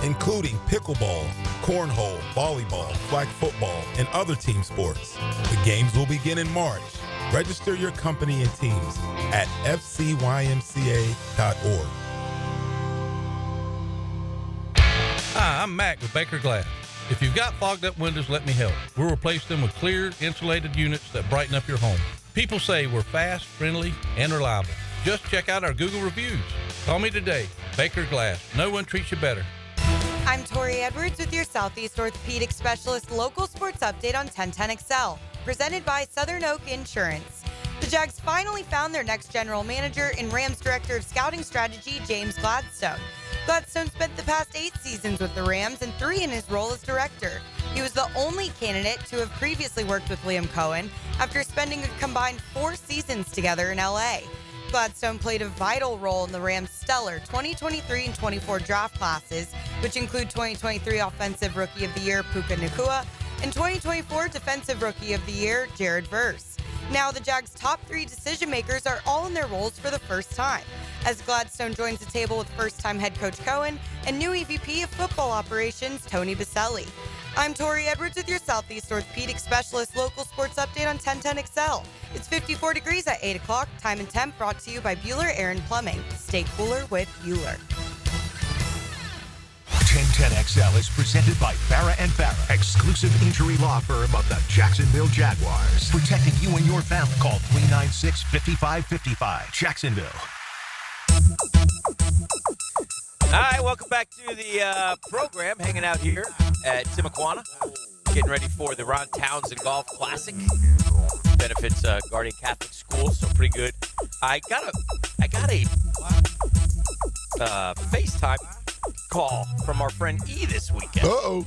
including pickleball, cornhole, volleyball, flag football, and other team sports. The games will begin in March. Register your company and teams at fcymca.org. Hi, I'm Mac with Baker Glass. If you've got fogged up windows, let me help. We'll replace them with clear, insulated units that brighten up your home. People say we're fast, friendly, and reliable. Just check out our Google reviews. Call me today. Baker Glass. No one treats you better. I'm Tori Edwards with your Southeast Orthopedic Specialist local sports update on 1010XL, presented by Southern Oak Insurance. The Jags finally found their next general manager in Rams Director of Scouting Strategy, James Gladstone. Gladstone spent the past 8 seasons with the Rams and 3 in his role as director. He was the only candidate to have previously worked with Liam Cohen after spending a combined 4 seasons together in LA. Gladstone played a vital role in the Rams' stellar 2023 and 24 draft classes, which include 2023 Offensive Rookie of the Year Puka Nacua and 2024 Defensive Rookie of the Year Jared Verse. Now the Jags' top 3 decision makers are all in their roles for the first time, as Gladstone joins the table with first-time head coach Cohen and new EVP of football operations Tony Baselli. I'm Tori Edwards with your Southeast Orthopedic Specialist local sports update on 1010XL. It's 54 degrees at 8 o'clock. Time and temp brought to you by Bueller Aaron Plumbing. Stay cooler with Bueller. 1010XL is presented by Farrah & Farrah, exclusive injury law firm of the Jacksonville Jaguars. Protecting you and your family. Call 396-5555. Jacksonville. All right, welcome back to the program. Hanging out here at Timuquana, getting ready for the Ron Townsen Golf Classic. Benefits Guardian Catholic School, so pretty good. I got a FaceTime call from our friend E this weekend. Oh,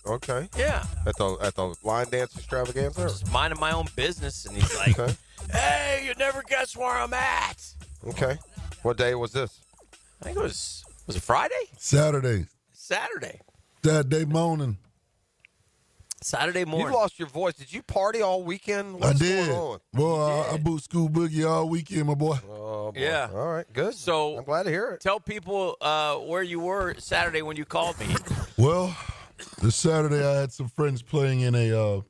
okay. Yeah. At the line dance extravaganza? Just minding my own business, and he's like, "Hey, you never guess where I'm at." Okay. What day was this? I think it was it Friday? Saturday. Saturday morning. Saturday morning. You lost your voice. Did you party all weekend? I did. Well, I boot school boogie all weekend, my boy. Oh, boy. Yeah. All right, good. So I'm glad to hear it. Tell people where you were Saturday when you called me. Well, this Saturday I had some friends playing in a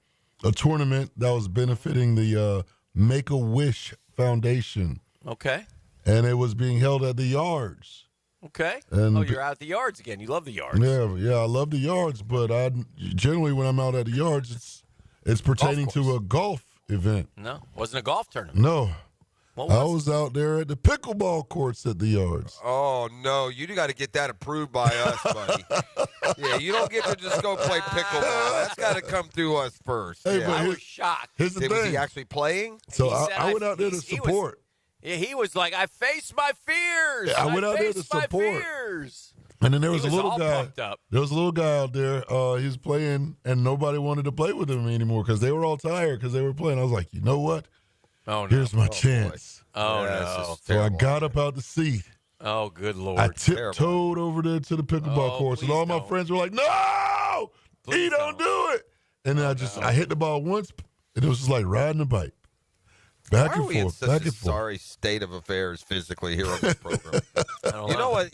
tournament that was benefiting the Make-A-Wish Foundation. Okay. And it was being held at the Yards. Okay. And you're out at the Yards again. You love the Yards. Yeah, I love the Yards, but I generally when I'm out at the Yards, it's pertaining to a golf event. No, wasn't a golf tournament. No. I was out there at the pickleball courts at the yards. Oh, no. You got to get that approved by us, buddy. Yeah, you don't get to just go play pickleball. That's got to come through us first. Hey, yeah. but I was shocked. Here's the thing. Was he actually playing? So I went out there to support. He was like, I faced my fears. Yeah, I went out there to support. And then there was a little guy. There was a little guy out there. He was playing, and nobody wanted to play with him anymore because they were all tired because they were playing. I was like, you know what? Oh, no. Here's my chance. Oh, no. So I got up out the seat. Oh, good Lord. I tiptoed over there to the pickleball courts, and all my friends were like, no, he don't do it. And then I hit the ball once, and it was just like riding a bike. Back and forth, back and forth. Sorry state of affairs physically here on this program. You know what?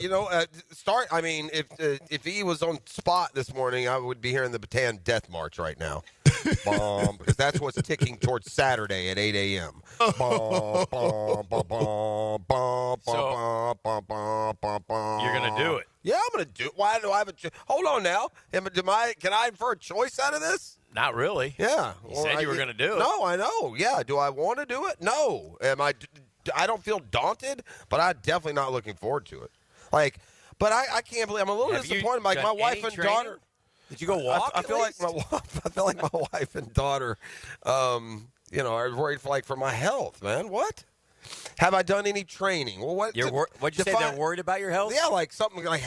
I mean, if he was on spot this morning, I would be hearing the Bataan Death March right now. Because that's what's ticking towards Saturday at 8 a.m. You're gonna do it. Yeah, I'm gonna do it. Why do I have a? Hold on now. Can I infer a choice out of this? Not really. Yeah. You said you were going to do it. No, I know. Yeah. Do I want to do it? No. I don't feel daunted, but I'm definitely not looking forward to it. But I can't believe I'm a little disappointed. Like my wife and daughter. Did you go walk? I feel like my wife and daughter, are worried for my health, man. What? Have I done any training? Well, what'd you say? They're worried about your health? Yeah, like something like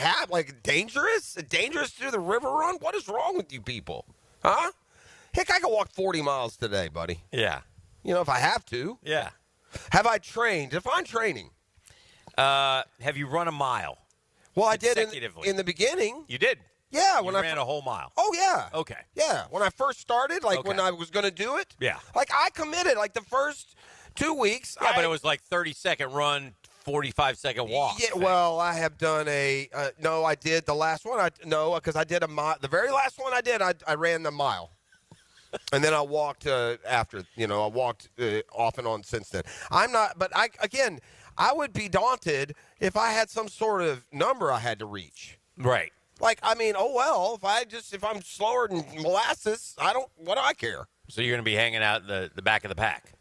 dangerous to do the river run. What is wrong with you people? Huh? Heck, I can walk 40 miles today, buddy. Yeah. If I have to. Yeah. Have I trained? Define training. Have you run a mile? Well, I did in the beginning. You did? Yeah. When I ran a whole mile. Oh, yeah. Okay. Yeah. When I first started, when I was going to do it. Yeah. I committed, the first 2 weeks. Yeah, but it was 30-second run, 45-second walk. Yeah, well, I have done no, I did the last one. Because I did a mile. The very last one I did, I ran the mile. And then I walked after, I walked off and on since then. I'm not, but I would be daunted if I had some sort of number I had to reach. Right. If I'm slower than molasses, what do I care? So you're going to be hanging out the back of the pack.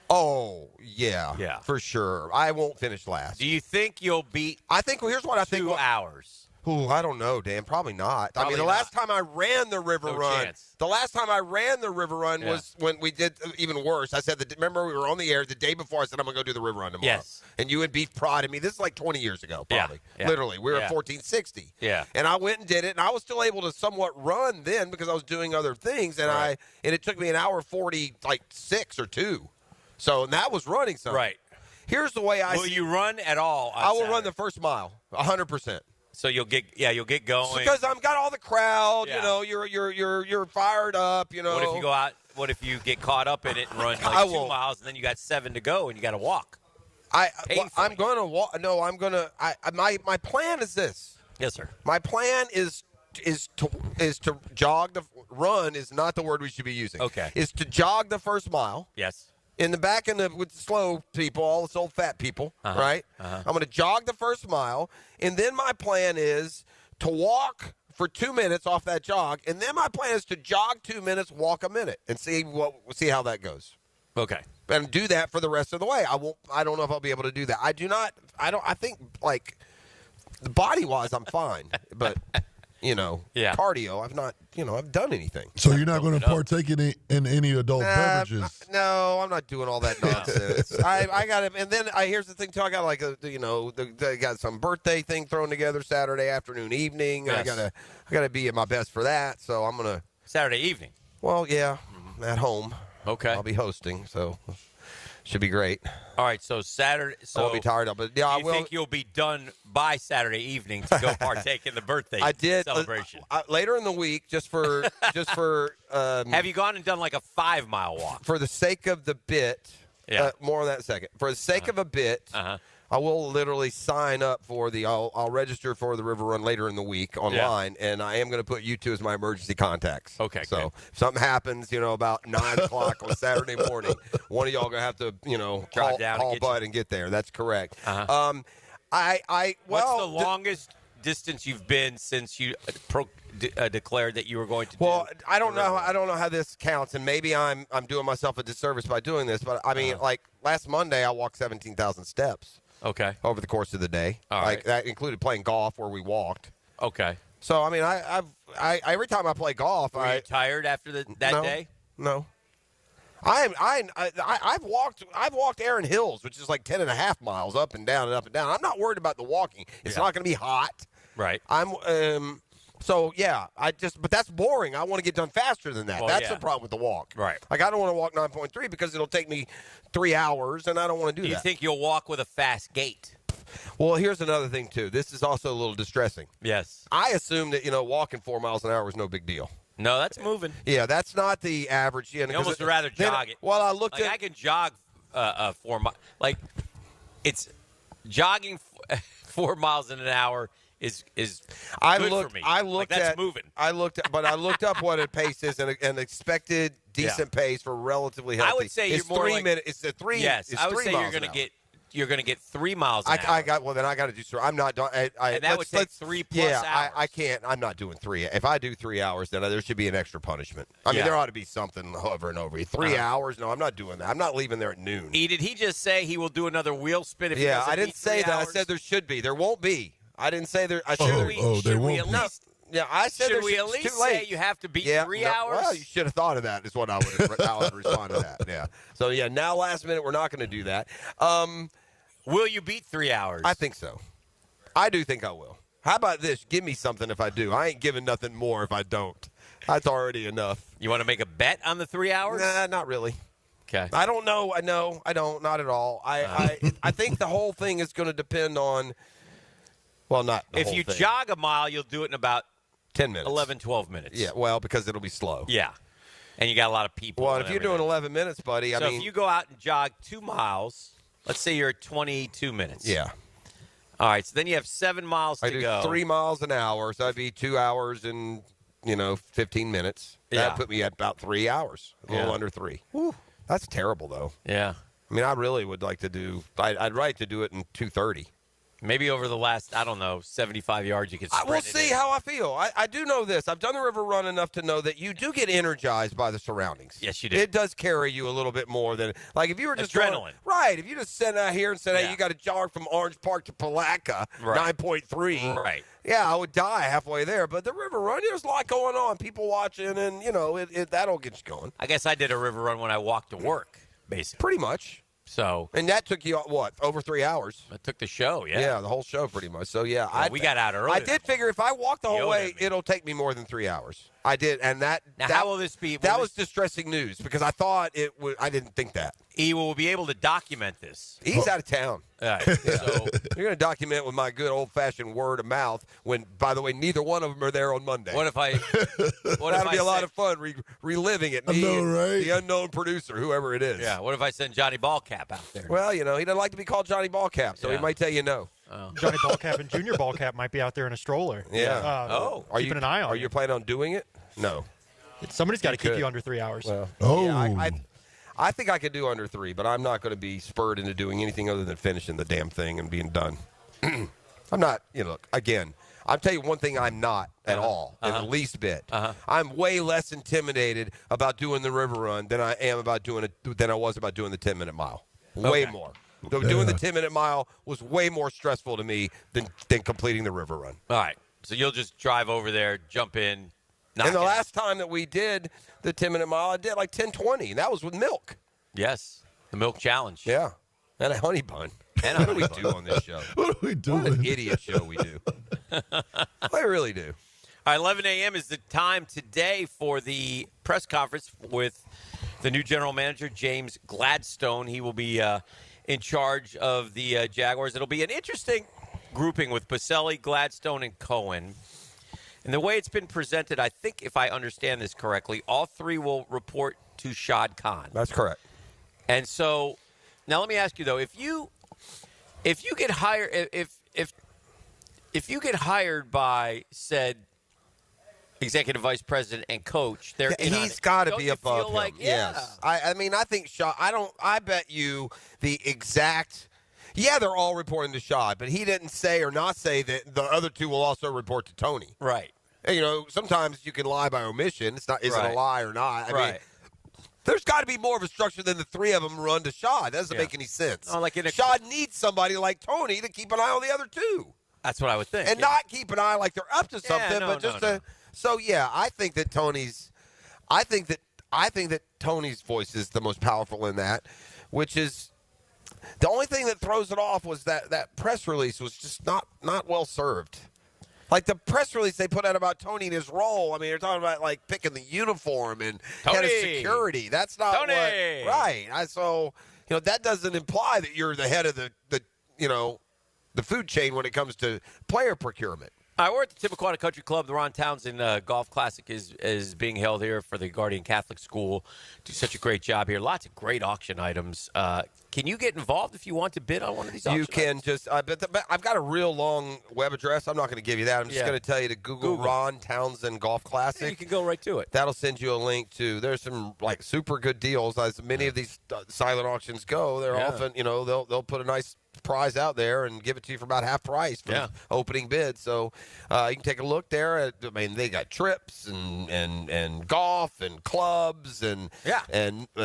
Oh, yeah. Yeah. For sure. I won't finish last. Do you think you'll beat here's what I think. 2 hours? Ooh, I don't know, Dan. Probably not. Probably the last time I ran the river run, chance. The last time I ran the river run was when we did even worse. I said, remember we were on the air the day before. I said I'm gonna go do the river run tomorrow. Yes. And you would be proud of me. This is 20 years ago, probably. Yeah. Literally, we were at 1460. Yeah. And I went and did it, and I was still able to somewhat run then because I was doing other things, and it took me an hour 46 or 2. So that was running something. Right. Here's the way Will you run at all? I will run the first mile, 100%. So you'll get going because I've got all the crowd. Yeah. You're fired up. What if you go out? What if you get caught up in it and run 2 miles and then you got 7 to go and you got to walk? I'm going to walk. No, I'm going to. My plan is this. Yes, sir. My plan is to jog. The run is not the word we should be using. Okay. Is to jog the first mile. Yes. In the back with the slow people, all the old fat people, right? I'm going to jog the first mile, and then my plan is to walk for 2 minutes off that jog, and then my plan is to jog 2 minutes, walk a minute, and see how that goes. Okay. And do that for the rest of the way. I don't know if I'll be able to do that. I think body wise I'm fine, but cardio I've not I've done anything. So you're not going to partake in any adult beverages? No, I'm not doing all that nonsense. I got it, and then here's the thing too. I got I got some birthday thing thrown together Saturday afternoon, evening. Yes. I gotta be at my best for that. So I'm gonna Saturday evening. Well, yeah, at home. Okay, I'll be hosting, so should be great. All right, so Saturday. So I won't be tired of it. Yeah, I will. Think you'll be done by Saturday evening to go partake in the birthday celebration? Later in the week, just for. Have you gone and done a 5-mile walk? For the sake of the bit. Yeah. More on that in a second. For the sake of a bit. I will literally sign up for I'll register for the river run later in the week online, and I am going to put you two as my emergency contacts. Okay. So if something happens, about 9 o'clock on Saturday morning, one of y'all going to have to, haul butt and get there. That's correct. What's the longest distance you've been since you declared that you were going to do? Well, I don't know how this counts, and maybe I'm doing myself a disservice by doing this, but I mean, like last Monday, I walked 17,000 steps. Okay. Over the course of the day. All like right. that included playing golf where we walked. Okay. So I mean, I every time I play golf, Were you tired after that day? No. I've walked Erin Hills, which is like 10.5 miles up and down and up and down. I'm not worried about the walking. It's not going to be hot. Right. So yeah, but that's boring. I want to get done faster than that. Well, That's yeah. the problem with the walk. Right. Like I don't want to walk 9.3 because it'll take me 3 hours, and I don't want to do Do you that. think you'll walk with a fast gait? Well, here's another thing too. This is also a little distressing. Yes. I assume that walking 4 miles an hour is no big deal. No, that's moving. Yeah, that's not the average. You almost rather jog it. Well, I looked like at. I can jog 4 miles. Like it's jogging 4 miles in an hour is good for me. I looked like, that's at moving. I looked up what a pace is and an expected decent pace for relatively healthy. I would say it's you're more 3 like, minutes. It's a 3. Yes, it's I would 3 say miles you're going an to hour. you're going to get 3 miles an hour. I got to do. I'm not done. And that would take 3+ hours. I can't. I'm not doing 3. If I do 3 hours, then there should be an extra punishment. I mean, there ought to be something over and over. 3 hours? No, I'm not doing that. I'm not leaving there at noon. Did he just say he will do another wheel spin if he doesn't I didn't beat say 3 that. hours? I said there should be. There won't be. I didn't say there. I said Should we at least? Yeah, I said Should there we at it's least too late. say you have to beat 3 no, hours? Well, you should have thought of that. Is what I would respond to that. Yeah. So yeah, now last minute we're not going to do that. Will you beat 3 hours? I think so. I do think I will. How about this? Give me something if I do. I ain't giving nothing more if I don't. That's already enough. You want to make a bet on the 3 hours? Nah, not really. Okay. I don't know. I don't. Not at all. I think the whole thing is going to depend on. Well, not the If whole you thing. jog a mile, you'll do it in about 10 minutes. 11, 12 minutes. Yeah, well, because it'll be slow. Yeah. And you got a lot of people. Well, and if you're doing everything. 11 minutes, buddy, So if you go out and jog 2 miles, let's say you're at 22 minutes. Yeah. All right, so then you have 7 miles I to do go. 3 miles an hour, so that'd be 2 hours and 15 minutes. That'd Yeah. put me at about 3 hours, a little Yeah. under 3. Whew. That's terrible, though. Yeah. I mean, I really would like to do. I'd like to do it in 2:30. Maybe over the last, 75 yards, you could sprint We'll it see in. how I feel. I do know this. I've done the river run enough to know that you do get energized by the surroundings. Yes, you do. It does carry you a little bit more than like if you were just going- Adrenaline. right? If you just sat out here and said, "Hey, Yeah. you got to jog from Orange Park to Palatka, Right. 9.3." Right. Yeah, I would die halfway there. But the river run, there's a lot going on. People watching, and that'll get you going. I guess I did a river run when I walked to work, basically. Pretty much. So And that took you what? Over 3 hours. I took the show, yeah. Yeah, the whole show pretty much. So yeah, we got out early. I did figure if I walk the whole Yelled way, at me. it'll take me more than 3 hours. I did, and Now, how will this be? That was distressing news because I thought it would. I didn't think that. He will be able to document this. He's out of town. All right, so You're going to document with my good old-fashioned word of mouth. When, by the way, neither one of them are there on Monday. what if I? That'll be a lot of fun reliving it. I know, and right? The unknown producer, whoever it is. Yeah. What if I send Johnny Ballcap out there? Well, he doesn't like to be called Johnny Ballcap, so he Yeah. might tell you no. Johnny Ballcap and Junior Ballcap might be out there in a stroller. Yeah. Keeping an eye on Are you planning on doing it? No. Somebody's got to keep could. you under 3 hours. Well, Oh. yeah, I think I could do under 3, but I'm not going to be spurred into doing anything other than finishing the damn thing and being done. I'm not, look, again, I'll tell you one thing I'm not at all, in the least bit. I'm way less intimidated about doing the river run than I am about doing than I was about doing the 10-minute mile. Way more. Doing the 10-minute mile was way more stressful to me than completing the river run. All right. So you'll just drive over there, jump in. And the last time that we did the 10-minute mile, I did like 10:20, and that was with milk. Yes. The milk challenge. Yeah. And a honey bun. And what do we do on this show? What are we doing? What an idiot show we do. I really do. All right, 11 a.m. is the time today for the press conference with the new general manager, James Gladstone. He will be in charge of the Jaguars. It'll be an interesting grouping with Pacelli, Gladstone, and Cohen. And the way it's been presented, I think, if I understand this correctly, all three will report to Shad Khan. That's correct. And so, now let me ask you though, if you get hired, if you get hired by said executive vice president and coach, he's got to be above him. Like, yes. I mean, I think Shad. I bet you the exact. Yeah, they're all reporting to Shad, but he didn't say or not say that the other two will also report to Tony. Right. And, sometimes you can lie by omission. Is it a lie or not? I mean, there's got to be more of a structure than the three of them run to Shad. That doesn't make any sense. Shad needs somebody like Tony to keep an eye on the other two. That's what I would think. And not keep an eye like they're up to something, but just So yeah, I think that Tony's voice is the most powerful in that, which is the only thing that throws it off was that press release was just not well served. Like the press release they put out about Tony and his role. I mean, they're talking about like picking the uniform and head of security. That's not Tony. Right. So that doesn't imply that you're the head of the food chain when it comes to player procurement. All right, we're at the Tippecanoe Country Club. The Ron Townsen Golf Classic is being held here for the Guardian Catholic School. Do such a great job here. Lots of great auction items. Can you get involved if you want to bid on one of these auction items? You can but I've got a real long web address. I'm not going to give you that. I'm just going to tell you to Google Ron Townsen Golf Classic. Yeah, you can go right to it. That'll send you a link to. There's some like super good deals. As many of these silent auctions go, they're often they'll put a nice prize out there and give it to you for about half price for the opening bid. So you can take a look there. They got trips and golf and clubs and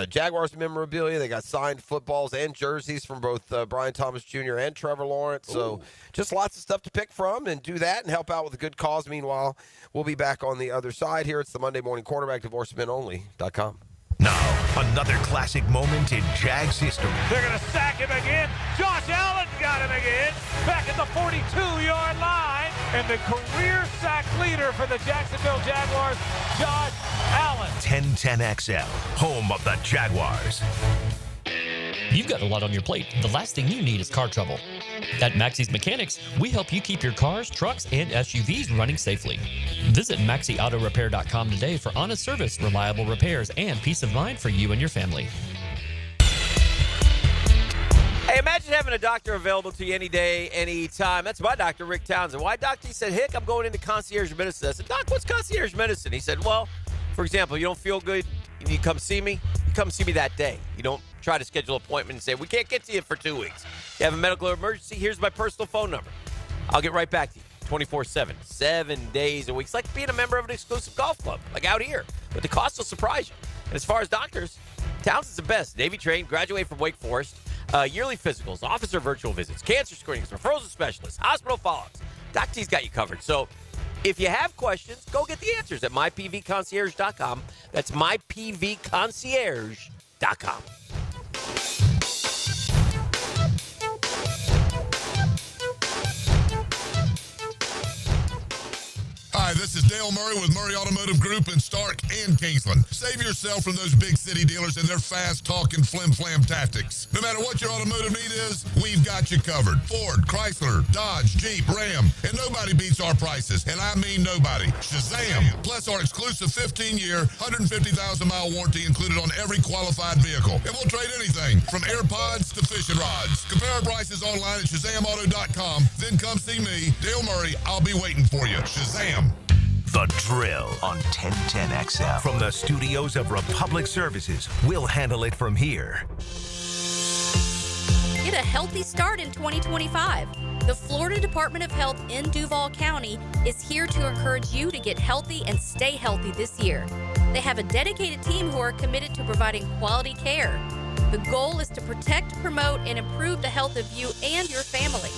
Jaguars memorabilia. They got signed footballs and jerseys from both Brian Thomas Jr. and Trevor Lawrence. So just lots of stuff to pick from and do that and help out with a good cause. Meanwhile, we'll be back on the other side here. It's the Monday Morning Quarterback, DivorceMenOnly.com. Now, another classic moment in Jags history. They're going to sack him again. Josh Allen got him again. Back at the 42-yard line. And the career sack leader for the Jacksonville Jaguars, Josh Allen. 1010XL, home of the Jaguars. You've got a lot on your plate. The last thing you need is car trouble. At Maxie's Mechanics, we help you keep your cars, trucks, and SUVs running safely. Visit MaxieAutoRepair.com today for honest service, reliable repairs, and peace of mind for you and your family. Hey, imagine having a doctor available to you any day, any time. That's my doctor, Rick Townsend. Why, doctor? He said, Hick, I'm going into concierge medicine. I said, Doc, what's concierge medicine? He said, well, for example, you don't feel good, you come see me. You come see me that day. You don't try to schedule an appointment and say, we can't get to you for 2 weeks. You have a medical emergency, here's my personal phone number. I'll get right back to you 24/7, 7 days a week. It's like being a member of an exclusive golf club, like out here. But the cost will surprise you. And as far as doctors, Townsend's the best. Navy trained, graduated from Wake Forest, yearly physicals, officer virtual visits, cancer screenings, referrals to specialists, hospital follow-ups. Doc T's got you covered. So if you have questions, go get the answers at mypvconcierge.com. That's mypvconcierge.com. Hi, this is Dale Murray with Murray Automotive Group in Stark and Kingsland. Save yourself from those big city dealers and their fast-talking flim-flam tactics. No matter what your automotive need is, we've got you covered. Ford, Chrysler, Dodge, Jeep, Ram, and nobody beats our prices, and I mean nobody. Shazam! Plus our exclusive 15-year, 150,000-mile warranty included on every qualified vehicle. And we'll trade anything from AirPods to fishing rods. Compare our prices online at ShazamAuto.com. Then come see me, Dale Murray. I'll be waiting for you. Shazam! The Drill on 1010XL. From the studios of Republic Services, we'll handle it from here. Get a healthy start in 2025. The Florida Department of Health in Duval County is here to encourage you to get healthy and stay healthy this year. They have a dedicated team who are committed to providing quality care. The goal is to protect, promote, and improve the health of you and your family.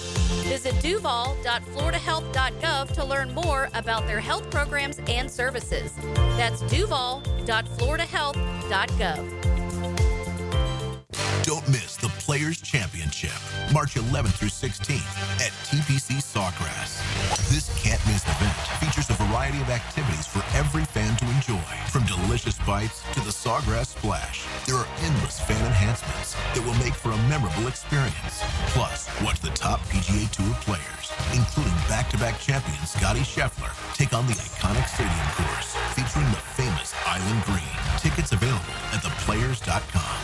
Visit duval.floridahealth.gov to learn more about their health programs and services. That's duval.floridahealth.gov. Don't miss the Players' Championship, March 11th through 16th at TPC Sawgrass. This can't-miss event features a variety of activities for every fan to enjoy, from delicious bites to the Sawgrass Splash. There are endless fan enhancements that will make for a memorable experience. Plus, watch the top PGA Tour players, including back-to-back champion Scottie Scheffler, take on the iconic stadium course featuring the famous Island Green. Tickets available at theplayers.com.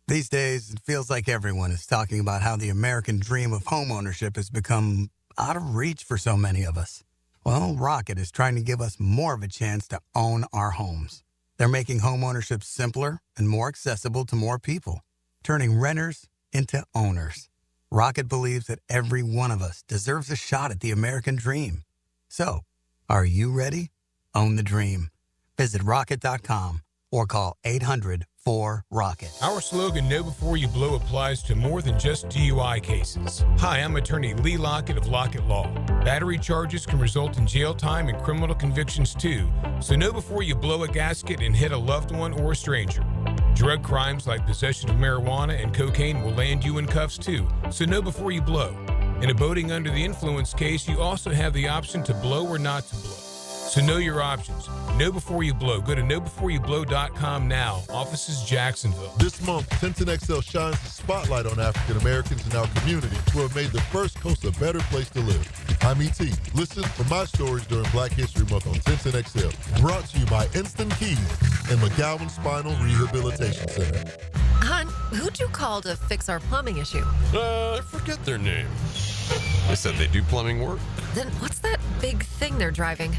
These days, it feels like everyone is talking about how the American dream of homeownership has become out of reach for so many of us. Well, Rocket is trying to give us more of a chance to own our homes. They're making homeownership simpler and more accessible to more people, turning renters into owners. Rocket believes that every one of us deserves a shot at the American dream. So, are you ready? Own the dream. Visit rocket.com or call 800-4ROCKET. Our slogan, Know Before You Blow, applies to more than just DUI cases. Hi, I'm attorney Lee Lockett of Lockett Law. Battery charges can result in jail time and criminal convictions too, so know before you blow a gasket and hit a loved one or a stranger. Drug crimes like possession of marijuana and cocaine will land you in cuffs too, so know before you blow. In a boating under the influence case, you also have the option to blow or not to blow. So know your options. Know before you blow. Go to knowbeforeyouBlow.com now. Offices Jacksonville. This month, 1010XL shines the spotlight on African Americans in our community who have made the first coast a better place to live. I'm E.T. Listen for my stories during Black History Month on 1010XL. Brought to you by Instant Keys and McGowan Spinal Rehabilitation Center. Hon, who'd you call to fix our plumbing issue? I forget their name. They said they do plumbing work. Then what's that big thing they're driving?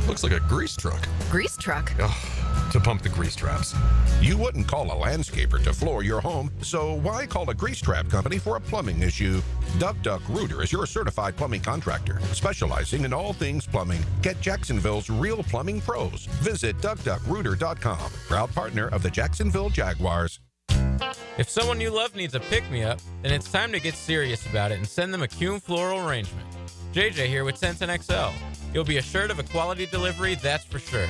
Looks like a grease truck. Grease truck? Ugh, to pump the grease traps. You wouldn't call a landscaper to floor your home, so why call a grease trap company for a plumbing issue? Duck Rooter is your certified plumbing contractor, specializing in all things plumbing. Get Jacksonville's real plumbing pros. Visit duckrooter.com, proud partner of the Jacksonville Jaguars. If someone you love needs a pick-me-up, then it's time to get serious about it and send them a Kuhn floral arrangement. JJ here with 1010XL. You'll be assured of a quality delivery, that's for sure.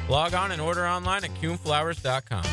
Log on and order online at kuhnflowers.com.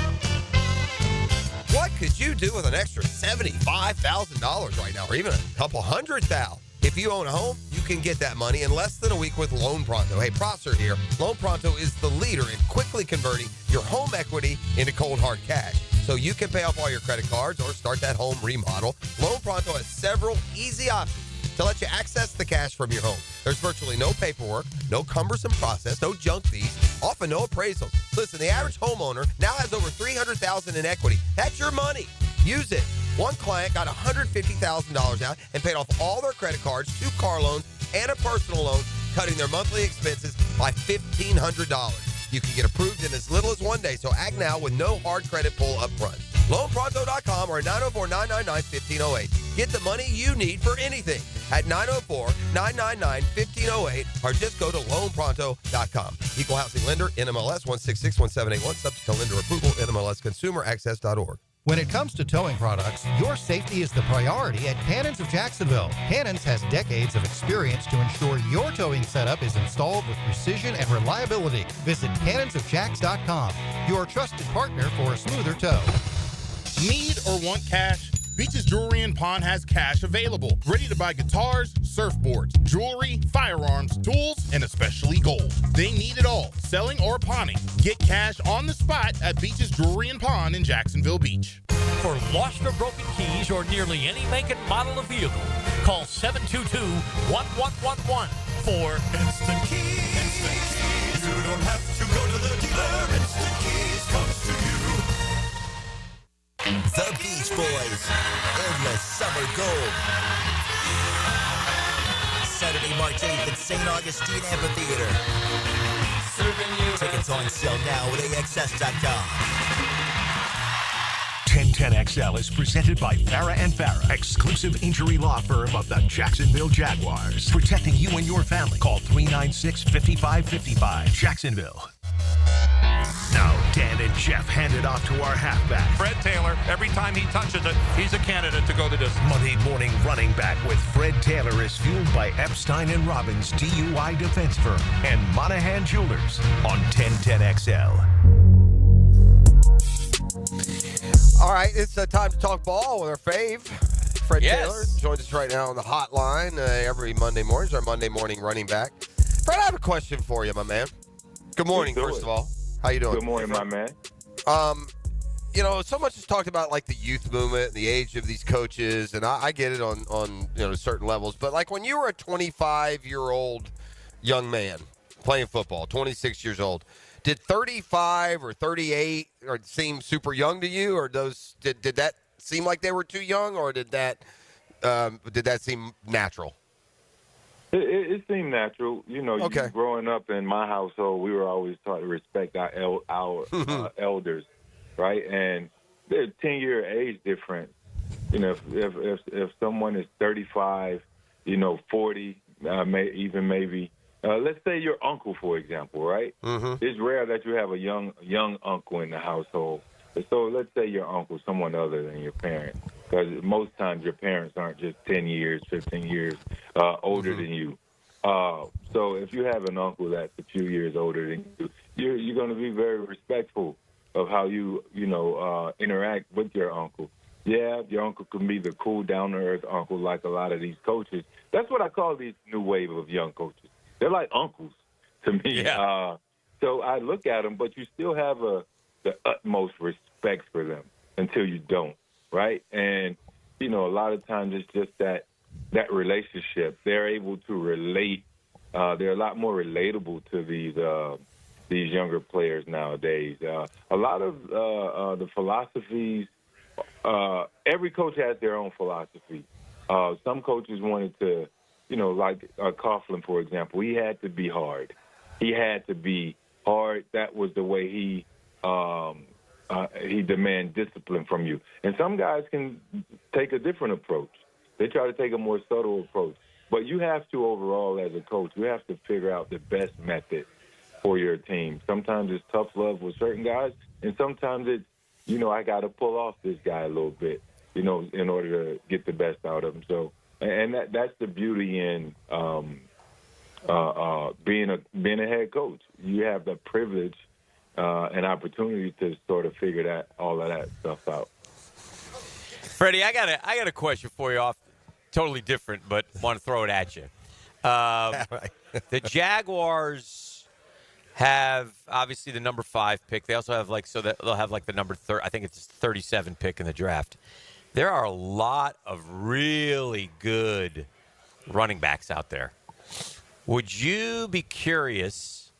What could you do with an extra $75,000 right now, or even a couple $100,000? If you own a home, you can get that money in less than a week with Loan Pronto. Hey, Prosser here. Loan Pronto is the leader in quickly converting your home equity into cold hard cash, so you can pay off all your credit cards or start that home remodel. Loan Pronto has several easy options to let you access the cash from your home. There's virtually no paperwork, no cumbersome process, no junk fees, often no appraisals. Listen, the average homeowner now has over $300,000 in equity. That's your money. Use it. One client got $150,000 out and paid off all their credit cards, 2 car loans, and a personal loan, cutting their monthly expenses by $1,500. You can get approved in as little as 1 day, so act now with no hard credit pull up front. LoanPronto.com or 904-999-1508. Get the money you need for anything at 904-999-1508 or just go to LoanPronto.com. Equal housing lender, NMLS 1661781, subject to lender approval, NMLSconsumeraccess.org. When it comes to towing products, your safety is the priority at Cannons of Jacksonville. Cannons has decades of experience to ensure your towing setup is installed with precision and reliability. Visit cannonsofjacks.com, your trusted partner for a smoother tow. Need or want cash? Beach's Jewelry and Pawn has cash available. Ready to buy guitars, surfboards, jewelry, firearms, tools, and especially gold. They need it all, selling or pawning. Get cash on the spot at Beach's Jewelry and Pawn in Jacksonville Beach. For lost or broken keys or nearly any make and model of vehicle, call 722-1111 for Instant Keys. Instant Keys. You don't have to go to the dealer. Instant Keys comes to you. The Beach Boys, Endless Summer Gold. Saturday, March 8th at St. Augustine Amphitheater. Tickets on sale now at AXS.com. 1010XL is presented by Farah & Farah, exclusive injury law firm of the Jacksonville Jaguars. Protecting you and your family. Call 396-5555. Jacksonville. Now, Dan and Jeff hand it off to our halfback. Fred Taylor, every time he touches it, he's a candidate to go the distance. Monday morning running back with Fred Taylor is fueled by Epstein & Robbins DUI defense firm and Monahan Jewelers on 1010XL. All right, it's time to talk ball with our fave. Fred Taylor joins us right now on the hotline every Monday morning. He's our Monday morning running back. Fred, I have a question for you, my man. Good morning, first of all. How you doing? Good morning, my man. You know, so much is talked about like the youth movement, the age of these coaches, and I get it on certain levels. But like when you were a 25-year-old young man playing football, 26 years old, did 35 or 38 seem super young to you, or did that seem like they were too young, or did that seem natural? It seemed natural. You know, growing up in my household, we were always taught to respect our elders, right? And there's a 10-year age difference. if someone is 35, 40, maybe. Let's say your uncle, for example, right? Mm-hmm. It's rare that you have a young uncle in the household. So let's say your uncle, someone other than your parent, because most times your parents aren't just 10 years, 15 years older than you. So if you have an uncle that's a few years older than you, you're going to be very respectful of how you interact with your uncle. Yeah, your uncle can be the cool, down-to-earth uncle like a lot of these coaches. That's what I call these new wave of young coaches. They're like uncles to me. Yeah. So I look at them, but you still have the utmost respect for them until you don't, right? And, a lot of times it's just that relationship. They're able to relate. They're a lot more relatable to these younger players nowadays. A lot of the philosophies, every coach has their own philosophy. Some coaches wanted to, like Coughlin, for example, he had to be hard. He had to be hard. That was the way he demands discipline from you. And some guys can take a different approach. They try to take a more subtle approach. But you have to, overall, as a coach, you have to figure out the best method for your team. Sometimes it's tough love with certain guys, and sometimes it's, I got to pull off this guy a little bit, in order to get the best out of him. So, and that's the beauty in being a head coach. You have the privilege and opportunity to sort of figure all of that stuff out. Freddie, I got a question for you off totally different, but want to throw it at you. The Jaguars have obviously the number 5 pick. They also have they'll have the number 30. I think it's 37 pick in the draft. There are a lot of really good running backs out there. Would you be curious?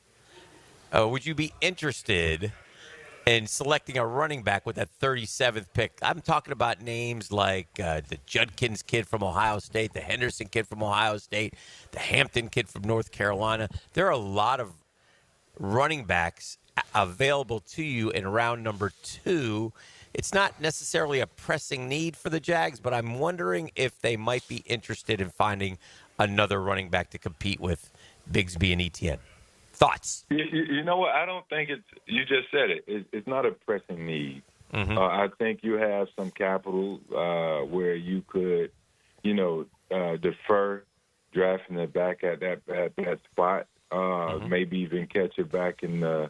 Would you be interested in selecting a running back with that 37th pick? I'm talking about names like the Judkins kid from Ohio State, the Henderson kid from Ohio State, the Hampton kid from North Carolina. There are a lot of running backs available to you in round number 2. It's not necessarily a pressing need for the Jags, but I'm wondering if they might be interested in finding another running back to compete with Bigsby and Etienne. Thoughts? You know what? I don't think you just said it. It's not a pressing need. Mm-hmm. I think you have some capital where you could, defer drafting it back at that spot. Maybe even catch it back in the,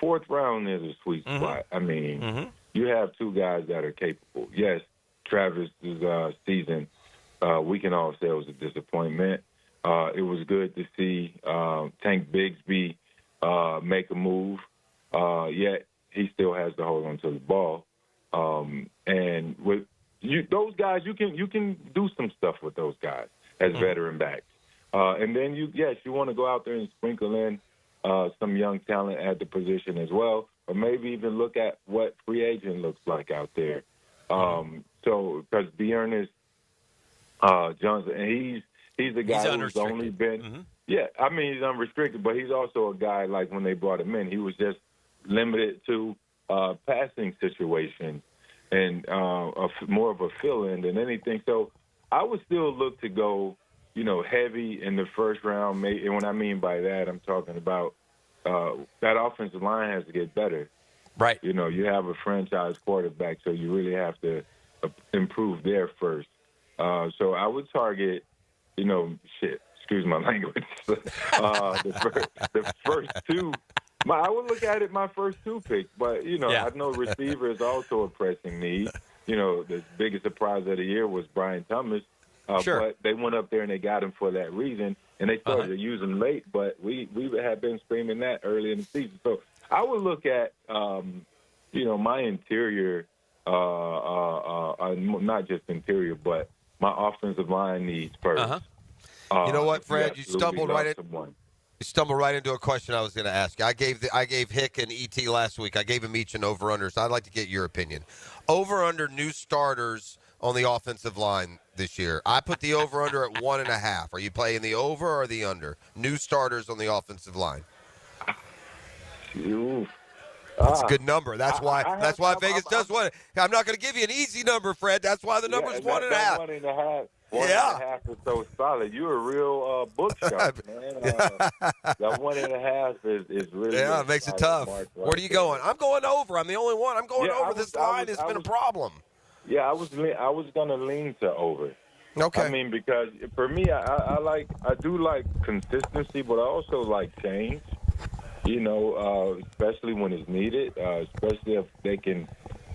4th round is a sweet spot. I mean, you have 2 guys that are capable. Yes, Travis's season, we can all say it was a disappointment. It was good to see Tank Bigsby make a move, yet he still has to hold on to the ball. And with those guys, you can do some stuff with those guys as veteran backs. And then you want to go out there and sprinkle in some young talent at the position as well, or maybe even look at what free agent looks like out there. So because Dearness Johnson, and he's a guy who's only been he's unrestricted, but he's also a guy like when they brought him in, he was just limited to passing situations and more of a fill-in than anything. So I would still look to go, heavy in the first round. And what I mean by that, I'm talking about that offensive line has to get better. Right. You have a franchise quarterback, so you really have to improve there first. So I would target, excuse my language, the first 2. I would look at it my first 2 picks, but, I know receiver is also a pressing need. The biggest surprise of the year was Brian Thomas. Sure. But they went up there and they got him for that reason, and they started to use him late, but we have been screaming that early in the season. So I would look at, my interior, not just interior, but my offensive line needs first. You know what, Fred? You stumbled right into a question I was going to ask you. I gave Hick and ET last week. I gave him each an over-under, so I'd like to get your opinion. Over-under new starters on the offensive line this year. I put the over-under at 1.5. Are you playing the over or the under? New starters on the offensive line. That's a good number. That's why Vegas does one. I'm not going to give you an easy number, Fred. That's why the number's 1.5. 1.5. 1.5 is so solid. You're a real book sharp, man. That 1.5 is really. Yeah, it makes it tough. Where are you going? I'm going over. I'm the only one. I'm going over. This line has been a problem. Yeah, I was going to lean to over. Okay. I mean, because for me, I do like consistency, but I also like change. You know, especially when it's needed, especially if they can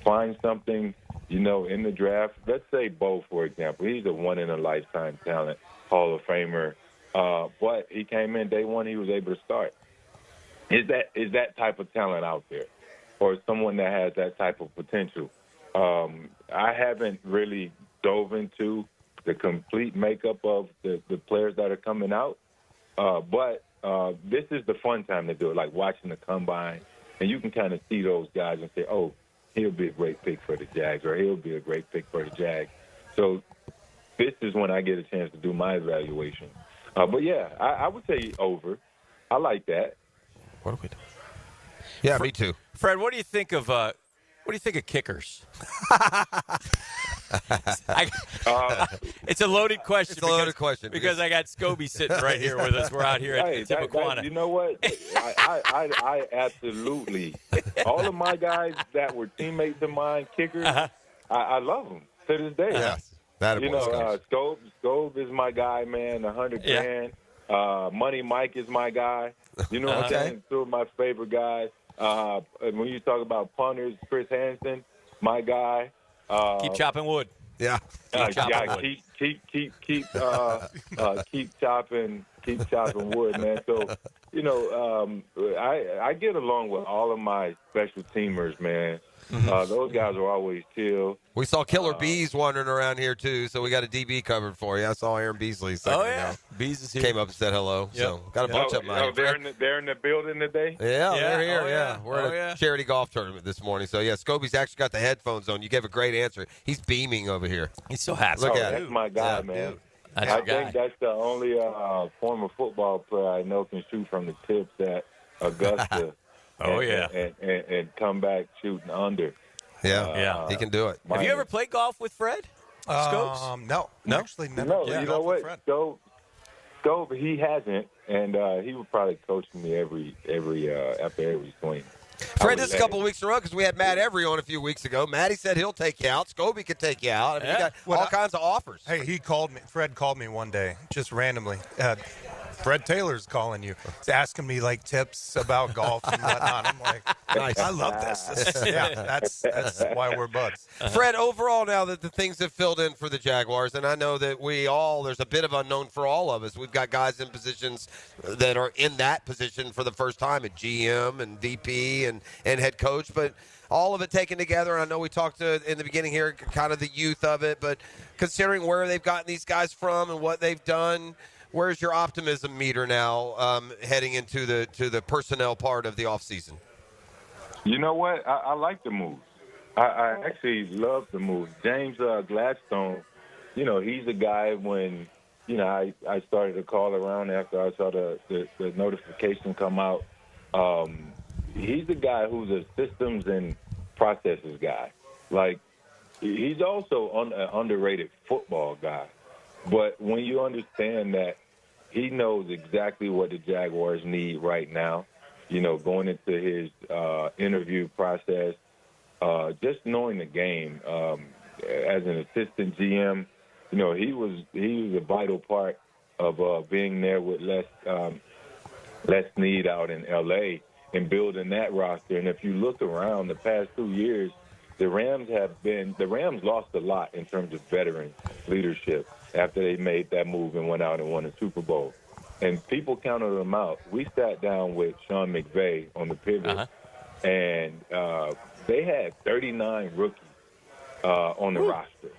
find something, you know, in the draft. Let's say Bo, for example. He's a one-in-a-lifetime talent, Hall of Famer. But he came in day one, he was able to start. Is that type of talent out there, or someone that has that type of potential? I haven't really dove into the complete makeup of the players that are coming out, but this is the fun time to do it, like watching the combine, and you can kind of see those guys and say, oh, he'll be a great pick for the Jags, or he'll be a great pick for the Jags. So this is when I get a chance to do my evaluation. But, yeah, I would say over. I like that. What do we do? Yeah, me too. Fred, what do you think of kickers? It's a loaded question. It's a loaded question because I got Scobie sitting right here with us. We're out here at Tijuana. You know what? I absolutely. All of my guys that were teammates of mine, kickers, I love them to this day. Yes. Scobe is my guy, man. 100 grand. Money Mike is my guy. You know what I'm saying? Two of my favorite guys. When you talk about punters, Chris Hansen, my guy. Keep chopping wood. Yeah. Keep chopping wood, man. So, you know, I get along with all of my special teamers, man. Those guys are always chill. We saw Killer Bees wandering around here, too, so we got a DB covered for you. I saw Aaron Beasley. Bees is here. Came up and said hello. Yep. So got a bunch of them out here. They're in the building today? Yeah, they're here, We're at a charity golf tournament this morning. So, Scobie's actually got the headphones on. You gave a great answer. He's beaming over here. He's so happy. Look at that's my guy, man. I think that's the only former football player I know can shoot from the tips at Augusta. And come back shooting under. Yeah, he can do it. Have you ever played golf with Fred? Scopes? No, actually never. No, you know what? Scope, he hasn't, and he would probably coach me every after every swing. Fred, this is a couple of weeks in a row because we had Matt Every on a few weeks ago. Matty said he'll take you out. Scobie could take you out. I mean, you got all kinds of offers. Hey, Fred called me one day, just randomly. Fred Taylor's calling you. He's asking me, like, tips about golf and whatnot. I'm like, nice. I love this. That's why we're buds. Fred, overall, now that the things have filled in for the Jaguars, and I know that there's a bit of unknown for all of us. We've got guys in positions that are in that position for the first time at GM and VP and head coach, but all of it taken together, and I know we talked in the beginning here kind of the youth of it, but considering where they've gotten these guys from and what they've done, where's your optimism meter now heading into the personnel part of the offseason? You know what? I like the moves. I actually love the moves. James Gladstone, you know, he's a guy when, you know, I started to call around after I saw the notification come out. He's a guy who's a systems and processes guy. Like, he's also an underrated football guy. But when you understand that he knows exactly what the Jaguars need right now, you know, going into his interview process, just knowing the game as an assistant GM, you know, he was a vital part of being there with Les Snead out in L.A. and building that roster. And if you look around the past 2 years, the Rams lost a lot in terms of veteran leadership after they made that move and went out and won a Super Bowl. And people counted them out. We sat down with Sean McVay on the pivot, and they had 39 rookies on the roster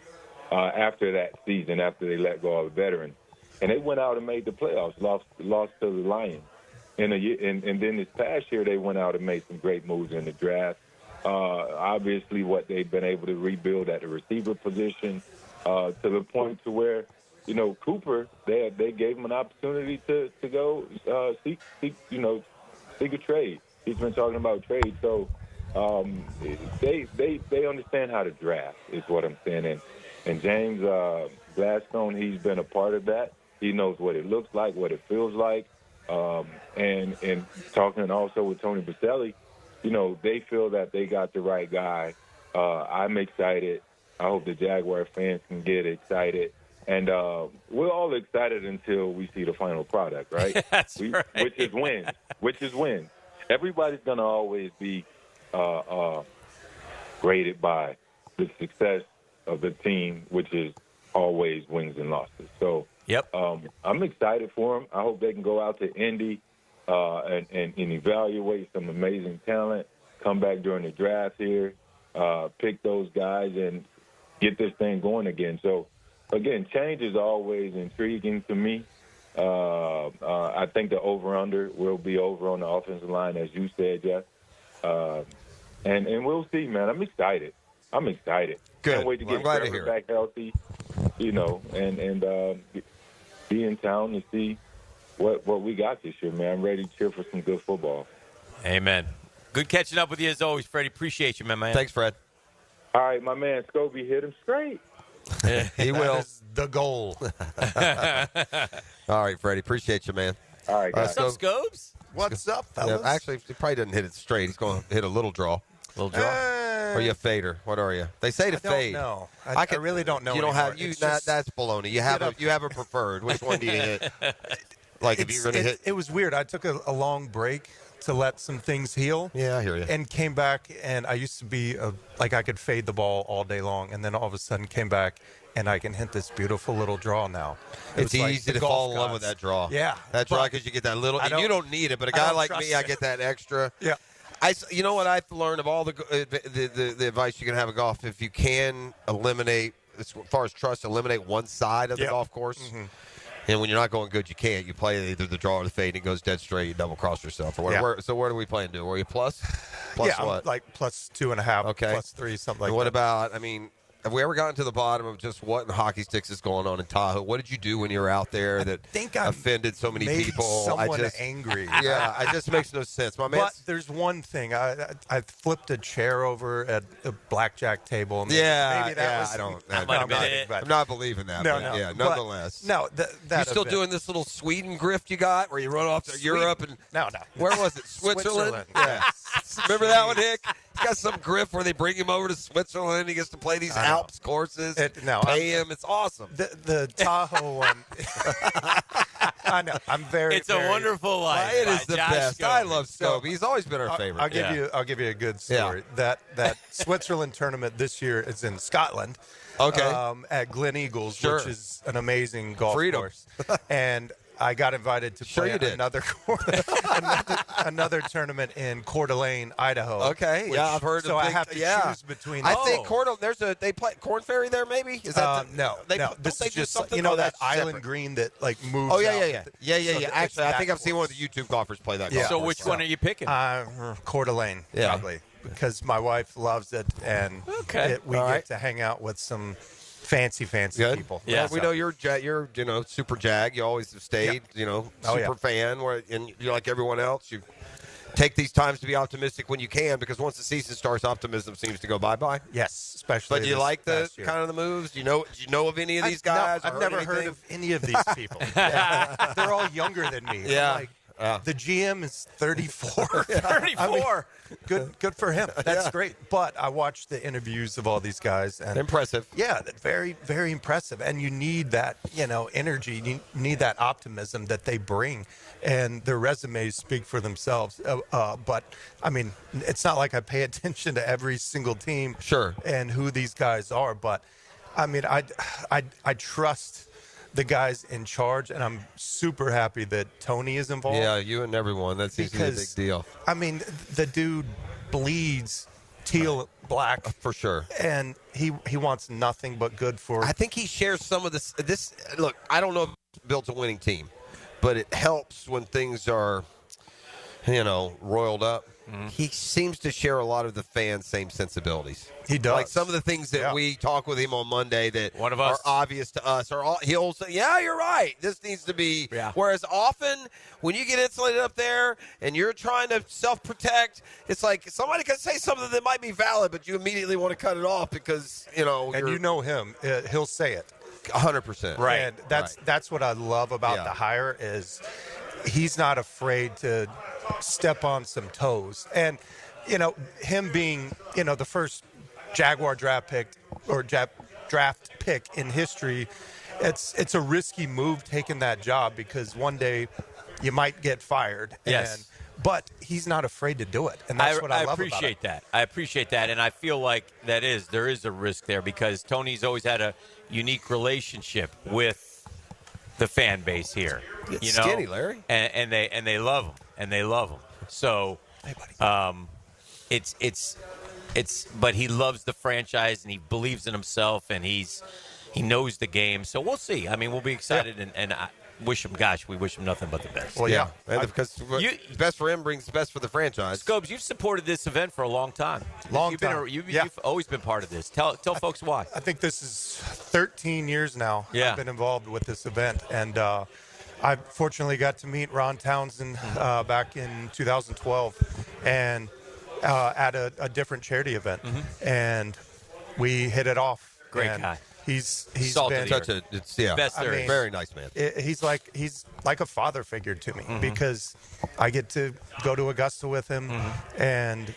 after that season, after they let go of a veteran. And they went out and made the playoffs, lost to the Lions. And then this past year, they went out and made some great moves in the draft. Obviously, what they've been able to rebuild at the receiver position to the point to where, you know, Cooper, they gave him an opportunity to go seek a trade. He's been talking about trade. So they understand how to draft is what I'm saying. And James Gladstone, he's been a part of that. He knows what it looks like, what it feels like. And talking also with Tony Baselli, they feel that they got the right guy. I'm excited. I hope the Jaguar fans can get excited. And we're all excited until we see the final product, right? That's right. Which is wins. Everybody's going to always be graded by the success of the team, which is always wins and losses. So I'm excited for them. I hope they can go out to Indy and evaluate some amazing talent, come back during the draft here, pick those guys, and get this thing going again. So, again, change is always intriguing to me. I think the over-under will be over on the offensive line, as you said, Jeff. And we'll see, man. I'm excited. Good. Can't wait to get Trevor back healthy, and be in town to see what we got this year, man. I'm ready to cheer for some good football. Amen. Good catching up with you as always, Freddie. Appreciate you, man. Thanks, Fred. All right, my man Scobie hit him straight. He will. The goal. All right, Freddie. Appreciate you, man. All right, guys. What's up, Scobes? What's up, fellas? Yeah, actually, he probably doesn't hit it straight. He's going to hit a little draw. Little draw? Or are you a fader? What are you? They say to fade. No, I really don't know. You don't anymore. have that's baloney. You have a preferred. Which one do you hit? Like if you're going to hit. It was weird. I took a long break to let some things heal. Yeah, I hear you. And came back, and I used to be I could fade the ball all day long, and then all of a sudden came back, and I can hit this beautiful little draw now. It's easy to fall in love with that draw. Yeah, that draw because you get that little. And you don't need it, but a guy like me, I get that extra. Yeah. You know what I've learned of all the advice you can have in golf, if you can eliminate, as far as trust, eliminate one side of the golf course. Mm-hmm. And when you're not going good, you can't. You play either the draw or the fade, and it goes dead straight. You double cross yourself. Or whatever. So where do we play and do? Were you plus? Yeah, what? Like plus 2.5, okay. plus 3, something like that. And what about, have we ever gotten to the bottom of just what in hockey sticks is going on in Tahoe? What did you do when you were out there that offended so many people? Someone angry. Yeah, it just makes no sense. My man. But there's one thing. I flipped a chair over at a blackjack table. And maybe that was, I'm not believing that. No. Yeah, nonetheless. No, you still doing this little Sweden grift you got where you run off to Europe and no. Where was it? Switzerland. Yeah. Remember that one, Hick? He's got some grift where they bring him over to Switzerland. He gets to play these Alps courses. Pay him. It's awesome. The Tahoe one. I know. I'm very. It's a wonderful life. It is the Josh best. Scobie. I love Scobie. He's always been our favorite. I'll give you a good story. That Switzerland tournament this year is in Scotland. Okay. At Glen Eagles, which is an amazing golf course. And I got invited to play another tournament in Coeur d'Alene, Idaho. Okay, I've heard. So I have to choose between. I think they play Corn Ferry there. Maybe is that no? This is just that island green that moves. Oh yeah. Actually, I think I've seen one of the YouTube golfers play that. So which one are you picking? Coeur d'Alene, probably, because my wife loves it, and we get to hang out with some fancy people. Yeah, we know you're super Jag. You always have stayed, super fan. And you're like everyone else. You take these times to be optimistic when you can, because once the season starts, optimism seems to go bye-bye. Yes, especially. But do you like the kind of the moves? Do you know of any of these guys? No, I've never heard of any of these people. They're all younger than me. Yeah. The GM is 34. 34. Good for him. That's great. But I watched the interviews of all these guys. And impressive. Yeah, very, very impressive. And you need that, energy. You need that optimism that they bring. And their resumes speak for themselves. But, it's not like I pay attention to every single team and who these guys are. But, I trust the guys in charge, and I'm super happy that Tony is involved. Yeah, you and everyone. That seems to be a big deal. The dude bleeds teal black for sure, and he wants nothing but good for. I think he shares some of this. Look, I don't know if it's built a winning team, but it helps when things are, roiled up. he seems to share a lot of the fans' same sensibilities. He does. Like some of the things that we talk with him on Monday that are obvious to us, he'll say, yeah, you're right. This needs to be. Yeah. Whereas often when you get insulated up there and you're trying to self-protect, it's like somebody can say something that might be valid, but you immediately want to cut it off because, And you know him. He'll say it. 100%. Right. And that's what I love about the hire is he's not afraid to step on some toes. And, him being, the first Jaguar draft pick in history, it's a risky move taking that job because one day you might get fired. Yes. But he's not afraid to do it, and that's what I love about it. I appreciate that, and I feel like there is a risk there because Tony's always had a unique relationship with the fan base here. Skinny, Larry, and they love him, So, but he loves the franchise and he believes in himself and he knows the game. So we'll see. I mean, we'll be excited and I wish him. Gosh, we wish him nothing but the best. Well, yeah, because best for him brings the best for the franchise. Scobes, you've supported this event for a long time. You've always been part of this. Tell folks why. I think this is 13 years now. Yeah. I've been involved with this event, and I fortunately got to meet Ron Townsen back in 2012, and at a different charity event, and we hit it off. Great guy. He's Salted been best there is. Very nice man. He's like a father figure to me because I get to go to Augusta with him, and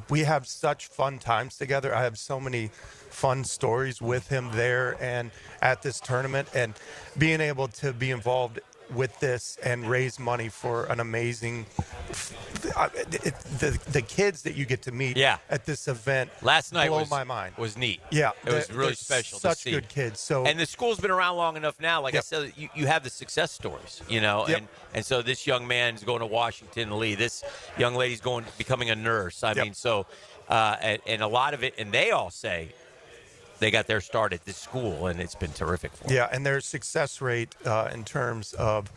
we have such fun times together. I have so many fun stories with him there and at this tournament, and being able to be involved with this and raise money for an amazing the kids that you get to meet at this event last night blow my mind. Was neat. Yeah, it was really special such to see. good kids. And the school's been around long enough now, like I said, you have the success stories, and so this young man's going to Washington Lee, this young lady's becoming a nurse. I mean, so and a lot of it, and they all say they got their start at this school, and it's been terrific for them. Yeah, and their success rate in terms of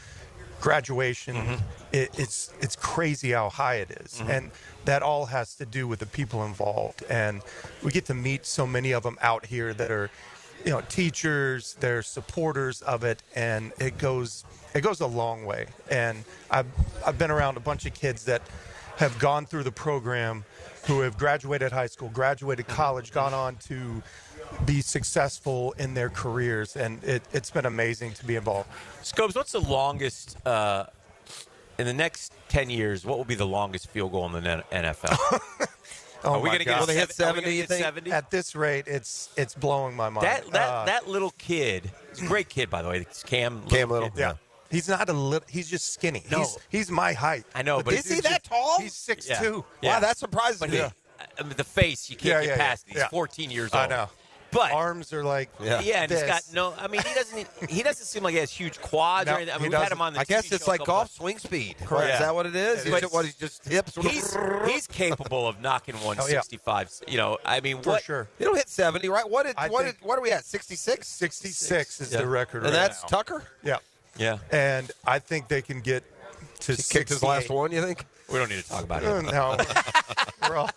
graduation, it's crazy how high it is. And that all has to do with the people involved. And we get to meet so many of them out here that are, teachers, they're supporters of it, and it goes a long way. And I've been around a bunch of kids that have gone through the program who have graduated high school, graduated college, gone on to be successful in their careers, and it's been amazing to be involved. Scobes, what's the longest in the next 10 years? What will be the longest field goal in the NFL? Are we going to get they hit 70? You think? 70? At this rate, it's blowing my mind. That little kid, he's a great kid, by the way. It's Cam Little. Yeah. He's not a little. He's just skinny. No. He's my height. I know, but is he that tall? He's 6'2". Yeah. Wow, that surprises me. I mean, the face, you can't get past it. He's 14 years old. I know. But arms are like and this. he's got no. I mean, he doesn't seem like he has huge quads or anything. I mean, we've had him on the. I guess TV it's show like golf swing speed. Correct. Is that what it is? He's just hips. He's capable of knocking 165. I mean, for sure. You don't hit 70, right? What are we at? 66. 66 is the record, and right that's now. Tucker. Yeah. And I think they can get to. He kicked his last one. You think? We don't need to talk about it. No. We're all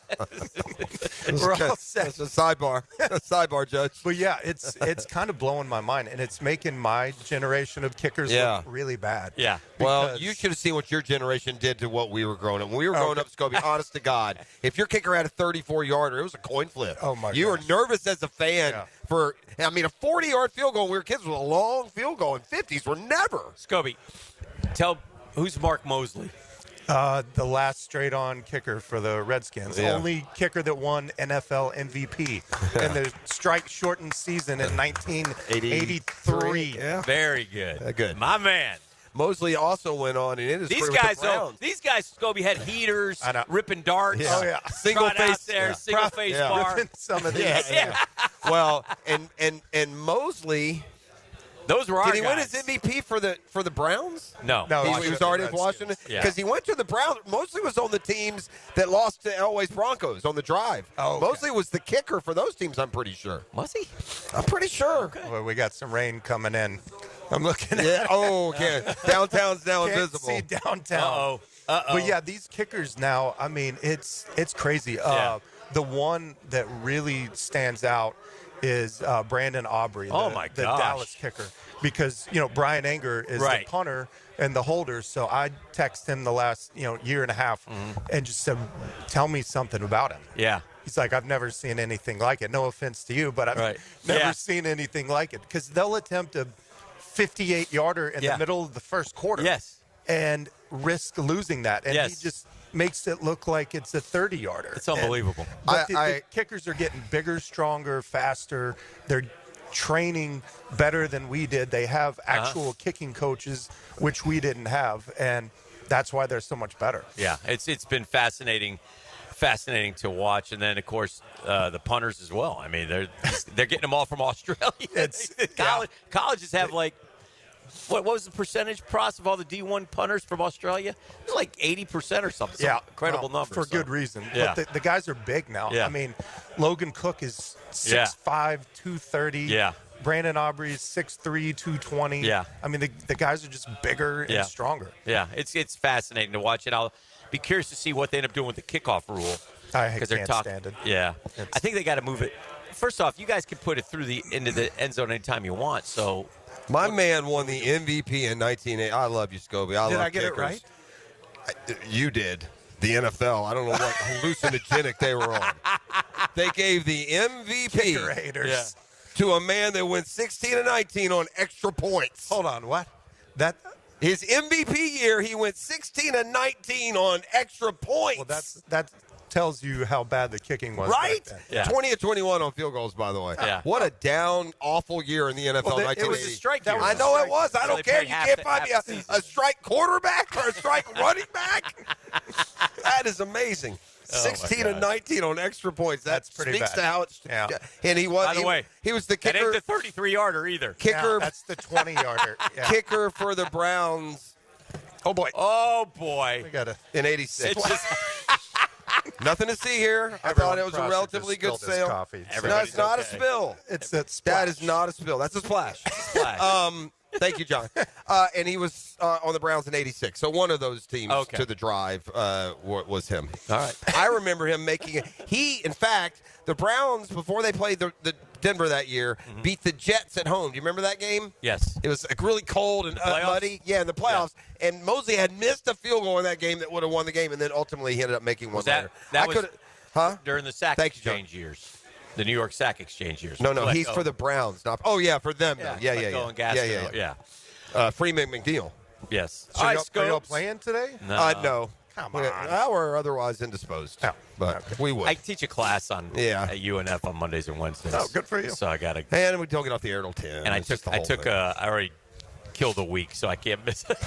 set. It's a sidebar, Judge. But yeah, it's kind of blowing my mind, and it's making my generation of kickers look really bad. Yeah. Well, you should have seen what your generation did to what we were growing up. When we were growing up, Scobie, honest to God, if your kicker had a 34-yarder, it was a coin flip. Oh, my You were nervous as a fan for, a 40-yard field goal when we were kids was a long field goal, and 50s were never. Scobie, tell who's Mark Mosley? The last straight-on kicker for the Redskins. Yeah. Only kicker that won NFL MVP in the strike-shortened season in 1983. Yeah. Very good. Good. My man. Mosley also went on and in his These guys, Scobie, had heaters, ripping darts. Yeah. Oh, yeah. Single face bar. Ripping some of these. Well, and Mosley. Those were our Did he win guys. his MVP for the Browns? No. He was already with Washington? Because he went to the Browns. Mosley was on the teams that lost to Elway's Broncos on the drive. Oh, okay. Mosley was the kicker for those teams, I'm pretty sure. Was he? I'm pretty sure. Okay. Well, we got some rain coming in. I'm looking at it. Oh, okay. Downtown's now Can't invisible. see downtown. But yeah, these kickers now, I mean, it's crazy. The one that really stands out is Brandon Aubrey, the Dallas kicker, because Brian Anger is the punter and the holder. So I texted him the last year and a half and just said, "Tell me something about him." Yeah. He's like, "I've never seen anything like it. No offense to you, but I've never seen anything like it." Because they'll attempt a 58-yarder in the middle of the first quarter. Yes. And risk losing that. And he just makes it look like it's a 30-yarder. It's unbelievable. But the kickers are getting bigger, stronger, faster. They're training better than we did. They have actual kicking coaches, which we didn't have. And that's why they're so much better. Yeah, it's been fascinating to watch. And then, of course, the punters as well. I mean, they're getting them all from Australia. Colleges have what was the percentage, Pross, of all the D1 punters from Australia? It's like 80% or something. Yeah. Incredible number. For good reason. Yeah. But the guys are big now. Yeah. I mean, Logan Cook is 6'5", 230. Yeah. Brandon Aubrey is 6'3", 220. Yeah. I mean, the guys are just bigger and stronger. Yeah, it's fascinating to watch, and I'll be curious to see what they end up doing with the kickoff rule. I can't stand it. Yeah. I think they got to move it. First off, you guys can put it through into the end zone anytime you want, so... My man won the MVP in 1980. I love you, Scobie. Did love I get kickers. it right? You did. The NFL. I don't know what hallucinogenic they were on. They gave the MVP Kicker haters. to a man that went 16-19 on extra points. Hold on, what? His MVP year, he went 16-19 on extra points. Well, that tells you how bad the kicking was. Right? Back then. Yeah. 20-21 on field goals, by the way. Yeah. What a down, awful year in the NFL. Well, 1980. It was a strike year. I know it was. I don't care. You can't find me a strike quarterback or a strike running back. That is amazing. 16-19 on extra points. That's pretty speaks bad. to how it's. Yeah. And he was. By the way, he was the that kicker. ain't the 33-yarder either. Kicker. Yeah, that's the 20-yarder. Yeah. Kicker for the Browns. Oh boy. We got it in '86. It's just nothing to see here. I thought it was a relatively good sale. No, it's not a spill. It's a splash. That is not a spill. That's a splash. Thank you, John. And he was on the Browns in '86. So one of those teams to the drive was him. All right. I remember him making it. In fact, the Browns, before they played the Denver that year, beat the Jets at home. Do you remember that game? Yes. It was really cold and muddy. Yeah, in the playoffs. Yeah. And Mosley had missed a field goal in that game that would have won the game, and then ultimately he ended up making one later. That was during the sack Thank you, exchange years. The New York sack exchange years. No, he's for the Browns. Not. Oh, yeah, for them. Yeah. Freeman McNeil. Yes. So are y'all playing today? No. Come on. We're otherwise indisposed. But we would. I teach a class at UNF on Mondays and Wednesdays. Oh, good for you. So I got to. And we don't get off the air till 10. And I already killed a week, so I can't miss it. So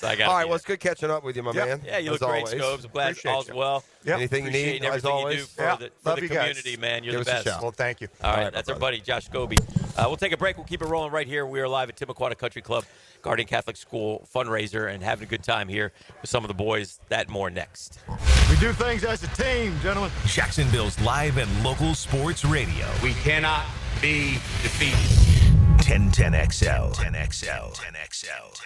I got. All right, well, it's good catching up with you, my man. Yeah, you look great, Scobes. I'm glad all's well. Yep. Anything you need, everything as always. you do for the community, man. You're the best. Well, thank you. All right, that's our buddy Josh Scobie. We'll take a break. We'll keep it rolling right here. We are live at Timaquata Country Club, Guardian Catholic School fundraiser, and having a good time here with some of the boys. That and more next. We do things as a team, gentlemen. Jacksonville's live and local sports radio. We cannot be defeated. 1010XL. 10XL. 10XL.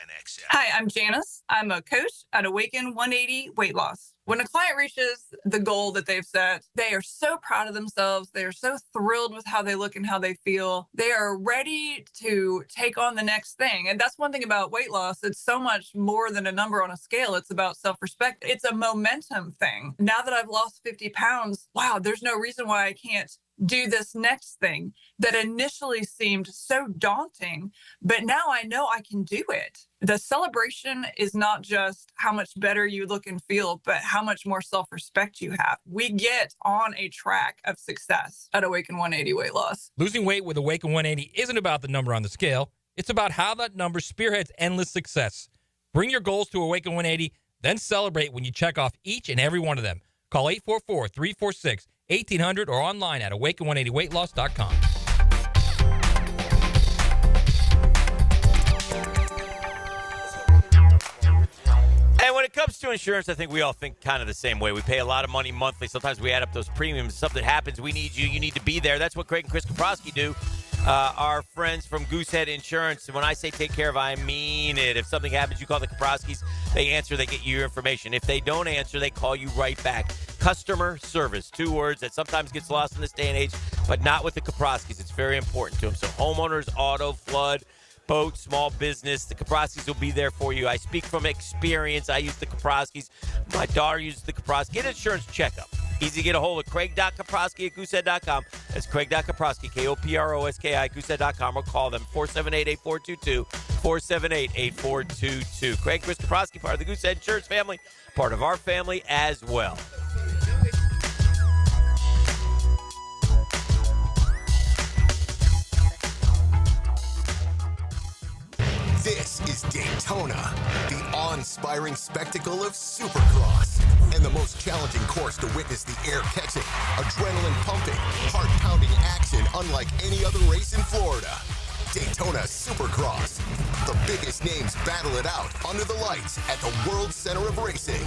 Hi, I'm Janice. I'm a coach at Awaken 180 Weight Loss. When a client reaches the goal that they've set, they are so proud of themselves. They are so thrilled with how they look and how they feel. They are ready to take on the next thing. And that's one thing about weight loss. It's so much more than a number on a scale. It's about self-respect. It's a momentum thing. Now that I've lost 50 pounds, wow, there's no reason why I can't do this next thing that initially seemed so daunting, but now I know I can do it. The celebration is not just how much better you look and feel, but how much more self-respect you have. We get on a track of success at Awaken 180 Weight Loss. Losing weight with Awaken 180 isn't about the number on the scale. It's about how that number spearheads endless success. Bring your goals to Awaken 180, then celebrate when you check off each and every one of them. Call 844-346-1800 or online at awaken180weightloss.com. And when it comes to insurance, I think we all think kind of the same way. We pay a lot of money monthly. Sometimes we add up those premiums. Something happens, we need you. You need to be there. That's what Craig and Chris Kaprowski do. Our friends from Goosehead Insurance. And when I say take care of, I mean it. If something happens, you call the Kaprowskis. They answer, they get you your information. If they don't answer, they call you right back. Customer service, 2 words that sometimes gets lost in this day and age, but not with the Kaproskis. It's very important to them. So homeowners, auto, flood, boat, small business, the Kaproskis will be there for you. I speak from experience. I use the Kaproskis. My daughter uses the Kaproski. Get an insurance checkup. Easy to get a hold of Craig.Kaproski at goosehead.com. That's Craig.Kaproski, Koproski, goosehead.com, or call them 478-8422, 478-8422. Craig, Chris Kaproski, part of the Goosehead Insurance family, part of our family as well. This is Daytona, the awe-inspiring spectacle of Supercross, and the most challenging course to witness the air-catching, adrenaline-pumping, heart-pounding action unlike any other race in Florida. Daytona Supercross. The biggest names battle it out under the lights at the World Center of Racing.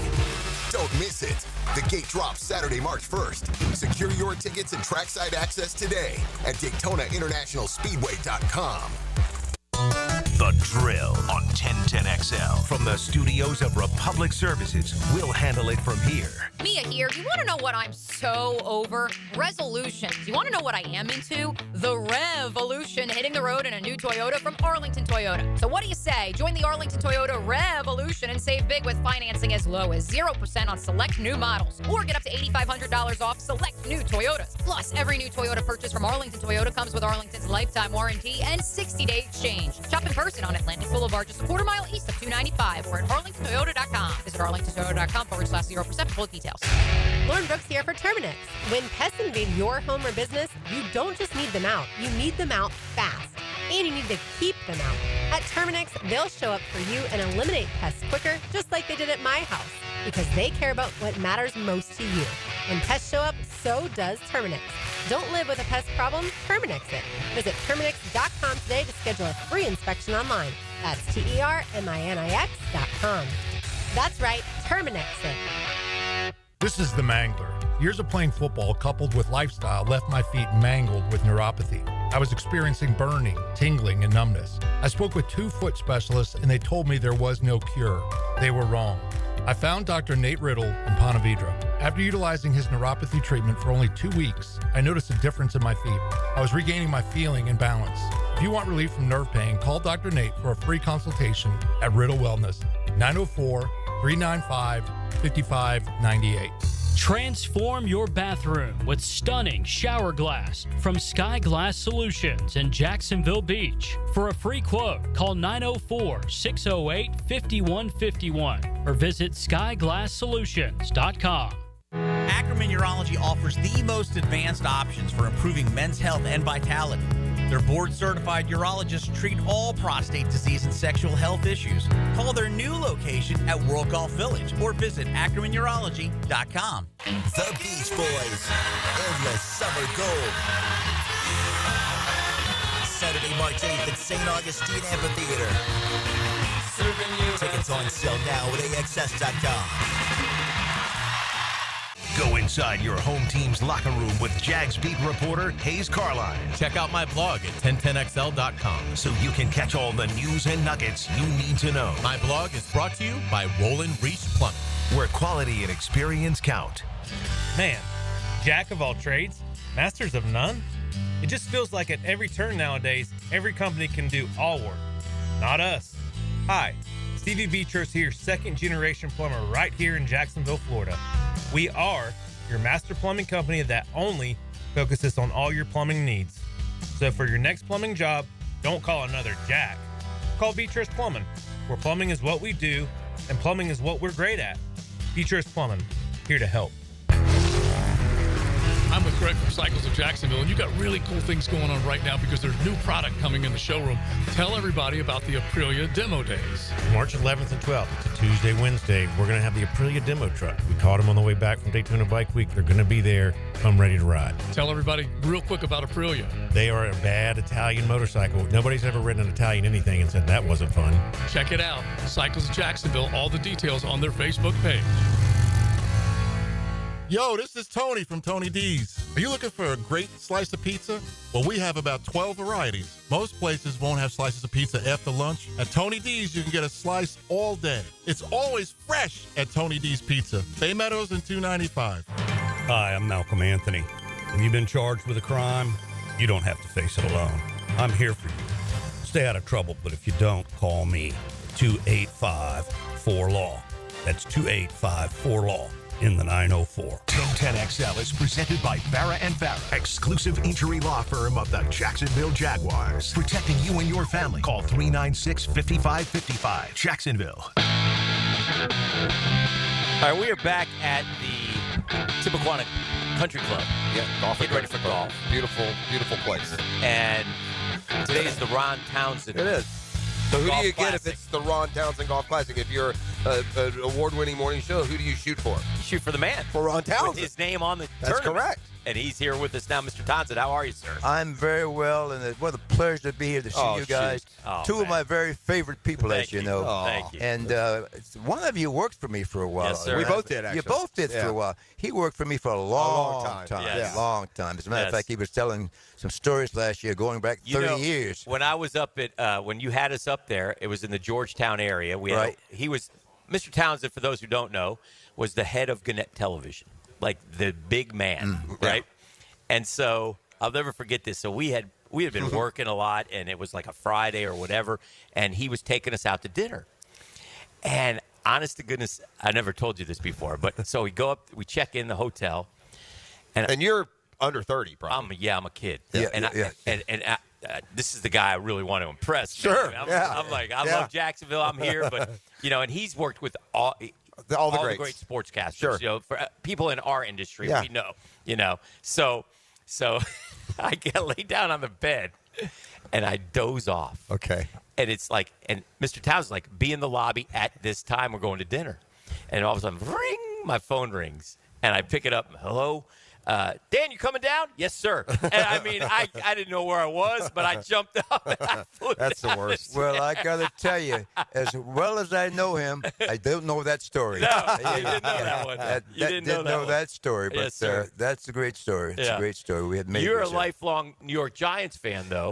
Don't miss it. The gate drops Saturday, March 1st. Secure your tickets and trackside access today at DaytonaInternationalSpeedway.com. The Drill on 1010XL. From the studios of Republic Services, we'll handle it from here. Mia here. You want to know what I'm so over? Resolutions. You want to know what I am into? The Revolution, hitting the road in a new Toyota from Arlington Toyota. So what do you say? Join the Arlington Toyota Revolution and save big with financing as low as 0% on select new models. Or get up to $8,500 off select new Toyotas. Plus, every new Toyota purchase from Arlington Toyota comes with Arlington's lifetime warranty and 60-day exchange. Shop in person on Atlantic Boulevard, just a quarter mile east of 295, or at arlingtontoyota.com. Visit arlingtontoyota.com/0% for full details. Lauren Brooks here for Terminix. When pests invade your home or business, you don't just need them out. You need them out fast. And you need to keep them out. At Terminix, they'll show up for you and eliminate pests quicker, just like they did at my house. Because they care about what matters most to you. When pests show up, so does Terminix. Don't live with a pest problem, Terminix it. Visit Terminix.com today to schedule a free inspection online. That's TERMINIX.com. That's right, Terminix it. This is the Mangler. Years of playing football coupled with lifestyle left my feet mangled with neuropathy. I was experiencing burning, tingling, and numbness. I spoke with 2 foot specialists and they told me there was no cure. They were wrong. I found Dr. Nate Riddle in Ponte Vedra. After utilizing his neuropathy treatment for only 2 weeks, I noticed a difference in my feet. I was regaining my feeling and balance. If you want relief from nerve pain, call Dr. Nate for a free consultation at Riddle Wellness, 904-395-5598. Transform your bathroom with stunning shower glass from Sky Glass Solutions in Jacksonville Beach. For a free quote, call 904-608-5151 or visit skyglasssolutions.com. Ackerman Urology offers the most advanced options for improving men's health and vitality. Their board-certified urologists treat all prostate disease and sexual health issues. Call their new location at World Golf Village or visit AckermanUrology.com. The Beach Boys, Endless Summer Gold. Saturday, March 8th at St. Augustine Amphitheater. Tickets on sale now at AXS.com. Go inside your home team's locker room with Jags beat reporter Hayes Carline. Check out my blog at 1010XL.com so you can catch all the news and nuggets you need to know. My blog is brought to you by Roland Reese Plumbing, where quality and experience count. Man, jack of all trades, masters of none? It just feels like at every turn nowadays, every company can do all work. Not us. Hi, Stevie Beechurst here, second-generation plumber right here in Jacksonville, Florida. We are your master plumbing company that only focuses on all your plumbing needs. So for your next plumbing job, don't call another Jack. Call Beechurst Plumbing, where plumbing is what we do and plumbing is what we're great at. Beechurst Plumbing, here to help. I'm with Greg from Cycles of Jacksonville, and you got really cool things going on right now because there's new product coming in the showroom. Tell everybody about the Aprilia Demo Days. March 11th and 12th. It's a Tuesday, Wednesday. We're going to have the Aprilia Demo Truck. We caught them on the way back from Daytona Bike Week. They're going to be there. Come ready to ride. Tell everybody real quick about Aprilia. They are a bad Italian motorcycle. Nobody's ever ridden an Italian anything and said that wasn't fun. Check it out. Cycles of Jacksonville. All the details on their Facebook page. Yo, this is Tony from Tony D's. Are you looking for a great slice of pizza? Well, we have about 12 varieties. Most places won't have slices of pizza after lunch. At Tony D's, you can get a slice all day. It's always fresh at Tony D's Pizza. Bay Meadows and 295. Hi, I'm Malcolm Anthony. Have you been charged with a crime? You don't have to face it alone. I'm here for you. Stay out of trouble, but if you don't, call me. 285-4LAW. That's 285-4LAW. in the 904. 1010XL is presented by Barra & Barra, exclusive injury law firm of the Jacksonville Jaguars. Protecting you and your family. Call 396-5555. Jacksonville. All right, we are back at the Tibuquana Country Club. Yeah, golf. Getting ready for golf. Beautiful, beautiful place. And today is the Ron Townsen. It is. So who do you get if Classic. it's the Ron Townsen Golf Classic? If you're an award-winning morning show, who do you shoot for? You shoot for the man. For Ron Townsen. With his name on the That's tournament. correct. And he's here with us now, Mr. Townsen. How are you, sir? I'm very well, and what a pleasure to be here to see you guys. Oh, Two of my very favorite people, Thank as you you. know. Oh. Thank you. And one of you worked for me for a while. Yes, sir. We both did, You actually. both did for a while. He worked for me for a long time. Yes. Long time. As a matter of fact, he was telling some stories last year going back 30 years. When I was up at, when you had us up there, it was in the Georgetown area. We had, he was, Mr. Townsend, for those who don't know, was the head of Gannett Television, like the big man, right? And so I'll never forget this. So we had been working a lot, and it was like a Friday or whatever, and he was taking us out to dinner. And honest to goodness, I never told you this before, but so we go up, we check in the hotel, and you're under 30, probably. I'm a kid. Yeah, And this is the guy I really want to impress. Sure. I'm like, I love Jacksonville. I'm here, but and he's worked with all the great sportscasters. Sure. For people in our industry, we know. So I get laid down on the bed and I doze off. Okay. And it's like, and Mr. Townsend's like, be in the lobby at this time. We're going to dinner. And all of a sudden, ring, my phone rings. And I pick it up. Hello? Dan, you coming down? Yes, sir. And I mean, I didn't know where I was, but I jumped up and I flew That's the down worst. Well, I got to tell you, as well as I know him, I don't know that story. No, you didn't know that one. You didn't know that story, but Yes, sir. that's a great story. It's a great story. We had made You're a this, lifelong New York Giants fan, though.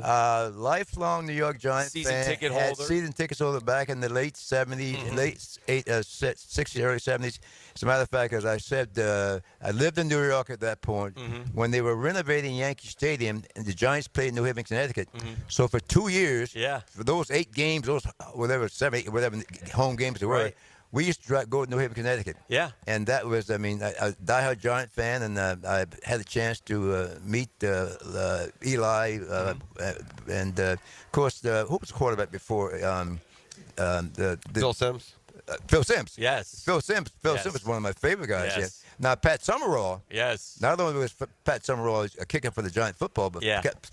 lifelong New York Giants Season fan. ticket Had holder. season tickets holder back in the late 70s, late 60s, early 70s. As a matter of fact, as I said, I lived in New York at that point when they were renovating Yankee Stadium, and the Giants played in New Haven, Connecticut. So for 2 years, for those 8 games, those seven, 8, whatever home games there were, we used to go to New Haven, Connecticut. Yeah. And that was, I mean, a diehard Giant fan, and I had a chance to meet Eli, and of course, who was the quarterback before? Phil Simms. Phil Simms. Yes. Phil Simms. Phil Simms is one of my favorite guys. Yes. Yeah. Now, Pat Summerall. Yes. Not only was Pat Summerall a kicker for the Giant football, but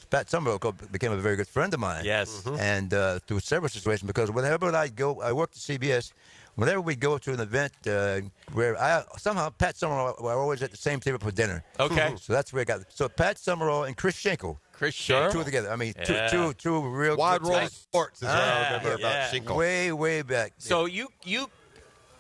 Pat Summerall became a very good friend of mine. Yes. And through several situations, because whenever I'd go, I worked at CBS. Whenever we go to an event where somehow Pat Summerall were always at the same table for dinner. Okay. So that's where I got it. So Pat Summerall and Chris Schenkel. Two together. I mean, two real Wide good Roll guys. Sports is what I remember about Schenkel. Way back. So you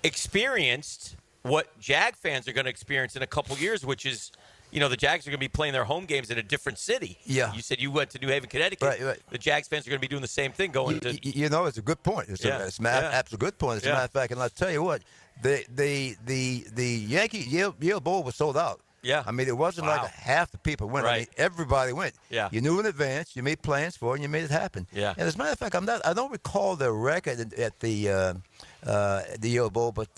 experienced what Jag fans are going to experience in a couple years, which is, the Jags are going to be playing their home games in a different city. Yeah. You said you went to New Haven, Connecticut. Right. The Jags fans are going to be doing the same thing going to. It's a good point. It's an absolute good point. As a matter of fact, and I'll tell you what, the Yankee Yale Bowl was sold out. Yeah. I mean, it wasn't like half the people went. I mean, everybody went. Yeah. You knew in advance. You made plans for it, and you made it happen. Yeah. And as a matter of fact, I don't recall the record at the Yale Bowl, but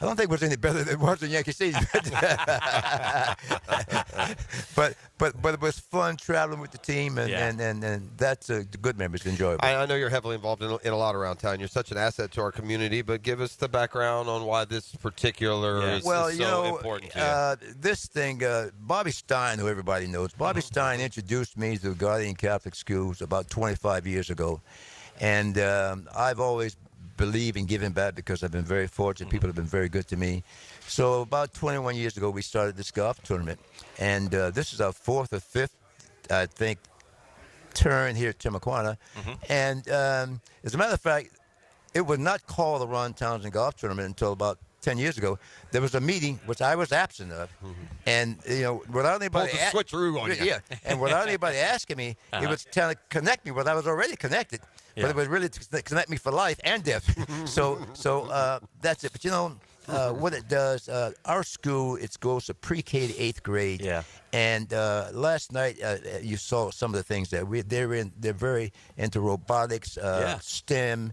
I don't think it was any better than it was in Yankee Stadium. but it was fun traveling with the team, and that's a good memory. It's enjoyable. I know you're heavily involved in a lot around town. You're such an asset to our community, but give us the background on why this particular is so important to you. This thing, Bobby Stein, who everybody knows, Bobby Stein introduced me to the Guardian Catholic Schools about 25 years ago, and I've always believe in giving back because I've been very fortunate. People have been very good to me. So about 21 years ago, we started this golf tournament. And this is our 4th or 5th, I think, turn here at Tibuquana. And as a matter of fact, it was not called the Ron Townsen Golf Tournament until about 10 years ago, there was a meeting which I was absent of, and without anybody switcheroo on you. Yeah, and without anybody asking me, it was trying to connect me. Well, I was already connected, but it was really to connect me for life and death. so that's it. But what it does, our school, it goes to pre-K to 8th grade. Yeah. And last night, you saw some of the things that they're very into robotics, STEM,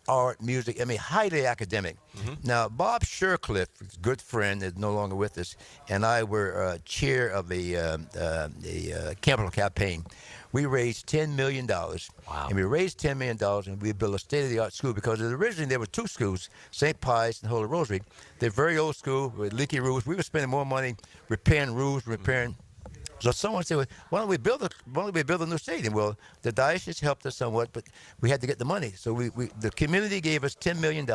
art, music. I mean, highly academic. Now, Bob Shercliffe, good friend, is no longer with us, and I were chair of the capital campaign. We raised $10 million. Wow. And we raised $10 million, and we built a state-of-the-art school because originally there were two schools, St. Pius and Holy Rosary. They're very old school with leaky roofs. We were spending more money repairing roofs, So someone said, well, why don't we build a new stadium? Well, the diocese helped us somewhat, but we had to get the money. So the community gave us $10 million.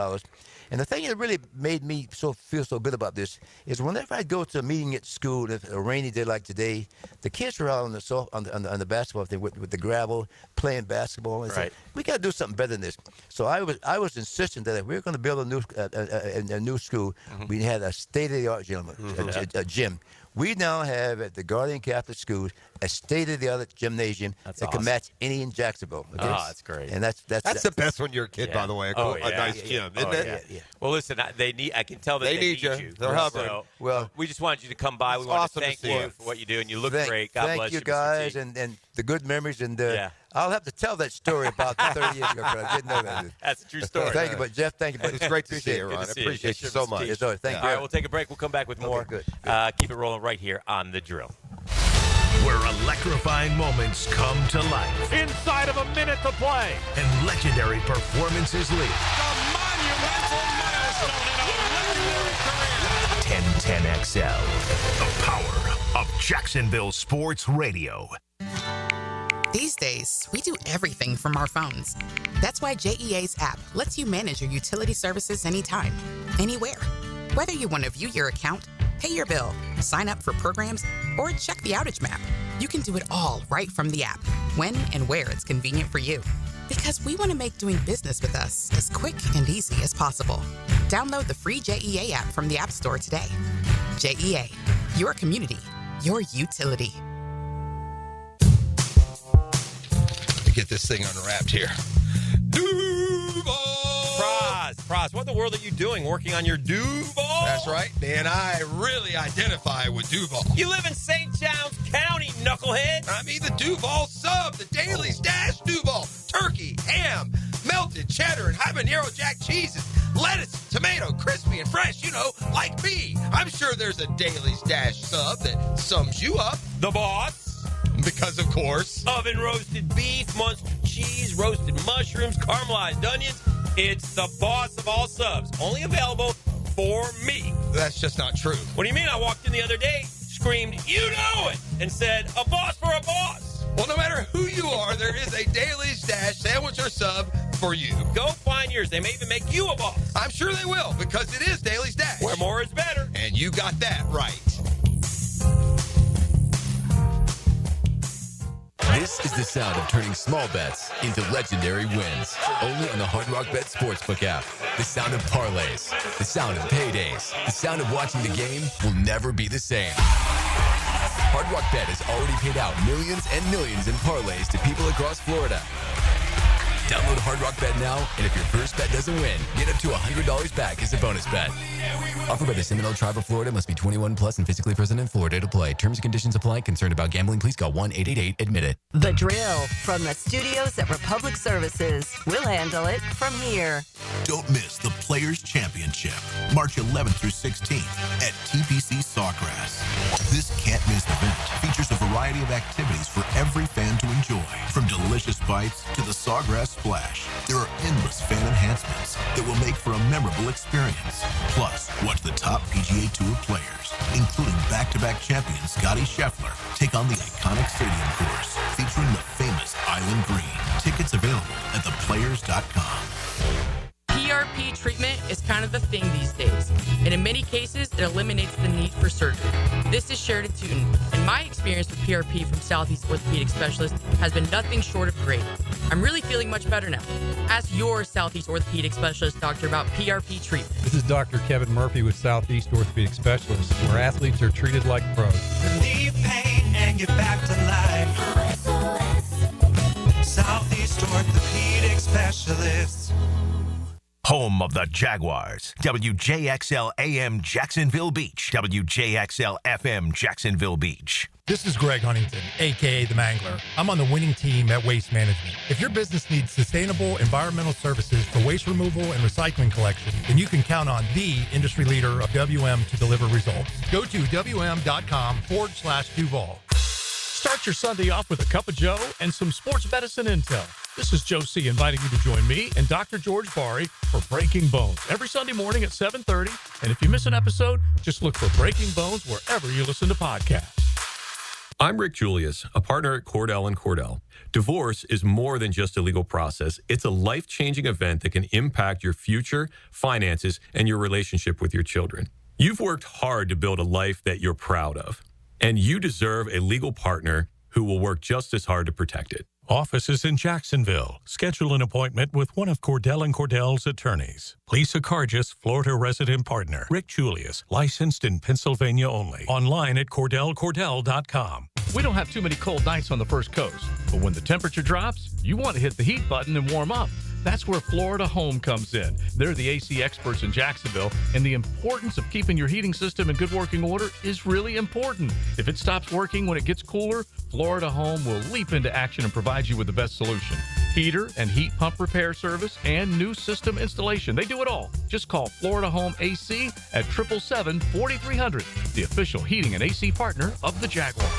And the thing that really made me feel so good about this is whenever I go to a meeting at school, if a rainy day like today, the kids are out on the basketball thing with the gravel, playing basketball. And said, we got to do something better than this. So I was insisting that if we were going to build a new school, we had a state-of-the-art gym. We now have at the Guardian Catholic Schools a state-of-the-art gymnasium that can match any in Jacksonville. Okay? Oh, that's great. And that's the best when you're a kid, by the way. A nice gym, isn't it? Yeah. Well, listen, I can tell that they need you. They're hovering. So, well, we just wanted you to come by. We want to thank you for what you do, and you look great. God bless you. Thank you, guys, and the good memories. And I'll have to tell that story about 30 years ago, because I didn't know that. That's a true story. Thank you, but Jeff, thank you. But it's great to see you, Ron. I appreciate you so much. Yes, sir. Thank you. All right, we'll take a break. We'll come back with more. Okay, good. Keep it rolling right here on The Drill. Where electrifying moments come to life. Inside of a minute to play. And legendary performances lead. The monumental milestone in a legendary career. 1010XL. The power of Jacksonville Sports Radio. These days, we do everything from our phones. That's why JEA's app lets you manage your utility services anytime, anywhere. Whether you want to view your account, pay your bill, sign up for programs, or check the outage map, you can do it all right from the app, when and where it's convenient for you. Because we want to make doing business with us as quick and easy as possible. Download the free JEA app from the App Store today. JEA, your community, your utility. Get this thing unwrapped here. Duval! Praz, what in the world are you doing working on your Duval? That's right. Dan, I really identify with Duval. You live in St. John's County, knucklehead. I mean the Duval sub, the Dailies Dash Duval. Turkey, ham, melted cheddar, and habanero jack cheeses. Lettuce, tomato, crispy and fresh, like me. I'm sure there's a Dailies Dash sub that sums you up. The boss. Because, of course, oven roasted beef, Munster cheese, roasted mushrooms, caramelized onions. It's the boss of all subs. Only available for me. That's just not true. What do you mean? I walked in the other day, screamed, "You know it!" and said, "A boss for a boss." Well, no matter who you are, there is a Dailies Dash sandwich or sub for you. Go find yours. They may even make you a boss. I'm sure they will, because it is Dailies Dash. Where more is better. And you got that right. This is the sound of turning small bets into legendary wins. Only on the Hard Rock Bet Sportsbook app. The sound of parlays. The sound of paydays. The sound of watching the game will never be the same. Hard Rock Bet has already paid out millions and millions in parlays to people across Florida. Download Hard Rock Bet now, and if your first bet doesn't win, get up to $100 back as a bonus bet. Offered by the Seminole Tribe of Florida. Must be 21 plus and physically present in Florida to play. Terms and conditions apply. Concerned about gambling? Please call 1-888-ADMIT-IT. The Drill from the studios at Republic Services. We'll handle it from here. Don't miss the Players Championship, March 11th through 16th at TPC Sawgrass. This can't-miss event features a variety of activities for every fan to enjoy, from delicious bites to the Sawgrass Splash. There are endless fan enhancements that will make for a memorable experience. Plus, watch the top PGA Tour players, including back-to-back champion Scotty Scheffler, take on the iconic stadium course featuring the famous Island Green. Tickets available at theplayers.com. PRP treatment is kind of the thing these days, and in many cases, it eliminates the need for surgery. This is Sheridan Tootin, and my experience with PRP from Southeast Orthopedic Specialist has been nothing short of great. I'm really feeling much better now. Ask your Southeast Orthopedic Specialist doctor about PRP treatment. This is Dr. Kevin Murphy with Southeast Orthopedic Specialists, where athletes are treated like pros. Relieve pain and get back to life. Southeast Orthopedic Specialists. Home of the Jaguars. WJXL AM Jacksonville Beach. WJXL FM Jacksonville Beach. This is Greg Huntington, a.k.a. The Mangler. I'm on the winning team at Waste Management. If your business needs sustainable environmental services for waste removal and recycling collection, then you can count on the industry leader of WM to deliver results. Go to WM.com/Duval. Start your Sunday off with a cup of Joe and some sports medicine intel. This is Joe C. inviting you to join me and Dr. George Bari for Breaking Bones every Sunday morning at 7:30. And if you miss an episode, just look for Breaking Bones wherever you listen to podcasts. I'm Rick Julius, a partner at Cordell & Cordell. Divorce is more than just a legal process. It's a life-changing event that can impact your future, finances, and your relationship with your children. You've worked hard to build a life that you're proud of, and you deserve a legal partner who will work just as hard to protect it. Offices in Jacksonville. Schedule an appointment with one of Cordell & Cordell's attorneys. Lisa Cargis, Florida resident partner. Rick Julius, licensed in Pennsylvania only. Online at CordellCordell.com. We don't have too many cold nights on the First Coast, but when the temperature drops, you want to hit the heat button and warm up. That's where Florida Home comes in. They're the AC experts in Jacksonville, and the importance of keeping your heating system in good working order is really important. If it stops working when it gets cooler, Florida Home will leap into action and provide you with the best solution. Heater and heat pump repair service and new system installation. They do it all. Just call Florida Home AC at 777-4300, the official heating and AC partner of the Jaguars.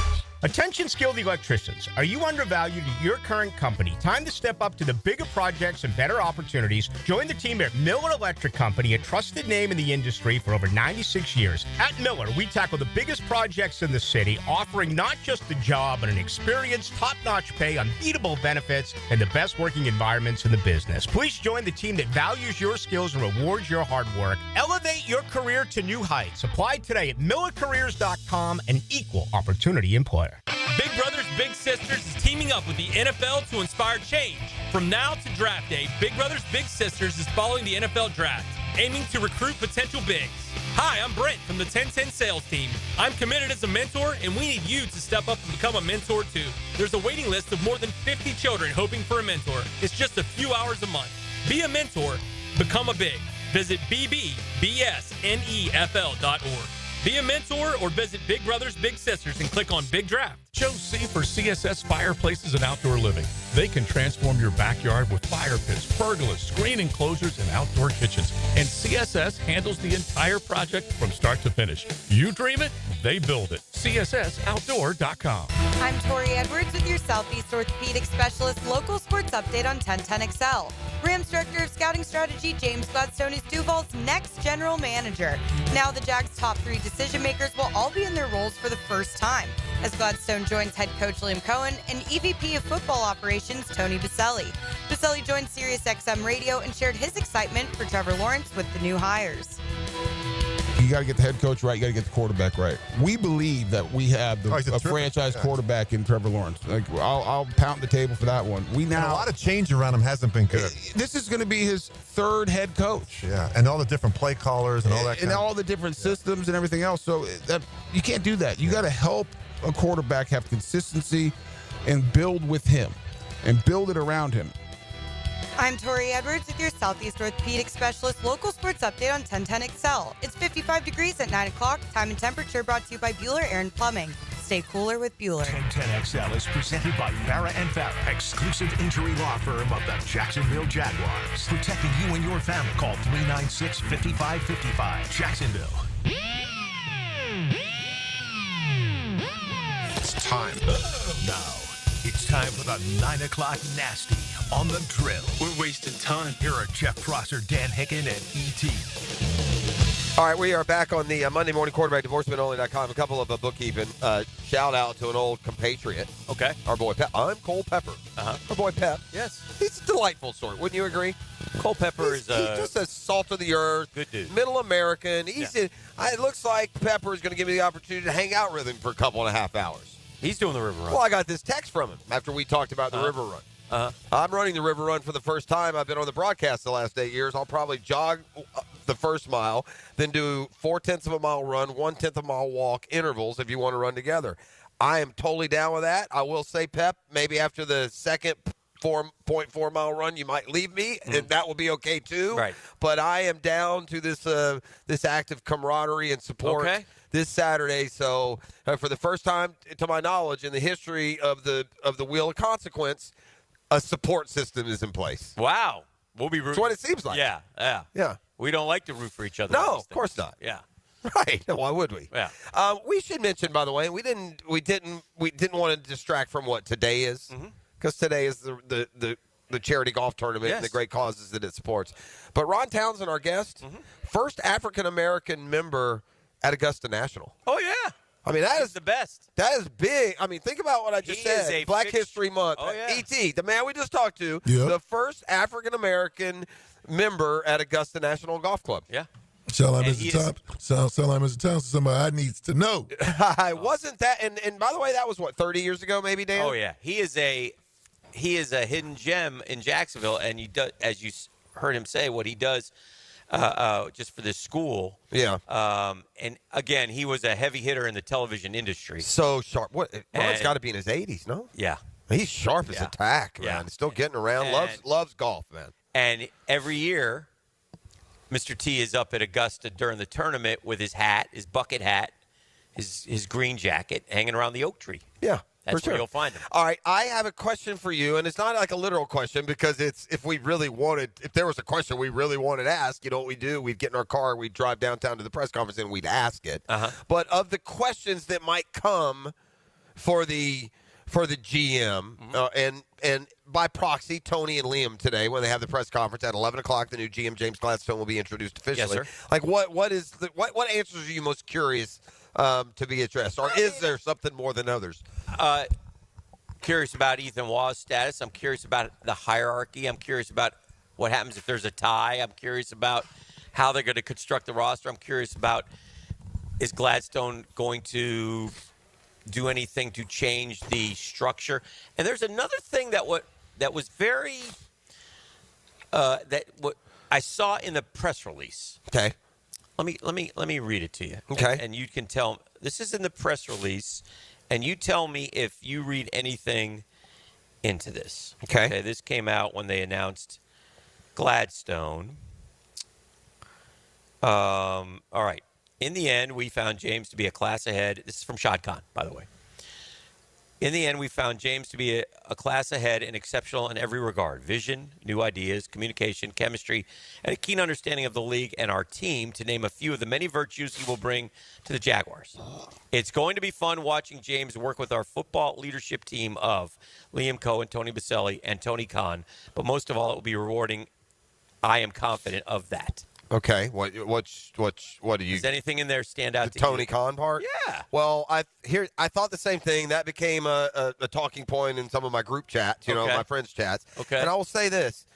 Attention skilled electricians. Are you undervalued at your current company? Time to step up to the bigger projects and better opportunities. Join the team at Miller Electric Company, a trusted name in the industry for over 96 years. At Miller, we tackle the biggest projects in the city, offering not just a job, but an experienced, top-notch pay, unbeatable benefits, and the best working environments in the business. Please join the team that values your skills and rewards your hard work. Elevate your career to new heights. Apply today at millercareers.com, an equal opportunity employer. Big Brothers Big Sisters is teaming up with the NFL to inspire change. From now to draft day, Big Brothers Big Sisters is following the NFL draft, aiming to recruit potential bigs. Hi, I'm Brent from the 1010 sales team. I'm committed as a mentor, and we need you to step up and become a mentor too. There's a waiting list of more than 50 children hoping for a mentor. It's just a few hours a month. Be a mentor. Become a big. Visit bbsnefl.org. Be a mentor or visit Big Brothers Big Sisters and click on Big Draft. Joe C for CSS Fireplaces and Outdoor Living. They can transform your backyard with fire pits, pergolas, screen enclosures, and outdoor kitchens. And CSS handles the entire project from start to finish. You dream it, they build it. CSSOutdoor.com. I'm Tori Edwards with your Southeast Orthopedic Specialist local sports update on 1010XL. Rams Director of Scouting Strategy James Gladstone is Duval's next general manager. Now the Jags' top 3 decision makers will all be in their roles for the first time, as Gladstone joins head coach Liam Cohen and EVP of football operations Tony Baselli. Baselli joined SiriusXM Radio and shared his excitement for Trevor Lawrence with the new hires. You got to get the head coach right. You got to get the quarterback right. We believe that we have a franchise quarterback in Trevor Lawrence. Like, I'll pound the table for that one. And a lot of change around him hasn't been good. This is going to be his 3rd head coach. Yeah, and all the different play callers and all that. And all the different systems and everything else. So you can't do that. You got to help a quarterback have consistency and build with him and build it around him. I'm Tori Edwards with your Southeast Orthopedic Specialist local sports update on 1010XL. It's 55 degrees at 9 o'clock. Time and temperature brought to you by Bueller Air and Plumbing. Stay cooler with Bueller. 1010XL is presented by Farrah & Farrah, exclusive injury law firm of the Jacksonville Jaguars. Protecting you and your family. Call 396-5555. Jacksonville. It's time. Now, it's time for the 9 o'clock nasty on the drill. We're wasting time. Here are Jeff Prosser, Dan Hicken, and E.T. All right, we are back on the Monday Morning Quarterback, divorcemenonly.com. A couple of bookkeeping. Shout out to an old compatriot. Okay. Our boy Pep. I'm Cole Pepper. Our boy Pep. Yes. He's a delightful sort. Wouldn't you agree? Cole Pepper he's just a salt of the earth. Good dude. Middle American. It looks like Pepper is going to give me the opportunity to hang out with him for a couple and a half hours. He's doing the river run. Well, I got this text from him after we talked about the river run. I'm running the River Run for the first time. I've been on the broadcast the last 8 years. I'll probably jog the first mile, then do 0.4 of a mile run, 1/10 of a mile walk intervals if you want to run together. I am totally down with that. I will say, Pep, maybe after the second 4.4 mile run, you might leave me, and that will be okay too. Right. But I am down to this act of camaraderie and support this Saturday. So for the first time, to my knowledge, in the history of the Wheel of Consequence, a support system is in place. Wow. We'll be rooting. That's what it seems like. Yeah. We don't like to root for each other. No, of course not. Yeah. Right. Why would we? Yeah. We should mention, by the way, we didn't want to distract from what today is, because today is the charity golf tournament and the great causes that it supports. But Ron Townsen, our guest, first African American member at Augusta National. Oh yeah. I mean, that is the best. That is big. I mean, think about what I just said. Black History Month. Oh, yeah. E.T., the man we just talked to, the first African American member at Augusta National Golf Club. Yeah. Tell him Mr. Townsend, somebody I needs to know. I wasn't that, and by the way, that was what, 30 years ago, maybe, Dan? Oh yeah, he is a hidden gem in Jacksonville, and you do, as you heard him say, what he does just for this school. Yeah. And again, he was a heavy hitter in the television industry. So sharp. Ron's got to be in his 80s, no? Yeah. He's sharp as a tack, man. He's still getting around. Loves golf, man. And every year, Mr. T is up at Augusta during the tournament with his hat, his bucket hat, his green jacket, hanging around the oak tree. Yeah. That's for where sure. you'll find him. All right, I have a question for you, and it's not like a literal question because it's if there was a question we really wanted to ask, you know what we do? We'd get in our car, we'd drive downtown to the press conference, and we'd ask it. But of the questions that might come for the GM, and by proxy, Tony and Liam today, when they have the press conference at 11 o'clock, the new GM, James Gladstone, will be introduced officially. Yes, sir. Like, what answers are you most curious to be addressed? Or is there something more than others? Curious about Ethan Waugh's status. I'm curious about the hierarchy. I'm curious about what happens if there's a tie. I'm curious about how they're going to construct the roster. I'm curious about, is Gladstone going to do anything to change the structure? And there's another thing that was very what I saw in the press release. Okay. Let me read it to you. Okay. And you can tell, this is in the press release, and you tell me if you read anything into this. Okay. This came out when they announced Gladstone. All right. In the end, we found James to be a class ahead. This is from Shad Khan, by the way. In the end, we found James to be a class ahead and exceptional in every regard. Vision, new ideas, communication, chemistry, and a keen understanding of the league and our team, to name a few of the many virtues he will bring to the Jaguars. It's going to be fun watching James work with our football leadership team of Liam Cohen, Tony Baselli, and Tony Khan. But most of all, it will be rewarding. I am confident of that. Okay, what do you? Does anything in there stand out The to Tony you? Khan part? Yeah. Well, I thought the same thing. That became a talking point in some of my group chats, my friends' chats. Okay. And I will say this: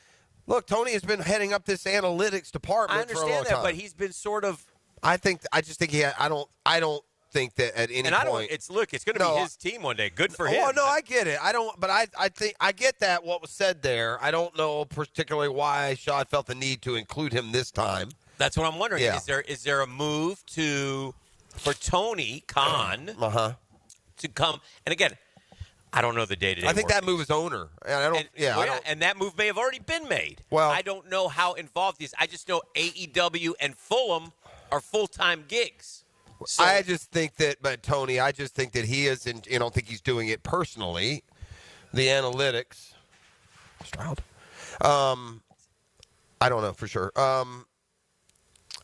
look, Tony has been heading up this analytics department for a long time. I understand that, but he's been sort of. I just think he. I don't think that at any point. It's going to be his team one day. Good for him. Oh no, I get it. I don't, but I think I get that what was said there. I don't know particularly why Shad felt the need to include him this time. That's what I'm wondering. Yeah. Is there a move for Tony Khan to come? And again, I don't know the day-to-day. I think that move is owner. And that move may have already been made. Well, I don't know how involved he is. I just know AEW and Fulham are full-time gigs. So, I just think that, but Tony, I just think that he is, and I don't think he's doing it personally. The analytics, Stroud. I don't know for sure.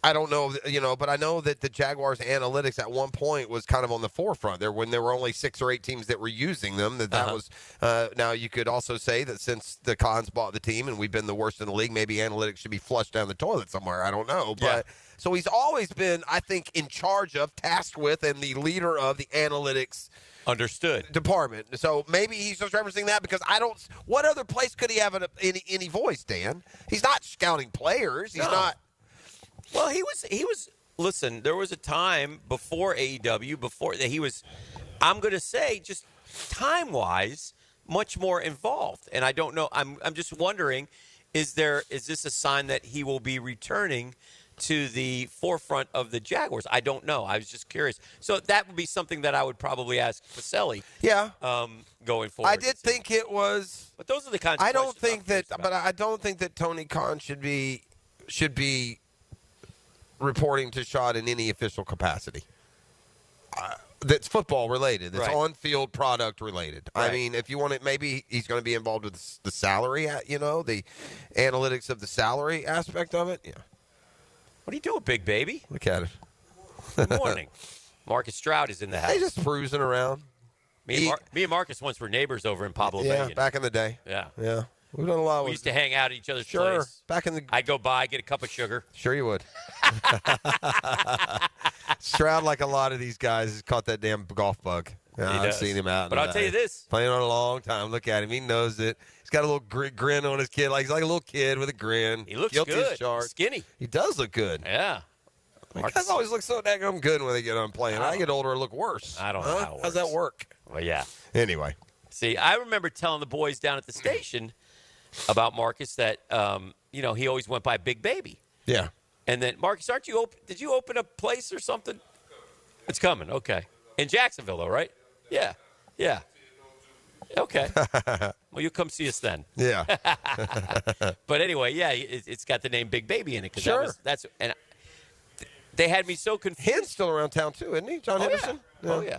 I don't know, but I know that the Jaguars analytics at one point was kind of on the forefront there when there were only 6 or 8 teams that were using them. That was now you could also say that since the Khans bought the team and we've been the worst in the league, maybe analytics should be flushed down the toilet somewhere. I don't know, but so he's always been, I think, in charge of, tasked with, and the leader of the analytics. Understood. Department. So maybe he's just referencing that because I don't. What other place could he have any voice, Dan? He's not scouting players. He's not. Well, he was. Listen, there was a time before AEW, before that he was. I'm going to say, just time-wise, much more involved. And I don't know. I'm just wondering, is this a sign that he will be returning to the forefront of the Jaguars? I don't know. I was just curious. So that would be something that I would probably ask Pacelli. Yeah. Going forward. I did think it was. But those are the kinds of I don't questions think that. But I don't think that Tony Khan should be reporting to Shad in any official capacity. That's football related. That's on-field product related. Right. I mean, if you want it, maybe he's going to be involved with the salary, the analytics of the salary aspect of it. Yeah. What are you doing, big baby? Look at it. Good morning. Marcus Stroud is in the house. He's just cruising around. Me and Marcus once were neighbors over in Pablo Bay. Back in the day. Yeah. Yeah. We've done a lot. We used to hang out at each other's Sure. place. Back in the. I'd go by, get a cup of sugar. Sure you would. Stroud, like a lot of these guys, has caught that damn golf bug. Yeah, I've seen him out. But I'll tell you this. Playing on a long time. Look at him. He knows it. He's got a little grin on his kid. He's like a little kid with a grin. He looks Guilty good. as charged. Skinny. He does look good. Yeah. Guys always look so daggum good when they get on playing. I get older, I look worse. I don't know how it How's that work? Well, yeah. Anyway. See, I remember telling the boys down at the station about Marcus that, he always went by Big Baby. Yeah. And then, Marcus, did you open a place or something? It's coming. Okay. In Jacksonville, though, right? Yeah. Yeah. Okay. Well, you'll come see us then. Yeah. But anyway, yeah, it's got the name Big Baby in it. Sure. They had me so confused. Hen's still around town, too, isn't he? John Henderson? Yeah. Oh, yeah.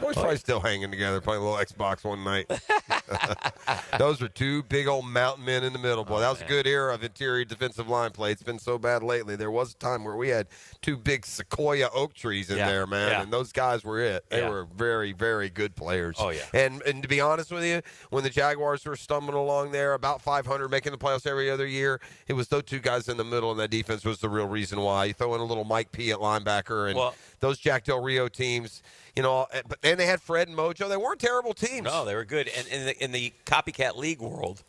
Boys probably still hanging together, playing a little Xbox one night. Those are two big old mountain men in the middle, boy. That was a good era of interior defensive line play. It's been so bad lately. There was a time where we had two big sequoia oak trees in there, man, and those guys were it. They were very, very good players. Oh, yeah. And to be honest with you, when the Jaguars were stumbling along there, about 500, making the playoffs every other year, it was those two guys in the middle, and that defense was the real reason why. You throw in a little Mike P at linebacker, and those Jack Del Rio teams, but then they had Fred and Mojo. They weren't terrible teams. No, they were good. And in the copycat league world,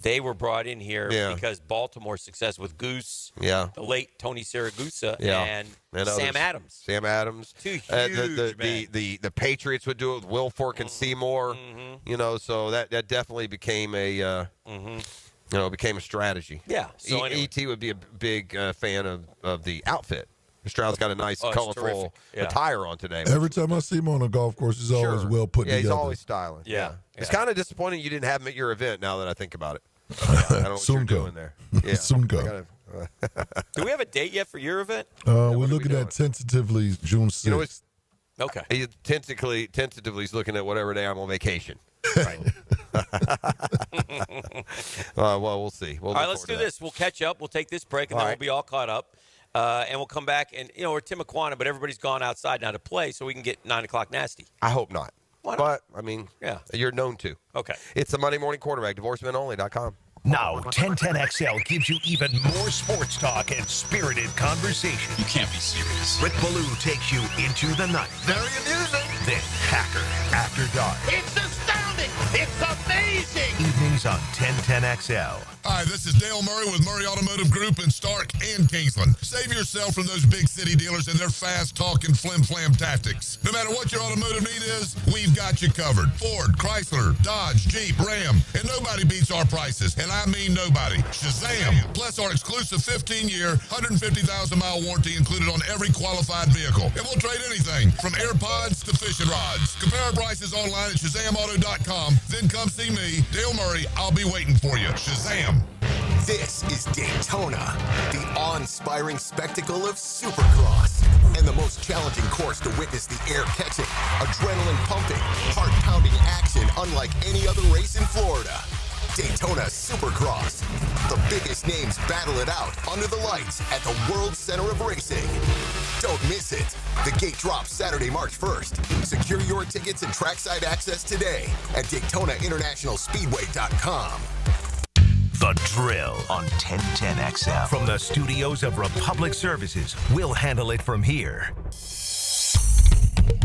they were brought in here because Baltimore's success with Goose, the late Tony Siragusa, and Sam Adams. Sam Adams. Two huge men. The Patriots would do it with Wilfork and Seymour. So that definitely became a became a strategy. Yeah. So E.T. would be a big fan of the outfit. Stroud's got a nice, colorful attire on today. Every time I see him on a golf course, he's always well put together. Yeah, he's always styling. Yeah. It's kind of disappointing you didn't have him at your event now that I think about it. I don't know what Soon you're go. doing there. Yeah. Soon go. Do we have a date yet for your event? We're looking at tentatively June 6th. Okay. He tentatively is looking at whatever day I'm on vacation. Right. Well, we'll see. All right, let's do this. We'll catch up. We'll take this break, and then we'll be all caught up. And we'll come back, and, we're Timuquana, but everybody's gone outside now to play, so we can get 9 o'clock nasty. I hope not. Why not? But, I mean, you're known to. Okay. It's the Monday Morning Quarterback, divorcemenonly.com. Now, 1010XL gives you even more sports talk and spirited conversation. You can't be serious. Rick Ballou takes you into the night. Very amusing. Then Hacker After Dark. It's astounding. It's amazing. Evenings on 1010XL. Hi, this is Dale Murray with Murray Automotive Group in Stark and Kingsland. Save yourself from those big city dealers and their fast-talking flim-flam tactics. No matter what your automotive need is, we've got you covered. Ford, Chrysler, Dodge, Jeep, Ram, and nobody beats our prices. And I mean nobody. Shazam! Plus our exclusive 15-year, 150,000-mile warranty included on every qualified vehicle. And we'll trade anything from AirPods to fishing rods. Compare our prices online at ShazamAuto.com. Then come see me, Dale Murray. I'll be waiting for you. Shazam! This is Daytona, the awe-inspiring spectacle of Supercross, and the most challenging course to witness the air-catching, adrenaline-pumping, heart-pounding action unlike any other race in Florida. Daytona Supercross. The biggest names battle it out under the lights at the World Center of Racing. Don't miss it. The gate drops Saturday, March 1st. Secure your tickets and trackside access today at DaytonaInternationalSpeedway.com. The Drill on 1010XL. From the studios of Republic Services, we'll handle it from here.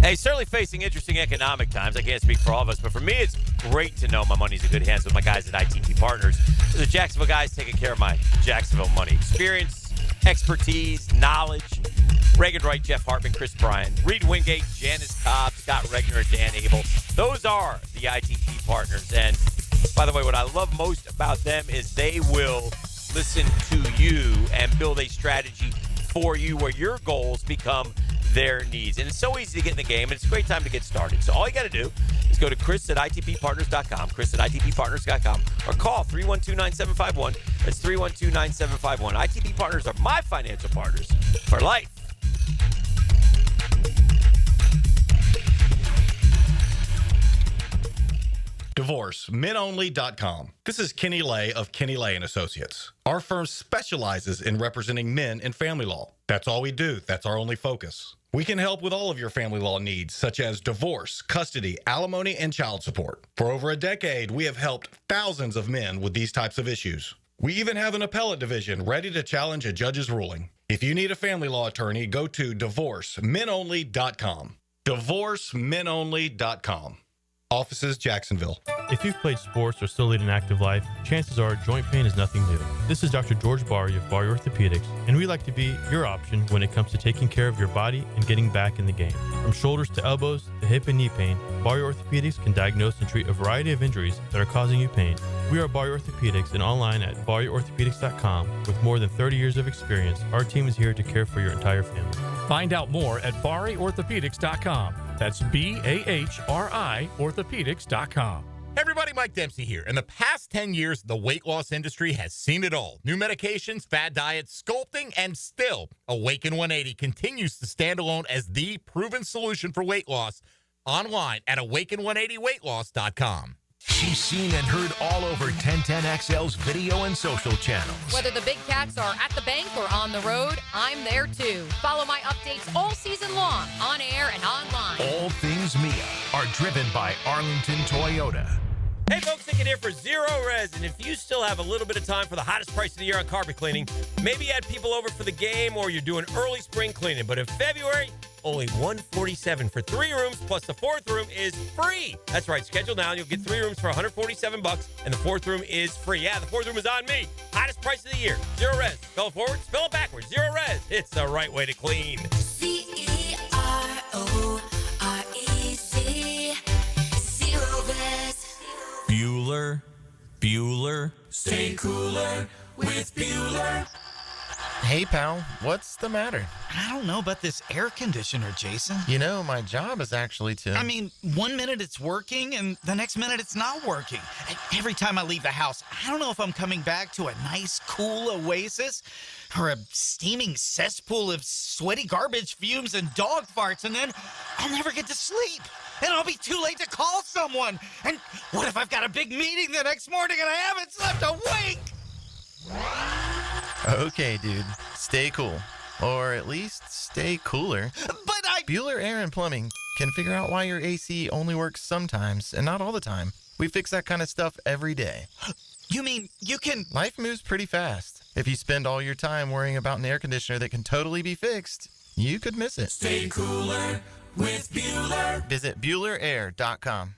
Hey, certainly facing interesting economic times. I can't speak for all of us, but for me, it's great to know my money's in good hands with my guys at ITT Partners. The Jacksonville guys taking care of my Jacksonville money. Experience, expertise, knowledge. Reagan Wright, Jeff Hartman, Chris Bryan, Reed Wingate, Janice Cobb, Scott Regner, and Dan Abel. Those are the ITT Partners. And by the way, what I love most about them is they will listen to you and build a strategy for you where your goals become their needs. And it's so easy to get in the game, and it's a great time to get started. So all you got to do is go to chris@itppartners.com, chris@itppartners.com, or call 312-9751. That's 312-9751. ITP Partners are my financial partners for life. DivorceMenOnly.com. This is Kenny Lay of Kenny Lay & Associates. Our firm specializes in representing men in family law. That's all we do. That's our only focus. We can help with all of your family law needs, such as divorce, custody, alimony, and child support. For over a decade, we have helped thousands of men with these types of issues. We even have an appellate division ready to challenge a judge's ruling. If you need a family law attorney, go to DivorceMenOnly.com. DivorceMenOnly.com. Offices, Jacksonville. If you've played sports or still lead an active life, chances are joint pain is nothing new. This is Dr. George Barry of Barry Orthopedics, and we like to be your option when it comes to taking care of your body and getting back in the game. From shoulders to elbows to hip and knee pain, Barry Orthopedics can diagnose and treat a variety of injuries that are causing you pain. We are Barry Orthopedics and online at barryorthopedics.com. With more than 30 years of experience, our team is here to care for your entire family. Find out more at barryorthopedics.com. That's BAHRI orthopedics.com. Hey everybody, Mike Dempsey here. In the past 10 years, the weight loss industry has seen it all. New medications, fad diets, sculpting, and still, Awaken 180 continues to stand alone as the proven solution for weight loss online at awaken180weightloss.com. She's seen and heard all over 1010XL's video and social channels. Whether the big cats are at the bank or on the road, I'm there too. Follow my updates all season long, on air and online. All things Mia are driven by Arlington Toyota. Hey folks, Hicken here for Zero Res, and if you still have a little bit of time for the hottest price of the year on carpet cleaning, maybe you had people over for the game or you're doing early spring cleaning, but in February, only $147 for 3 rooms, plus the 4th room is free. That's right, schedule now and you'll get 3 rooms for $147, and the 4th room is free. Yeah, the 4th room is on me. Hottest price of the year. Zero Res. Spell it forward, spell it backwards. Zero Res. It's the right way to clean. CEROREC. Zero Res. Bueller. Stay cooler with Bueller. Hey, pal, what's the matter? I don't know about this air conditioner, Jason. You know, my job is actually to... I mean, one minute it's working, and the next minute it's not working. And every time I leave the house, I don't know if I'm coming back to a nice, cool oasis or a steaming cesspool of sweaty garbage fumes and dog farts, and then I'll never get to sleep. And I'll be too late to call someone. And what if I've got a big meeting the next morning and I haven't slept a wink? Okay, dude. Stay cool. Or at least stay cooler. But Bueller Air and Plumbing can figure out why your AC only works sometimes and not all the time. We fix that kind of stuff every day. You mean you can... Life moves pretty fast. If you spend all your time worrying about an air conditioner that can totally be fixed, you could miss it. Stay cooler with Bueller. Visit BuellerAir.com.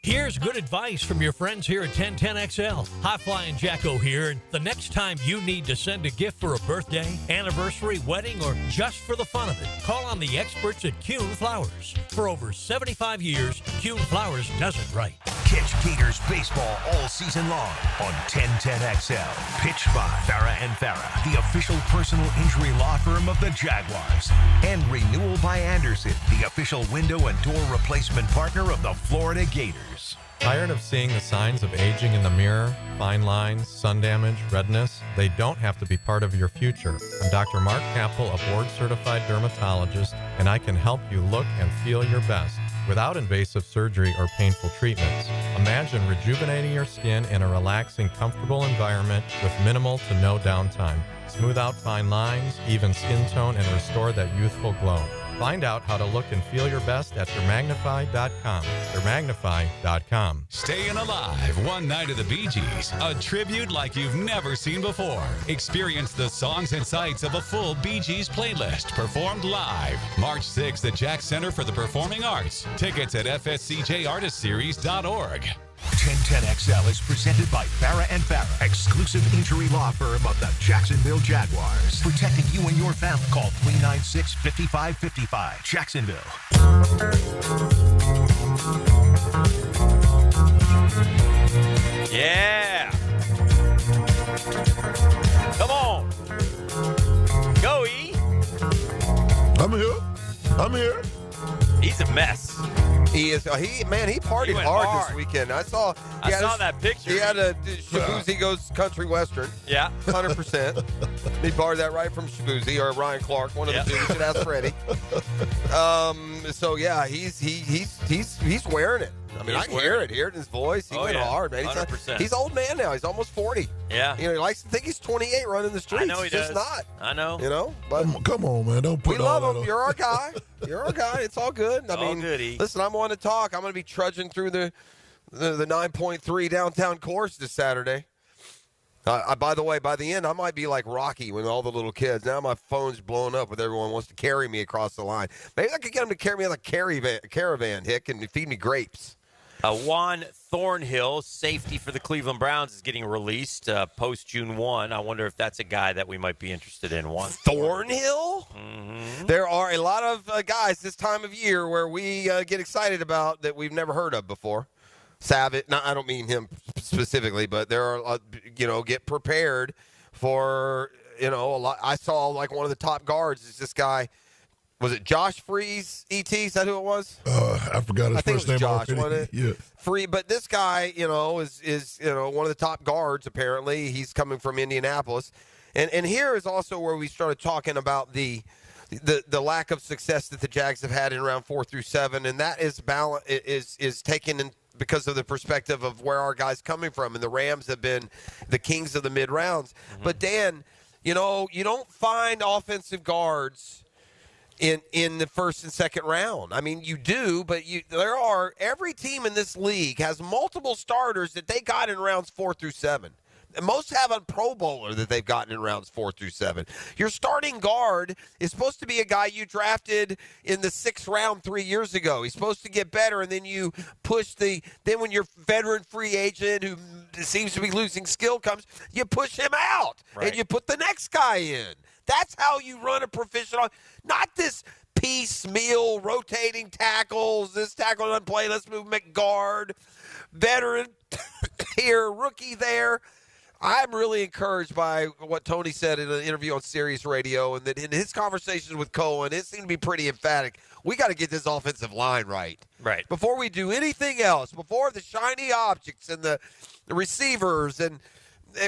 Here's good advice from your friends here at 1010XL. High Flying Jacko here, and the next time you need to send a gift for a birthday, anniversary, wedding, or just for the fun of it, call on the experts at Kuhn Flowers. For over 75 years, Kuhn Flowers does it right. Catch Gators baseball all season long on 1010XL. Pitched by Farah and Farah, the official personal injury law firm of the Jaguars. And Renewal by Anderson, the official window and door replacement partner of the Florida Gators. Tired of seeing the signs of aging in the mirror, fine lines, sun damage, redness? They don't have to be part of your future. I'm Dr. Mark Capel, a board-certified dermatologist, and I can help you look and feel your best without invasive surgery or painful treatments. Imagine rejuvenating your skin in a relaxing, comfortable environment with minimal to no downtime. Smooth out fine lines, even skin tone, and restore that youthful glow. Find out how to look and feel your best at dermagnify.com. Dermagnify.com. Staying alive one night of the Bee Gees, a tribute like you've never seen before. Experience the songs and sights of a full Bee Gees playlist performed live. March 6th at Jack Center for the Performing Arts. Tickets at fscjartistseries.org. 1010XL is presented by Farah and Farah, exclusive injury law firm of the Jacksonville Jaguars. Protecting you and your family. Call 396-5555. Jacksonville. Yeah. Come on. Go, E. I'm here. He's a mess. He is. He partied hard this weekend. I saw that picture. He had a Shabuzi Goes Country Western. Yeah, 100%. He borrowed that right from Shabuzi or Ryan Clark, one of the two. You should ask Freddie. So yeah, he's wearing it. I mean, I can hear it in his voice. He went hard, man. 100%. He's an old man now. He's almost 40. Yeah. He likes to think he's 28 running the streets. I know he He's does. just not. I know. But come on, man. Don't put we love him. You're our guy. You're our guy. It's all good. I mean, listen, I'm on to talk. I'm going to be trudging through the 9.3 downtown course this Saturday. By the way, by the end, I might be like Rocky with all the little kids. Now my phone's blowing up with everyone wants to carry me across the line. Maybe I could get them to carry me like a caravan, Hick, and feed me grapes. Juan Thornhill, safety for the Cleveland Browns, is getting released post June 1. I wonder if that's a guy that we might be interested in. Juan Thornhill? Mm-hmm. There are a lot of guys this time of year where we get excited about that we've never heard of before. Savage. No, I don't mean him specifically, but there are, get prepared for, a lot. I saw like one of the top guards is this guy. Was it Josh Freeze, E.T.? Is that who it was? I forgot his first name. Josh, wasn't it? Yeah. Free, but this guy, is one of the top guards. Apparently, he's coming from Indianapolis, and here is also where we started talking about the lack of success that the Jags have had in round 4 through 7, and that is taken in because of the perspective of where our guys coming from, and the Rams have been the kings of the mid rounds. Mm-hmm. But Dan, you don't find offensive guards in the first and second round. I mean, you do, but every team in this league has multiple starters that they got in rounds 4 through 7. And most have a Pro Bowler that they've gotten in rounds 4 through 7. Your starting guard is supposed to be a guy you drafted in the 6th round 3 years ago. He's supposed to get better, and then you push then when your veteran free agent who seems to be losing skill comes, you push him out, and you put the next guy in. That's how you run a professional, not this piecemeal rotating tackles. This tackle doesn't play. Let's move McGuard. Veteran here, rookie there. I'm really encouraged by what Tony said in an interview on Sirius Radio, and that in his conversations with Cohen, it seemed to be pretty emphatic. We got to get this offensive line right. Right. Before we do anything else, before the shiny objects and the receivers, and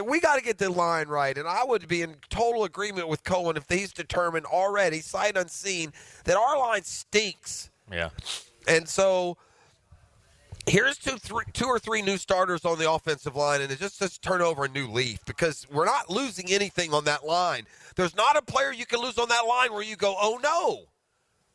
we got to get the line right. And I would be in total agreement with Cohen if he's determined already, sight unseen, that our line stinks. Yeah. And so here's two or three new starters on the offensive line, and it just turn over a new leaf because we're not losing anything on that line. There's not a player you can lose on that line where you go, oh, no.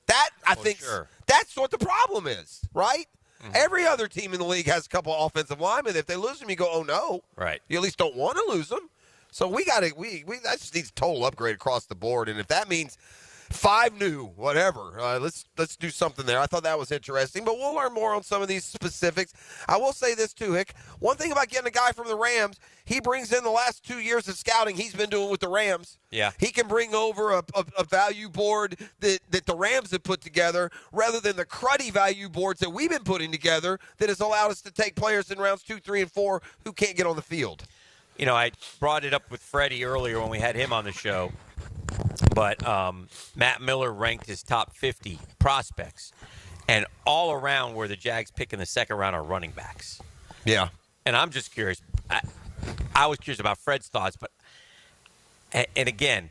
That, I think, that's what the problem is, right? Mm-hmm. Every other team in the league has a couple of offensive linemen. If they lose them, you go, oh, no. Right. You at least don't want to lose them. So that just needs a total upgrade across the board. And if that means 5 new, whatever, let's do something there. I thought that was interesting, but we'll learn more on some of these specifics. I will say this too, Hick. One thing about getting a guy from the Rams, he brings in the last 2 years of scouting he's been doing with the Rams. Yeah. He can bring over a value board that the Rams have put together rather than the cruddy value boards that we've been putting together that has allowed us to take players in rounds 2, 3, and 4 who can't get on the field. I brought it up with Freddie earlier when we had him on the show. But Matt Miller ranked his top 50 prospects. And all around where the Jags pick in the second round are running backs. Yeah. And I'm just curious. I was curious about Fred's thoughts. And again,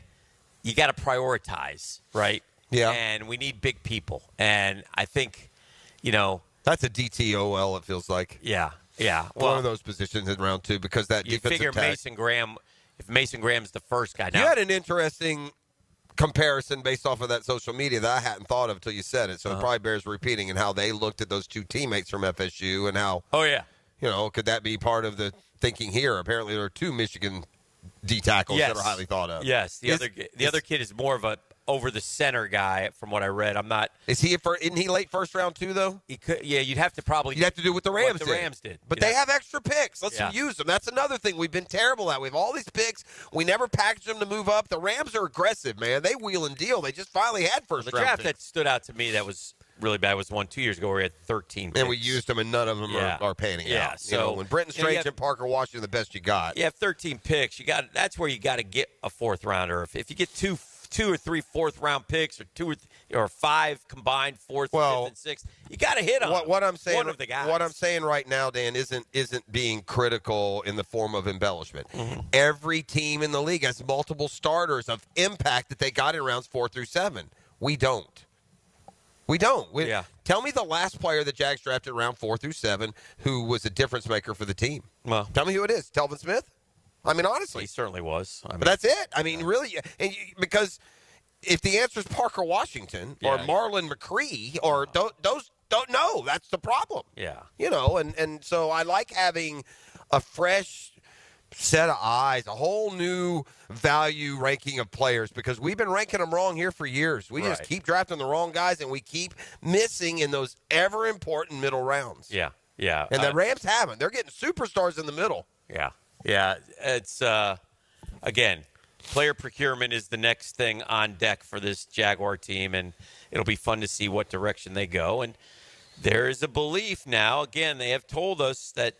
you got to prioritize, right? Yeah. And we need big people. And I think, That's a DTOL, it feels like. Yeah. Yeah. One of those positions in round 2 because that you defensive figure tag. Mason Graham, if Mason Graham's the first guy. Now, you had an interesting comparison based off of that social media that I hadn't thought of until you said it, so it probably bears repeating, and how they looked at those two teammates from FSU and how, could that be part of the thinking here? Apparently there are 2 Michigan D tackles that are highly thought of. Yes. The other kid is more of a over-the-center guy, from what I read. I'm not. Isn't he late first round too, though? He could. Yeah, you'd have to do what the Rams did. But they have extra picks. Let's use them. That's another thing we've been terrible at. We have all these picks. We never package them to move up. The Rams are aggressive, man. They wheel and deal. They just finally had first round The draft picks. that stood out to me that was really bad was the one 2 years ago where we had 13 picks. And we used them, and none of them are panning out. So when Brenton Strange and Parker Washington, the best you got. You have 13 picks. That's where you got to get a fourth rounder. If you get two or three fourth-round picks, or five combined fourth, fifth, and sixth, you got to hit them. What I'm saying, one of the guys. What I'm saying right now, Dan, isn't being critical in the form of embellishment. Mm-hmm. Every team in the league has multiple starters of impact that they got in rounds 4 through 7. We don't. Tell me the last player the Jags drafted in round 4 through 7 who was a difference maker for the team. Well, tell me who it is. Telvin Smith? I mean, honestly. He certainly was. But that's it. I mean, really. Because if the answer is Parker Washington or Marlon McCree or those don't know, that's the problem. Yeah. And so I like having a fresh set of eyes, a whole new value ranking of players, because we've been ranking them wrong here for years. We just keep drafting the wrong guys, and we keep missing in those ever-important middle rounds. Yeah. And the Rams haven't. They're getting superstars in the middle. Yeah. It's, again, player procurement is the next thing on deck for this Jaguar team, and it'll be fun to see what direction they go. And there is a belief now, again, they have told us that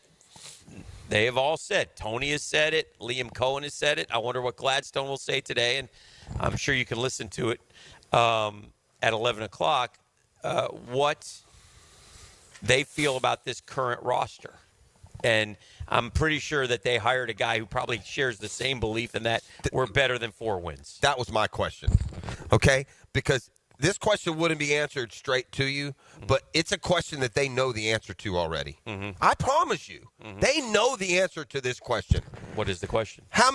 they have all said, Tony has said it, Liam Cohen has said it. I wonder what Gladstone will say today, and I'm sure you can listen to it at 11 o'clock, what they feel about this current roster. And I'm pretty sure that they hired a guy who probably shares the same belief in that we're better than 4 wins. That was my question, okay? Because this question wouldn't be answered straight to you, but it's a question that they know the answer to already. Mm-hmm. I promise you, they know the answer to this question. What is the question? How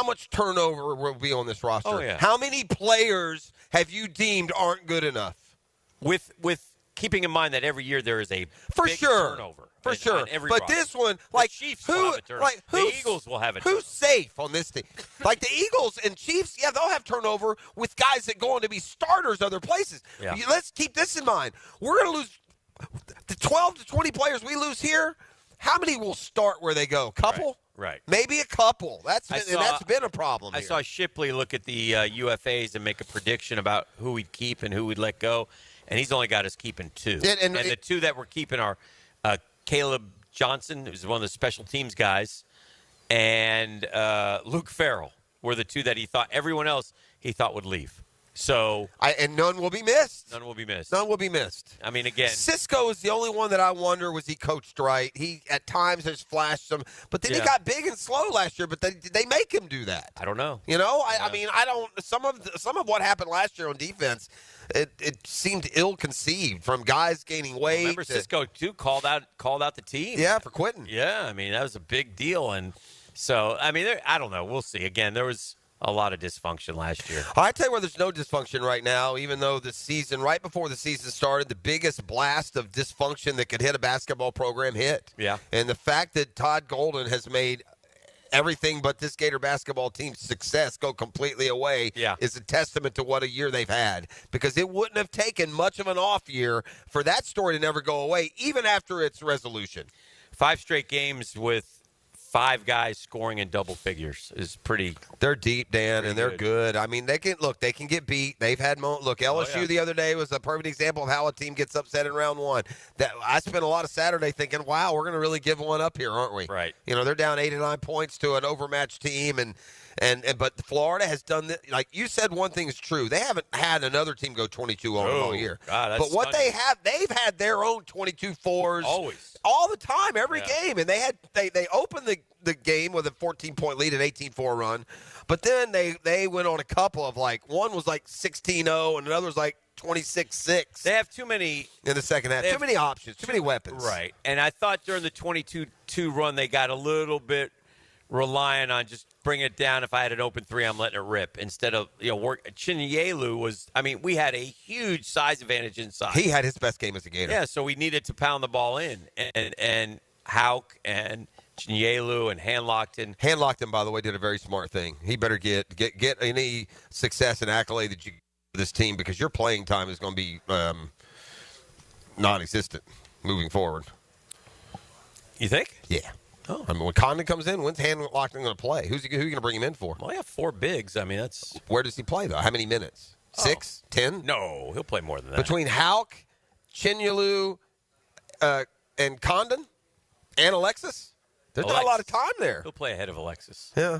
much turnover will be on this roster? Oh, yeah. How many players have you deemed aren't good enough? With keeping in mind that every year there is a big turnover. For sure. But this one, the Chiefs will have a turnover. The Eagles will have a turnover. Who's safe on this team? Like the Eagles and Chiefs, they'll have turnover with guys that go on to be starters other places. Yeah. Let's keep this in mind. We're going to lose the 12 to 20 players we lose here. How many will start where they go? Couple? Right. Maybe a couple. That's been a problem here. I saw Shipley look at the UFAs and make a prediction about who we'd keep and who we'd let go, and he's only got us keeping 2. And the 2 that we're keeping are Caleb Johnson, who's one of the special teams guys, and Luke Farrell were the 2 that he thought. Everyone else he thought would leave. So and none will be missed. None will be missed. None will be missed. I mean, again, Cisco is the only one that I wonder, was he coached right? He at times has flashed some, but then he got big and slow last year. But did they make him do that? I don't know. I mean, I don't. Some of what happened last year on defense, it seemed ill-conceived from guys gaining weight. Remember, Cisco too called out the team. Yeah, for quitting. Yeah, I mean that was a big deal, and so I mean, I don't know. We'll see. Again, there was a lot of dysfunction last year. I tell you where there's no dysfunction right now, even though the season, right before the season started, the biggest blast of dysfunction that could hit a basketball program hit. Yeah. And the fact that Todd Golden has made everything but this Gator basketball team's success go completely away is a testament to what a year they've had. Because it wouldn't have taken much of an off year for that story to never go away, even after its resolution. 5 straight games with 5 guys scoring in double figures is pretty. They're deep, Dan, and they're good. I mean, they can get beat. They've had LSU the other day was a perfect example of how a team gets upset in round 1. That I spent a lot of Saturday thinking, wow, we're going to really give one up here, aren't we? Right. They're down 8 or 9 points to an overmatched team, but Florida has done this. Like you said, one thing is true. They haven't had another team go 22-0 all year. God, but what they have, they've had their own 22-4s all the time, every game, and they opened the game with a 14-point lead, an 18-4 run, but then they went on a couple of one was 16-0 and another was 26-6. They have too many in the second half. Too many options, too many weapons. Right. And I thought during the 22-2 run they got a little bit relying on just bring it down. If I had an open 3, I'm letting it rip instead of work. Chinyelu was. I mean, we had a huge size advantage inside. He had his best game as a Gator. Yeah, so we needed to pound the ball in, and Hauk and Chinyelu and Handlockton, by the way, did a very smart thing. He better get any success and accolade that you give this team, because your playing time is going to be non-existent moving forward. You think? Yeah. Oh. I mean, when Condon comes in, when's Handlockton going to play? Who are you going to bring him in for? Well, I have 4 bigs. I mean, that's. Where does he play though? How many minutes? 6, 10? No, he'll play more than that. Between Hauk Chinyalu, and Condon, and Alexis. There's not a lot of time there. He'll play ahead of Alexis. Yeah.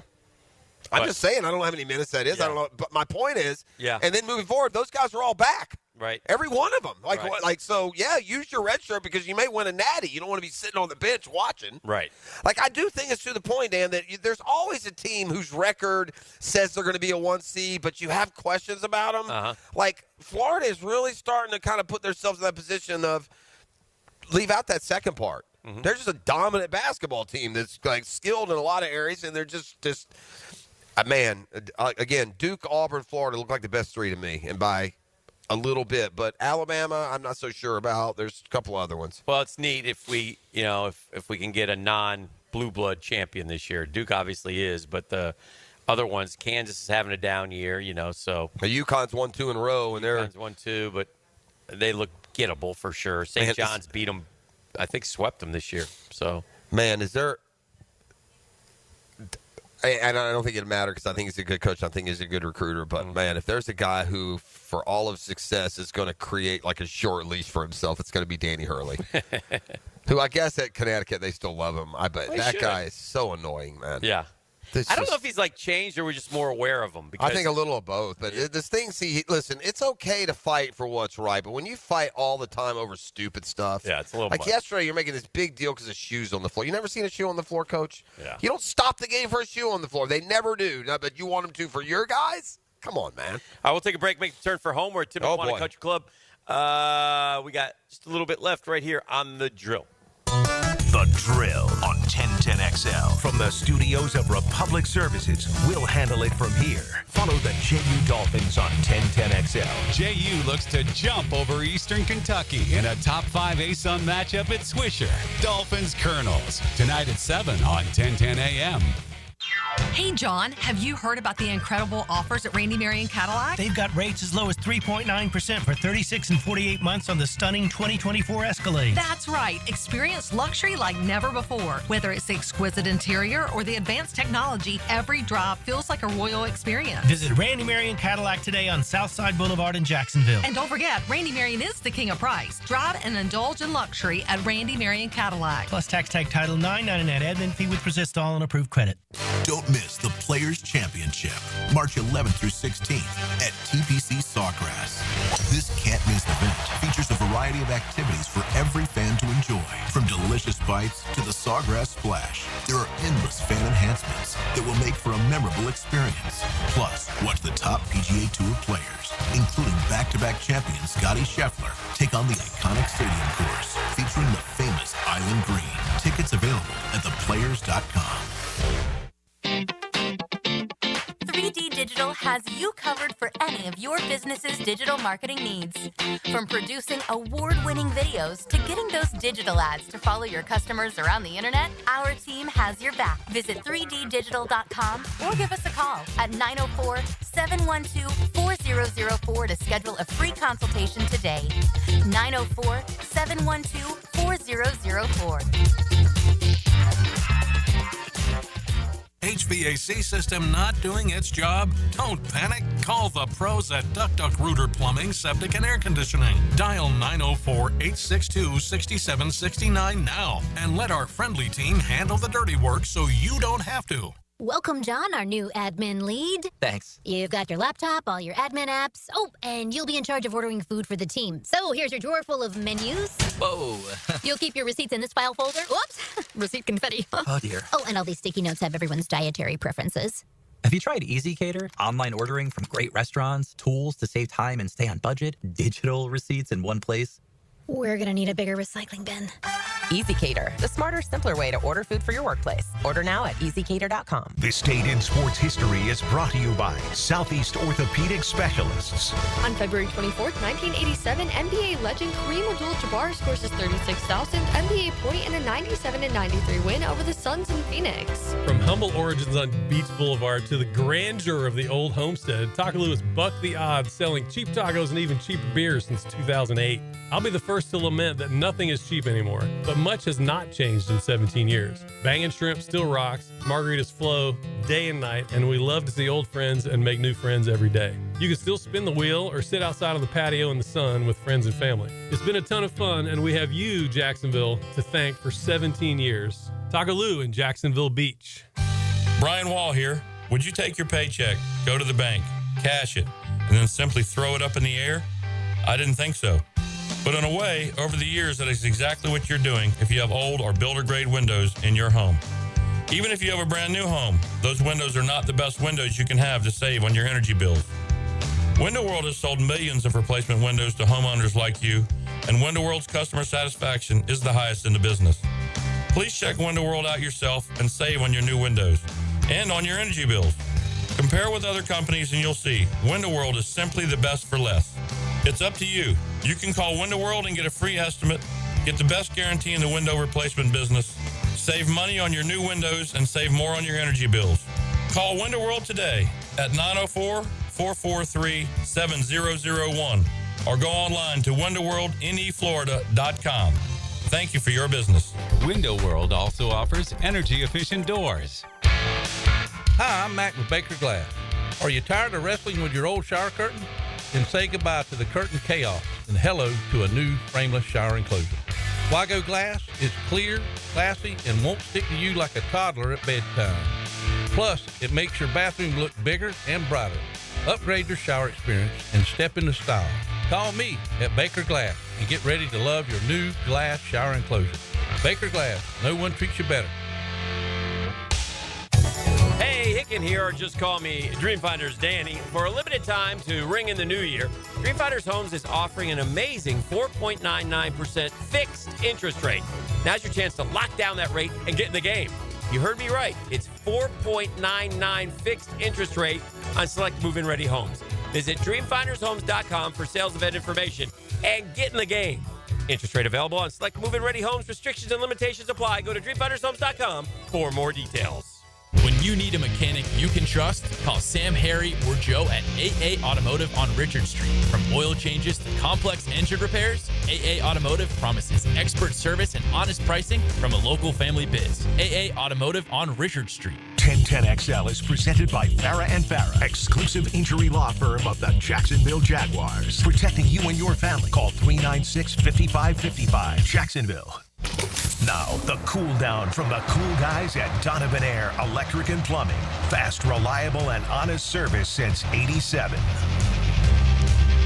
I'm just saying, I don't know how many minutes that is. Yeah. I don't know. But my point is, Yeah. and then moving forward, those guys are all back. Right. Every one of them. Right. So, use your red shirt because you may win a natty. You don't want to be sitting on the bench watching. Right. Like, I do think it's to the point, Dan, that there's always a team whose record says they're going to be a 1 seed, but you have questions about them. Uh-huh. Like, Florida is really starting to kind of put themselves in that position of leave out that second part. Mm-hmm. They're just a dominant basketball team that's, like, skilled in a lot of areas, and they're just man, again, Duke, Auburn, Florida look like the best three to me, and by a little bit. But Alabama, I'm not so sure about. There's a couple other ones. Well, it's neat if we, if we can get a non-blue blood champion this year. Duke obviously is, but the other ones, Kansas is having a down year, so. UConn's 1-2 in a row, and they're 1-2, but they look gettable for sure. St. John's beat them, I think, swept them this year. So, man, is there? And I don't think it'll matter because I think he's a good coach. I think he's a good recruiter. But, man, if there's a guy who, for all of success, is going to create like a short leash for himself, it's going to be Danny Hurley. Who I guess at Connecticut they still love him. I bet that guy is so annoying, man. Yeah. I don't know if he's like changed or we're just more aware of him. Because I think a little of both. But this thing, listen, it's okay to fight for what's right. But when you fight all the time over stupid stuff. Yeah, it's a little like much. yesterday, you're making this big deal because of shoes on the floor. You never seen a shoe on the floor, Coach? Yeah. You don't stop the game for a shoe on the floor. They never do. No, but you want them to for your guys? Come on, man. All right, we'll take a break, make the turn for home. We're at Tippecanoe Country Club. We got just a little bit left right here on The Drill. The Drill on 1010XL. From the studios of Republic Services, we'll handle it from here. Follow the JU Dolphins on 1010XL. JU looks to jump over Eastern Kentucky in a top 5 ASUN matchup at Swisher. Dolphins Colonels, tonight at 7 on 1010 AM. Hey, John, have you heard about the incredible offers at Randy Marion Cadillac? They've got rates as low as 3.9% for 36 and 48 months on the stunning 2024 Escalade. That's right. Experience luxury like never before. Whether it's the exquisite interior or the advanced technology, every drive feels like a royal experience. Visit Randy Marion Cadillac today on Southside Boulevard in Jacksonville. And don't forget, Randy Marion is the king of price. Drive and indulge in luxury at Randy Marion Cadillac. Plus tax tag title 999 admin fee with Resistol and approved credit. Don't miss the Players' Championship, March 11th through 16th at TPC Sawgrass. This can't-miss event features a variety of activities for every fan to enjoy, from delicious bites to the Sawgrass Splash. There are endless fan enhancements that will make for a memorable experience. Plus, watch the top PGA Tour players, including back-to-back champion Scottie Scheffler, take on the iconic stadium course featuring the famous Island Green. Tickets available at theplayers.com. 3D Digital has you covered for any of your business's digital marketing needs. From producing award-winning videos to getting those digital ads to follow your customers around the internet, our team has your back. Visit 3ddigital.com or give us a call at 904-712-4004 to schedule a free consultation today. 904-712-4004. HVAC system not doing its job? Don't panic. Call the pros at Duck Rooter Plumbing, Septic, and Air Conditioning. Dial 904-862-6769 now and let our friendly team handle the dirty work so you don't have to. Welcome, John, our new admin lead. Thanks. You've got your laptop, all your admin apps. Oh, and you'll be in charge of ordering food for the team. So here's your drawer full of menus. Whoa. You'll keep your receipts in this file folder. Whoops, receipt confetti. Oh, dear. Oh, and all these sticky notes have everyone's dietary preferences. Have you tried Easy Cater? Online ordering from great restaurants, tools to save time and stay on budget, digital receipts in one place. We're gonna need a bigger recycling bin. Easy Cater, the smarter, simpler way to order food for your workplace. Order now at easycater.com. This Date in Sports History is brought to you by Southeast Orthopedic Specialists. On February 24th, 1987, NBA legend Kareem Abdul-Jabbar scores his 36,000th NBA point in a 97-93 win over the Suns in Phoenix. From humble origins on Beach Boulevard to the grandeur of the old homestead, Taco Lewis bucked the odds, selling cheap tacos and even cheaper beers since 2008. I'll be the first to lament that nothing is cheap anymore, but much has not changed in 17 years. Bangin' Shrimp still rocks, margaritas flow day and night, and we love to see old friends and make new friends every day. You can still spin the wheel or sit outside on the patio in the sun with friends and family. It's been a ton of fun, and we have you, Jacksonville, to thank for 17 years. Tagaloo in Jacksonville Beach. Brian Wall here. Would you take your paycheck, go to the bank, cash it, and then simply throw it up in the air? I didn't think so. But in a way, over the years, that is exactly what you're doing if you have old or builder-grade windows in your home. Even if you have a brand new home, those windows are not the best windows you can have to save on your energy bills. Window World has sold millions of replacement windows to homeowners like you, and Window World's customer satisfaction is the highest in the business. Please check Window World out yourself and save on your new windows and on your energy bills. Compare with other companies and you'll see Window World is simply the best for less. It's up to you. You can call Window World and get a free estimate, get the best guarantee in the window replacement business, save money on your new windows, and save more on your energy bills. Call Window World today at 904-443-7001 or go online to windowworldneflorida.com. Thank you for your business. Window World also offers energy-efficient doors. Hi, I'm Mac with Baker Glass. Are you tired of wrestling with your old shower curtain? Then say goodbye to the curtain chaos and hello to a new frameless shower enclosure. Wago Glass is clear, classy, and won't stick to you like a toddler at bedtime. Plus, it makes your bathroom look bigger and brighter. Upgrade your shower experience and step into style. Call me at Baker Glass and get ready to love your new glass shower enclosure. Baker Glass, no one treats you better. Hey, Hicken here, or just call me Dreamfinders Danny. For a limited time to ring in the new year, Dreamfinders Homes is offering an amazing 4.99% fixed interest rate. Now's your chance to lock down that rate and get in the game. You heard me right. It's 4.99 fixed interest rate on select move-in ready homes. Visit dreamfindershomes.com for sales event information and get in the game. Interest rate available on select move-in ready homes. Restrictions and limitations apply. Go to dreamfindershomes.com for more details. When you need a mechanic you can trust, call Sam, Harry, or Joe at AA Automotive on Richard Street. From oil changes to complex engine repairs, AA Automotive promises expert service and honest pricing from a local family biz. AA Automotive on Richard Street. 1010XL is presented by Farah & Farah, exclusive injury law firm of the Jacksonville Jaguars. Protecting you and your family. Call 396-5555. Jacksonville. Now, the cool down from the cool guys at Donovan Air Electric and Plumbing. Fast, reliable, and honest service since '87.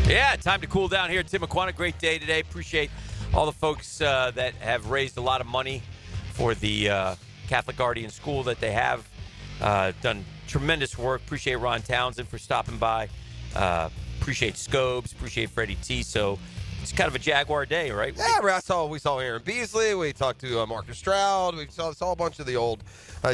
Yeah, time to cool down here at Tim Aquana. Great day today. Appreciate all the folks that have raised a lot of money for the Catholic Guardian School that they have. Done tremendous work. Appreciate Ron Townsen for stopping by. Appreciate Scobes. Appreciate Freddie T. So it's kind of a Jaguar day, right? Yeah, we saw Aaron Beasley. We talked to Marcus Stroud. We saw a bunch of the old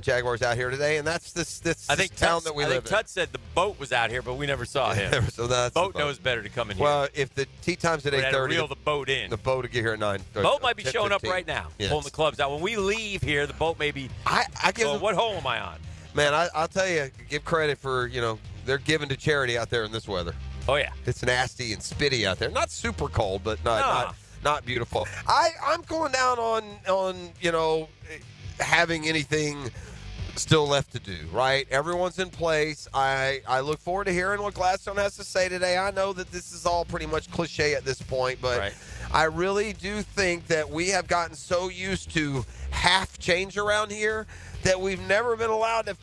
Jaguars out here today, and that's this town that we live in. I think Tut said the boat was out here, but we never saw him. So that's boat knows better to come in here. Well, if the tee time's at 8:30, reel the boat in. The boat will get here at 9. Boat might be showing 10:15. up right now, yes. pulling the clubs out. When we leave here, the boat may be. What hole am I on? Man, I'll tell you, give credit for they're giving to charity out there in this weather. Oh yeah, it's nasty and spitty out there. Not super cold, but not beautiful. I'm going down on having anything still left to do. Right, everyone's in place. I look forward to hearing what Gladstone has to say today. I know that this is all pretty much cliche at this point, but right. I really do think that we have gotten so used to half change around here that we've never been allowed to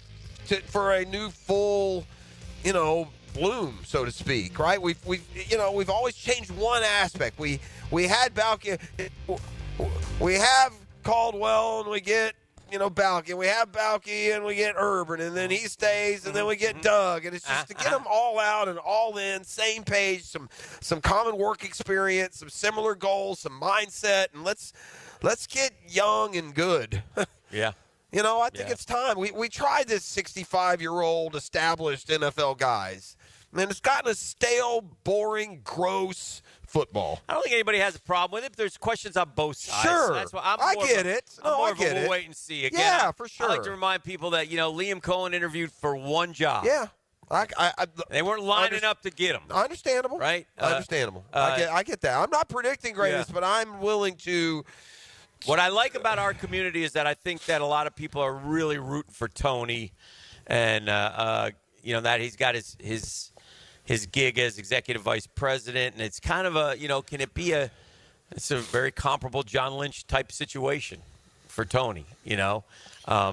for a new full, bloom, so to speak, right? We've always changed one aspect. We had Balky, we have Caldwell, and we get Balky, and we have Balky, and we get Urban, and then he stays, and then we get Doug, and it's just to get them all out and all in, same page, some common work experience, some similar goals, some mindset, and let's get young and good. Yeah. I think it's time. We tried this 65-year-old established NFL guys. Man, it's gotten a stale, boring, gross football. I don't think anybody has a problem with it, but there's questions on both sides. Sure. That's why I'm I get it. We'll wait and see. Again, yeah, for sure. I like to remind people that, Liam Cohen interviewed for one job. Yeah. They weren't lining up to get him. Understandable. Right? Understandable. I get that. I'm not predicting greatness, but I'm willing to. What I like about our community is that I think that a lot of people are really rooting for Tony, and that he's got his gig as executive vice president, and it's kind of a can it be it's a very comparable John Lynch type situation for Tony,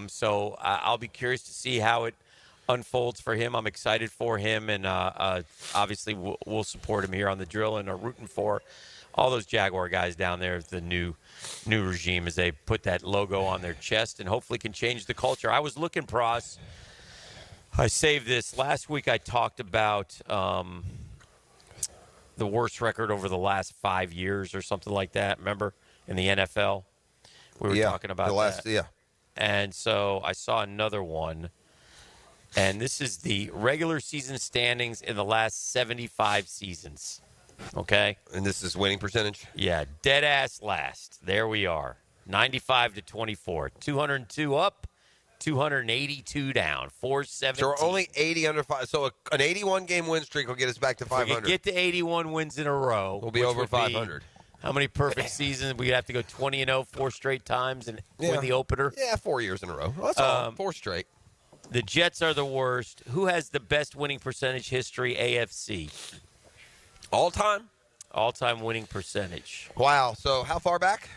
So I'll be curious to see how it unfolds for him. I'm excited for him, and obviously we'll support him here on the drill and are rooting for all those Jaguar guys down there, the new regime, as they put that logo on their chest and hopefully can change the culture. I was looking, Pros. I saved this. Last week I talked about the worst record over the last 5 years or something like that. Remember? In the NFL? We were talking about that. Yeah. And so I saw another one. And this is the regular season standings in the last 75 seasons. Okay? And this is winning percentage? Yeah, dead ass last. There we are. 95-24. 202 up, 282 down. 417. So we're only 80 under 5. So an 81-game win streak will get us back to 500. If we get to 81 wins in a row, we'll be over 500. How many perfect seasons? We'd have to go 20-0 4 straight times and win the opener? Yeah, 4 years in a row. Well, that's all. 4 straight. The Jets are the worst. Who has the best winning percentage history? AFC. All-time? All-time winning percentage. Wow. So how far back?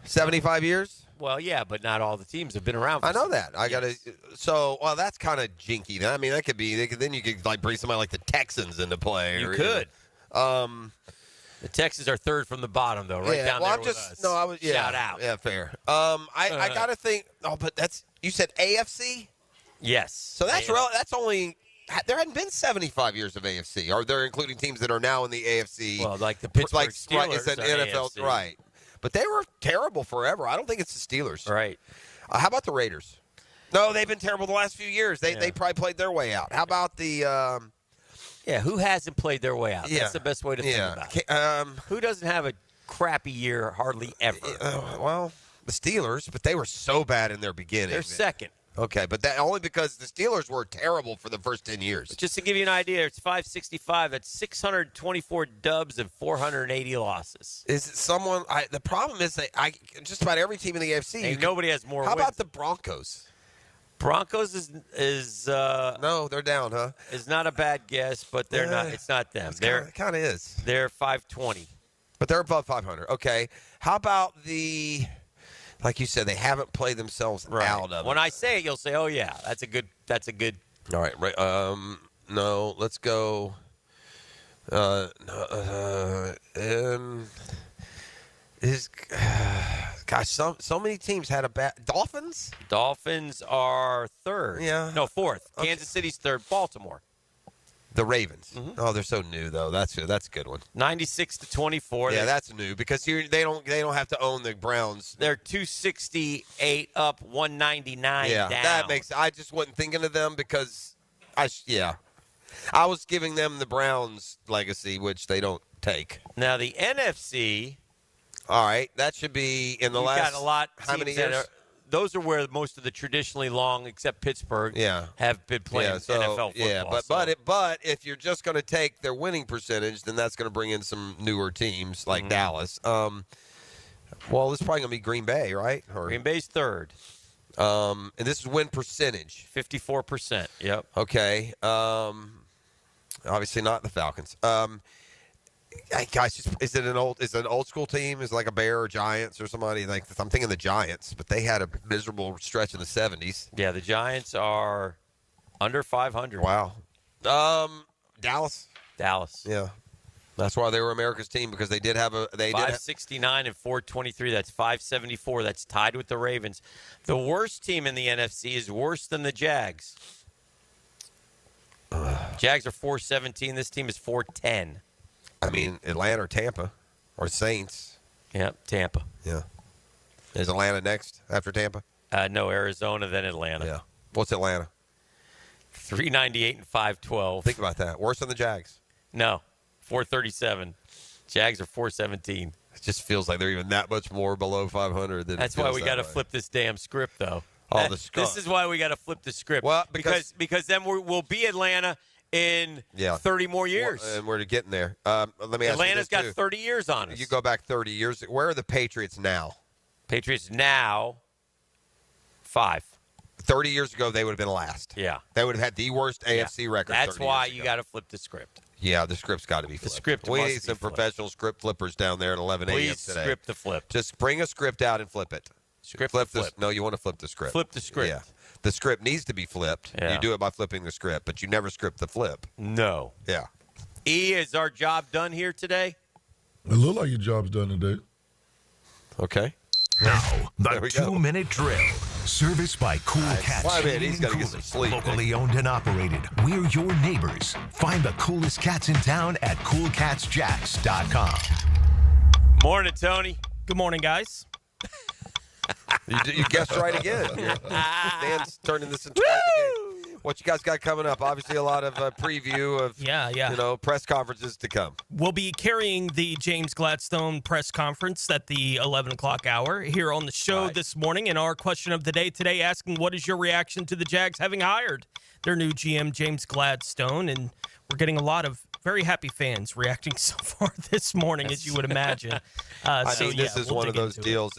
75 years? Well, yeah, but not all the teams have been around. I know that. I got to. So, well, that's kind of jinky. I mean, that could be. Then you could bring somebody like the Texans into play. You could. The Texans are third from the bottom, though, right down there with us. No, I was. Yeah, shout out. Yeah, fair. I got to think. Oh, but that's. You said AFC. Yes. So that's that's only. There hadn't been 75 years of AFC. Are there including teams that are now in the AFC? Well, like the Pittsburgh Steelers. It's an NFL, AFC. right? But they were terrible forever. I don't think it's the Steelers. Right. How about the Raiders? No, they've been terrible the last few years. They probably played their way out. How about the? Who hasn't played their way out? That's the best way to think about it. Who doesn't have a crappy year hardly ever? Well, the Steelers, but they were so bad in their beginning. They're second. Okay, but that only because the Steelers were terrible for the first 10 years. Just to give you an idea, it's 565. That's 624 dubs and 480 losses. Is it someone? The problem is that just about every team in the AFC. Nobody has more. How wins. about the Broncos? Broncos is no, they're down, huh? Is not a bad guess, but they're not. It's not them. It kind of is. They're 520, but they're above 500. Okay. How about the? Like you said, they haven't played themselves out of it. When I say it, you'll say, "Oh yeah, that's a good." All right, right. No, let's go. Gosh, so many teams had a bad. Dolphins. Dolphins are third. Yeah. No, fourth. Okay. Kansas City's third. Baltimore. The Ravens. Mm-hmm. Oh, they're so new though. That's a good one. 96-24. Yeah, that's new because they don't have to own the Browns. They're 268 up, 199 down. That makes. I just wasn't thinking of them because I was giving them the Browns legacy, which they don't take. Now the NFC. All right, that should be in the last. Got a lot. How many years? Those are where most of the traditionally long, except Pittsburgh, have been playing NFL football. Yeah, but if you're just going to take their winning percentage, then that's going to bring in some newer teams like Dallas. Well, it's probably going to be Green Bay, right? Green Bay's third. And this is win percentage. 54%. Yep. Okay. Obviously not the Falcons. Guys, is it an old school team? Is it like a Bear or Giants or somebody? Like I'm thinking the Giants, but they had a miserable stretch in the 70s. Yeah, the Giants are under 500. Wow. Dallas. Yeah, that's why they were America's team because they did have 569 and 423. That's 574. That's tied with the Ravens. The worst team in the NFC is worse than the Jags. Jags are 417. This team is 410. I mean, Atlanta or Tampa or Saints. Yep, Tampa. Yeah. Is Atlanta next after Tampa? No, Arizona, then Atlanta. Yeah. What's Atlanta? 398 and 512. Think about that. Worse than the Jags? No, 437. Jags are 417. It just feels like they're even that much more below 500. That's why we got to flip this damn script, though. Oh, the script. This is why we got to flip the script. Well, because then we'll be Atlanta, in 30 more years. Well, and we're getting there. Let me ask Atlanta's you got this, 30 years on us. You go back 30 years. Where are the Patriots now? Patriots now, 5. 30 years ago, they would have been last. Yeah. They would have had the worst AFC record. That's 30 why years you ago. got to flip the script. Yeah, the script's got to be flipped. The script we must need be some flipped. professional script flippers down there at 11 a.m. Please today. script the flip. Just bring a script out and flip it. Script flip the flip. this. No, you want to flip the script. Flip the script. Yeah. The script needs to be flipped. Yeah. You do it by flipping the script, but you never script the flip. No. Yeah. E, is our job done here today? It looked like your job's done today. Okay. Now, There the we go. 2-minute drill. Service by Cool Cats. Well, I mean, Heating he's and gotta get Cooling. some sleep. Locally owned and operated. We're your neighbors. Find the coolest cats in town at coolcatsjacks.com. Morning, Tony. Good morning, guys. You guessed right again. Dan's turning this into twice again. What you guys got coming up? Obviously, a lot of preview of press conferences to come. We'll be carrying the James Gladstone press conference at the 11 o'clock hour here on the show this morning. And our question of the day today asking, what is your reaction to the Jags having hired their new GM, James Gladstone? And we're getting a lot of very happy fans reacting so far this morning, as you would imagine. I think this is one of those deals.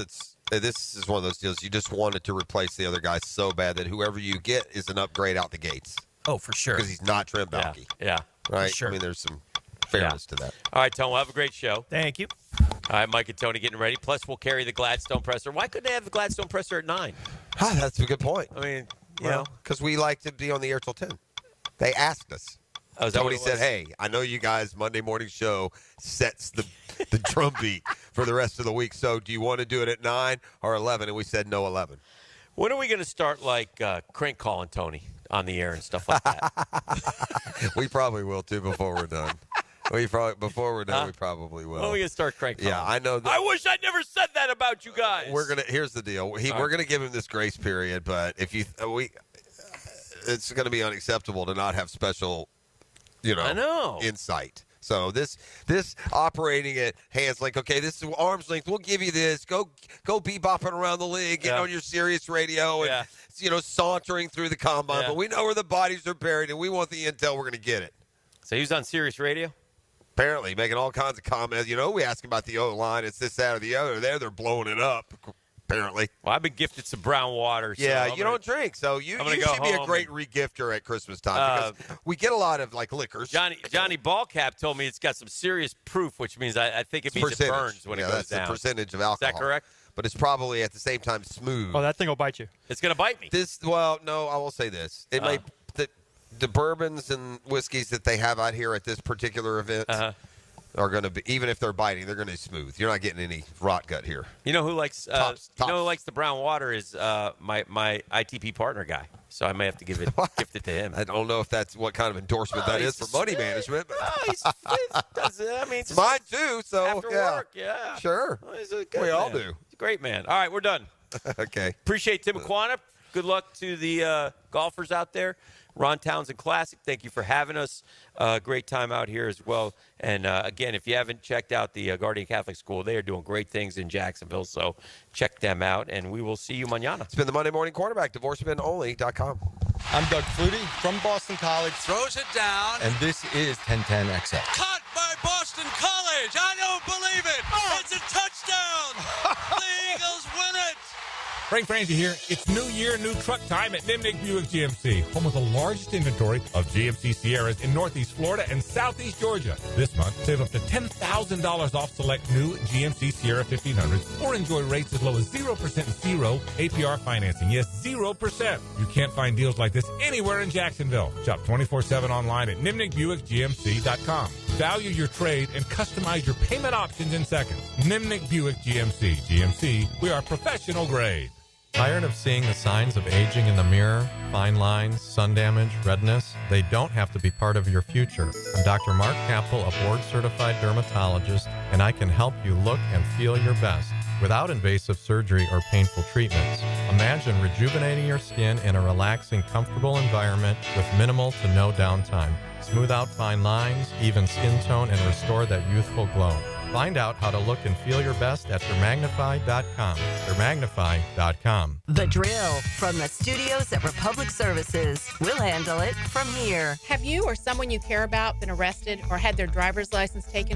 This is one of those deals you just wanted to replace the other guy so bad that whoever you get is an upgrade out the gates. Oh, for sure. Because he's not Trent Baalke. Yeah. Right? For sure. I mean, there's some fairness to that. All right, Tony, we'll have a great show. Thank you. All right, Mike and Tony getting ready. Plus, we'll carry the Gladstone presser. Why couldn't they have the Gladstone presser at 9? That's a good point. I mean, because we like to be on the air till 10. They asked us. Oh, is that Somebody what it was? said, hey, I know you guys, Monday morning show sets the drum beat for the rest of the week. So do you want to do it at 9 or 11? And we said no, 11. When are we going to start, crank calling Tony on the air and stuff like that? We probably will, too, before we're done. Before we're done, we probably will. When are we going to start crank calling? Yeah, I know. I wish I'd never said that about you guys. Here's the deal. We're going to give him this grace period, but if you it's going to be unacceptable to not have special insight. So this operating at hands like, okay, this is arm's length. We'll give you this. Go bebopping around the league, get on your Sirius radio, and sauntering through the combine. But we know where the bodies are buried, and we want the intel. We're going to get it. So he was on Sirius Radio? Apparently, making all kinds of comments. We ask about the O-line. It's this, that, or the other. They're blowing it up. Apparently. Well, I've been gifted some brown water. So you don't drink, so you should be a great regifter at Christmas time because we get a lot of liquors. Johnny Ballcap told me it's got some serious proof, which means I think it means it burns when it goes that's down. The percentage of alcohol. Is that correct? But it's probably at the same time smooth. Oh, that thing will bite you. It's going to bite me. No, I will say this. It may the bourbons and whiskeys that they have out here at this particular event are going to be, even if they're biting, they're going to be smooth. You're not getting any rot gut here. You know who likes who likes the brown water is my ITP partner guy. So I may have to gift it to him. I don't know if that's what kind of endorsement that is for money management. But it's mine too. So after work, yeah, sure. Well, he's a good we man. all do. He's a great man. All right, we're done. Okay. Appreciate Tim Aquana. Good luck to the golfers out there. Ron Townsen Classic, thank you for having us. Great time out here as well. And, again, if you haven't checked out the Guardian Catholic School, they are doing great things in Jacksonville. So check them out, and we will see you mañana. It's been the Monday Morning Quarterback, divorcemenonly.com. I'm Doug Flutie from Boston College. Throws it down. And this is 1010XL. Caught by Boston College. I don't believe it. It's a touchdown. The Eagles win it. Frank Frangie here. It's new year, new truck time at Nimnik Buick GMC, home of the largest inventory of GMC Sierras in Northeast Florida and Southeast Georgia. This month, save up to $10,000 off select new GMC Sierra 1500s or enjoy rates as low as 0% zero APR financing. Yes, 0%. You can't find deals like this anywhere in Jacksonville. Shop 24/7 online at NimnikBuickGMC.com. Value your trade and customize your payment options in seconds. Nimnik Buick GMC. GMC, we are professional grade. Tired of seeing the signs of aging in the mirror? Fine lines, sun damage, redness? They don't have to be part of your future. I'm Dr. Mark Capel, a board-certified dermatologist, and I can help you look and feel your best without invasive surgery or painful treatments. Imagine rejuvenating your skin in a relaxing, comfortable environment with minimal to no downtime. Smooth out fine lines, even skin tone, and restore that youthful glow. Find out how to look and feel your best at thermagnify.com. Thermagnify.com. The Drill from the studios at Republic Services. We'll handle it from here. Have you or someone you care about been arrested or had their driver's license taken away?